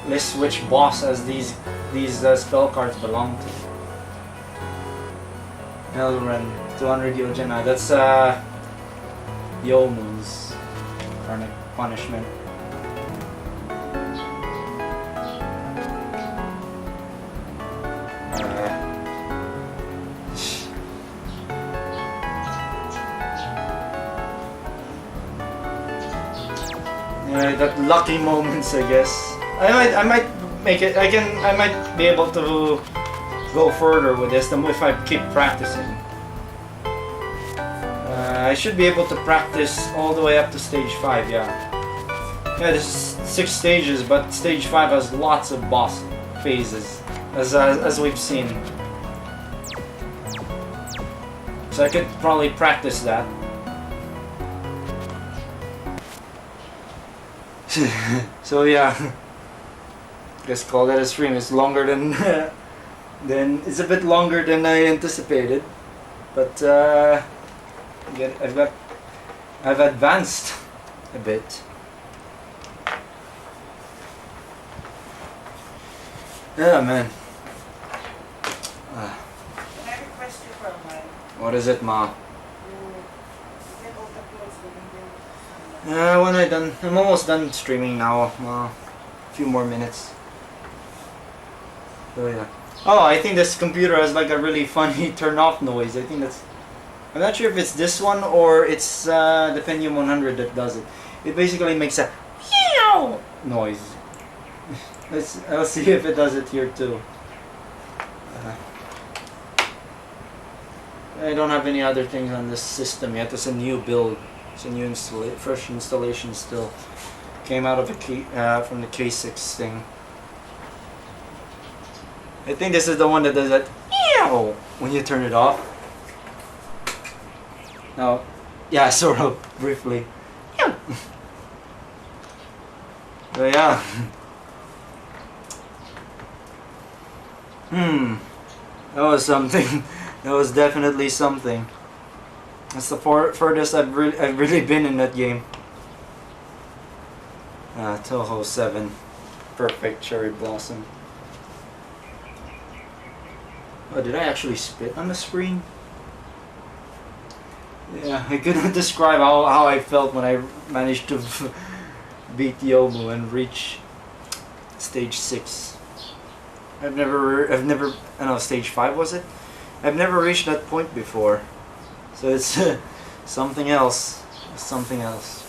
list which boss as these spell cards belong to. Elren, 200 Yojana. That's Yomu's Karmic Punishment. That lucky moments, I guess. I might make it. I might be able to go further with this if I keep practicing. I should be able to practice all the way up to stage 5. Yeah, there's 6 stages, but stage 5 has lots of boss phases, as we've seen. So I could probably practice that. So yeah, just call that a stream. It's longer than it's a bit longer than I anticipated, but I've advanced a bit. Yeah, man. Can I request you for a while? What is it, Ma? You get all the clothes within the... When I'm almost done streaming now. A few more minutes. So yeah. Oh, I think this computer has like a really funny turn off noise. I think that's... I'm not sure if it's this one or it's the Pentium 100 that does it. It basically makes a noise. I'll see if it does it here too. I don't have any other things on this system yet. It's a new build. It's a new fresh installation still. Came out of a from the K6 thing. I think this is the one that does that when you turn it off. No, yeah, sort of briefly. But yeah. That was something. That was definitely something. That's the furthest I've really been in that game. Touhou 7, perfect cherry blossom. Oh, did I actually spit on the screen? Yeah, I couldn't describe how I felt when I managed to beat Yomu and reach stage 6. I've never, I know, stage 5 was it? I've never reached that point before. So it's something else. Something else.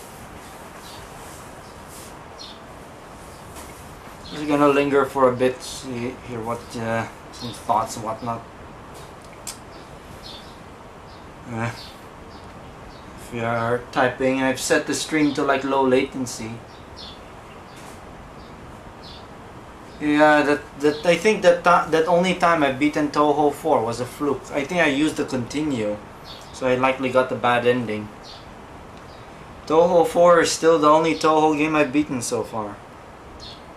Just gonna linger for a bit, hear what, some thoughts and whatnot. If you are typing, I've set the stream to like low latency. Yeah, that I think that only time I've beaten Touhou 4 was a fluke. I think I used the continue, so I likely got the bad ending. Touhou 4 is still the only Touhou game I've beaten so far.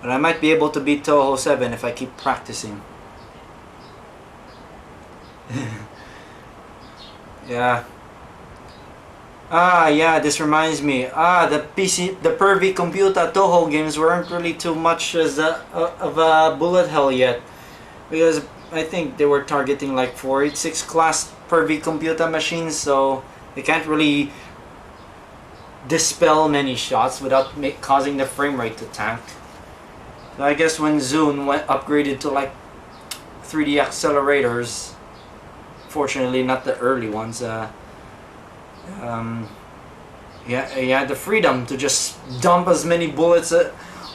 But I might be able to beat Touhou 7 if I keep practicing. Yeah. Yeah, this reminds me. The pervy computer Touhou games weren't really too much as of a bullet hell yet, because I think they were targeting like 486 class pervy computer machines, so they can't really dispel many shots without causing the frame rate to tank. So I guess when Zune upgraded to like 3D accelerators, fortunately not the early ones, yeah, you had the freedom to just dump as many bullets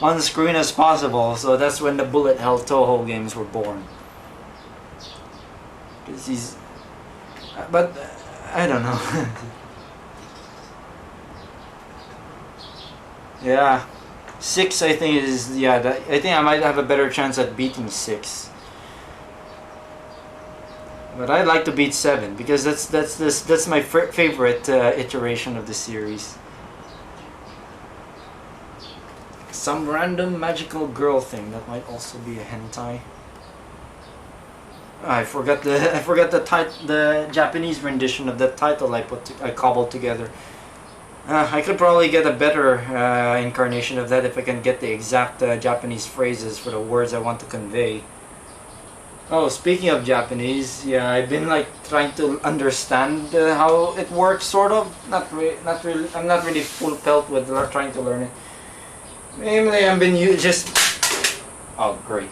on the screen as possible. So that's when the bullet hell Touhou games were born. But I don't know. Yeah, 6 I think is, yeah, I think I might have a better chance at beating 6. But I'd like to beat 7 because that's my favorite iteration of the series. Some random magical girl thing that might also be a hentai. I forgot the Japanese rendition of that title I cobbled together. I could probably get a better incarnation of that if I can get the exact Japanese phrases for the words I want to convey. Oh, speaking of Japanese, yeah, I've been like trying to understand how it works, sort of. Not really. I'm not really full pelt with trying to learn it. Mainly, I've been Oh, great.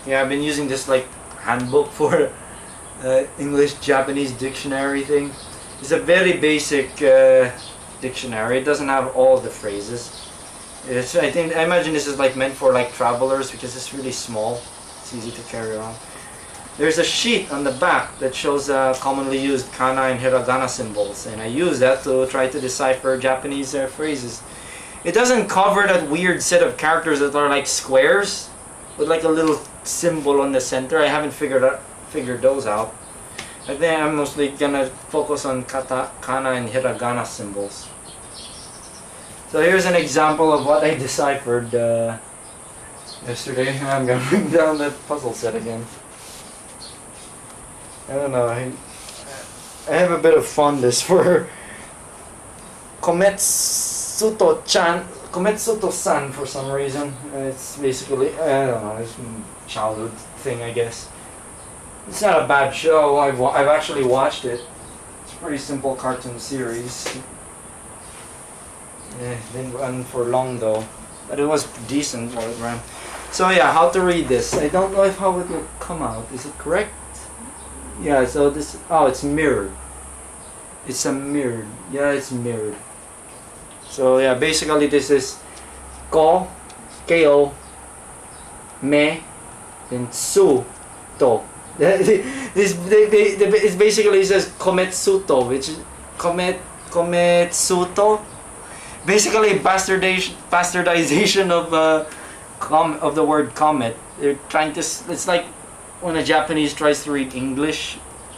Yeah, I've been using this like handbook for English-Japanese dictionary thing. It's a very basic dictionary. It doesn't have all the phrases. I imagine this is like meant for like travelers because it's really small. It's easy to carry around. There's a sheet on the back that shows commonly used kana and hiragana symbols, and I use that to try to decipher Japanese phrases. It doesn't cover that weird set of characters that are like squares with like a little symbol on the center. I haven't figured those out. I think I'm mostly gonna focus on kana and hiragana symbols. So here's an example of what I deciphered yesterday. I'm gonna bring down that puzzle set again. I don't know. I have a bit of fondness for Kometsuto-san for some reason. It's basically, I don't know, it's a childhood thing, I guess. It's not a bad show. I've actually watched it. It's a pretty simple cartoon series. Didn't run for long though, but it was decent while it ran. So yeah, how to read this? I don't know how it will come out. Is it correct? Yeah. So this. Oh, it's mirrored. It's a mirrored. Yeah, it's mirrored. So yeah, basically this is ko, me, and su, to. It basically says kometsuto, which is kometsuto. Basically, bastardization of the word comet. They're trying to. It's like when a Japanese tries to read English,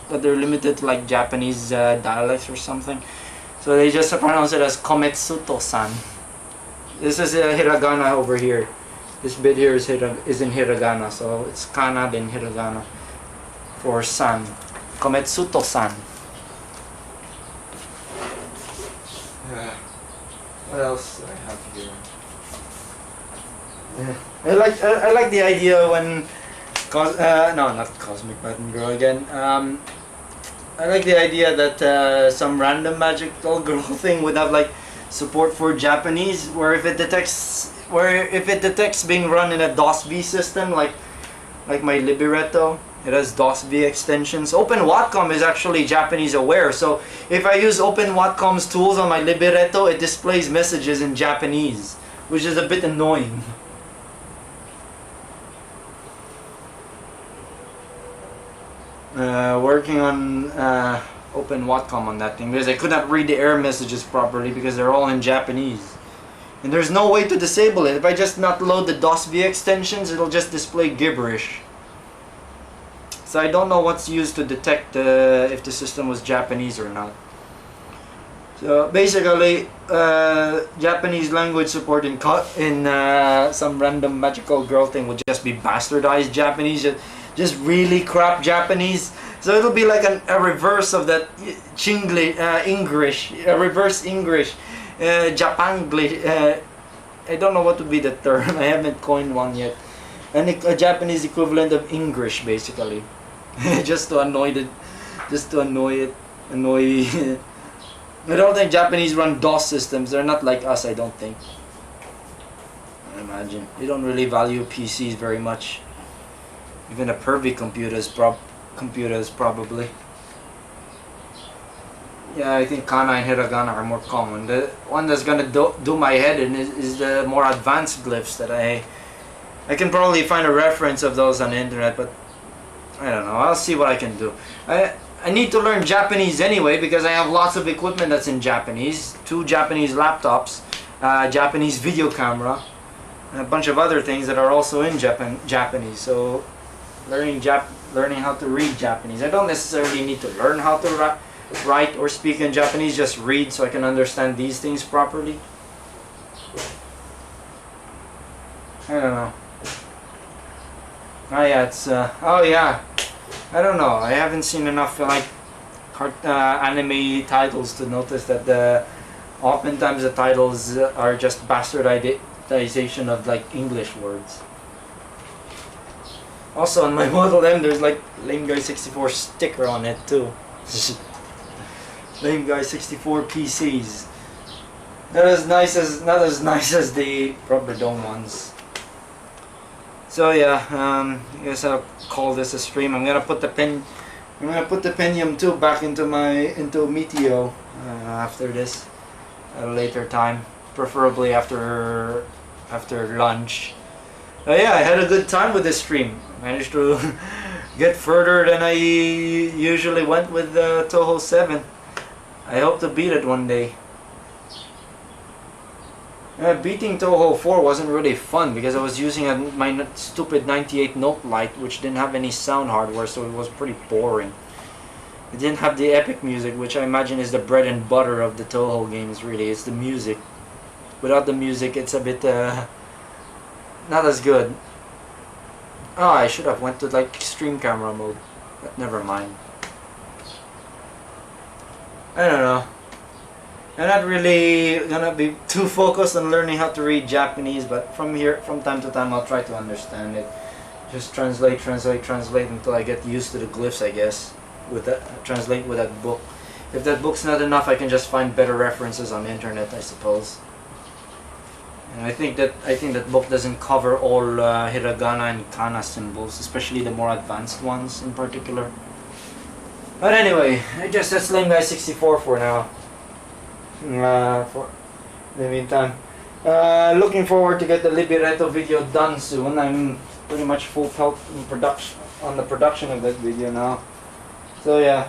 but they're limited to like Japanese dialects or something. So they just pronounce it as Kometsuto-san. This is hiragana over here. This bit here is in hiragana, so it's kana then hiragana for san. Kometsuto-san. What else do I have here? I like the idea when no, not Cosmic Button Girl again. I like the idea that some random magical girl thing would have like support for Japanese, where if it detects being run in a DOS-B system, like my libretto, it has DOS-B extensions. Open Watcom is actually Japanese aware, so if I use Open Watcom's tools on my libretto, it displays messages in Japanese, which is a bit annoying. Working on Open Watcom on that thing, because I could not read the error messages properly because they're all in Japanese. And there's no way to disable it. If I just not load the DOS-B extensions, it'll just display gibberish. So I don't know what's used to detect if the system was Japanese or not. So basically, Japanese language support in some random magical girl thing would just be bastardized Japanese, just really crap Japanese. So it'll be like a reverse of that English, a reverse English, Japanglish. I don't know what would be the term. I haven't coined one yet. A Japanese equivalent of English, basically. Just to annoy it. I don't think Japanese run DOS systems. They're not like us, I don't think. I imagine. They don't really value PCs very much. Even a pervy computers probably. Yeah, I think kana and hiragana are more common. The one that's gonna do my head in is the more advanced glyphs that I can probably find a reference of those on the internet, but I don't know. I'll see what I can do. I need to learn Japanese anyway because I have lots of equipment that's in Japanese. 2 Japanese laptops, Japanese video camera, and a bunch of other things that are also in Japanese. So learning how to read Japanese. I don't necessarily need to learn how to write or speak in Japanese, just read so I can understand these things properly. I don't know. Oh yeah, it's oh yeah. I don't know. I haven't seen enough like anime titles to notice that oftentimes the titles are just bastardization of like English words. Also on my Model M, there's like Lame Guy 64 sticker on it too. Lame Guy 64 PCs. Not as nice as the rubber dome ones. So yeah, I guess I'll call this a stream. I'm gonna put the Pentium 2 back into Meteo after this at a later time, preferably after lunch. Yeah, I had a good time with this stream. Managed to get further than I usually went with Touhou 7. I hope to beat it one day. Beating Touhou 4 wasn't really fun because I was using my stupid 98 Note Lite, which didn't have any sound hardware, so it was pretty boring. It didn't have the epic music, which I imagine is the bread and butter of the Touhou games, really. It's the music. without the music it's a bit not as good. Oh, I should have went to like extreme camera mode. But never mind. I don't know. I'm not really gonna be too focused on learning how to read Japanese, but from time to time I'll try to understand it. Just translate until I get used to the glyphs, I guess. With that, translate with that book. If that book's not enough, I can just find better references on the internet, I suppose. And I think that book doesn't cover all hiragana and kana symbols, especially the more advanced ones in particular. But anyway, I guess that's Lame Guy 64 for now. For the meantime, looking forward to get the Libretto video done soon. I'm pretty much full pelt in the production of that video now. So yeah,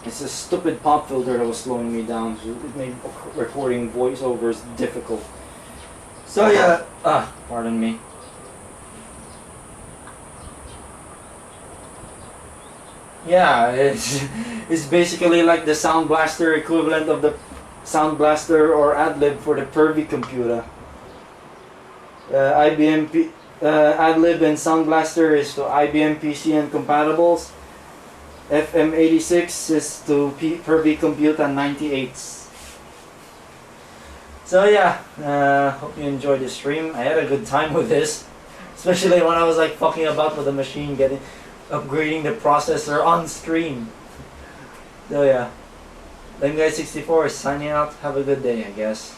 it's a stupid pop filter that was slowing me down, so it made recording voiceovers difficult. So yeah, pardon me. Yeah, it's basically like the Sound Blaster equivalent of the Sound Blaster or AdLib for the Pervy computer. AdLib and Sound Blaster is to IBM PC and compatibles. FM86 is to Pervy Computer 98s. So yeah, hope you enjoyed the stream. I had a good time with this, especially when I was like fucking about with the machine, upgrading the processor on stream. So yeah, Lame Guy 64 is signing out. Have a good day, I guess.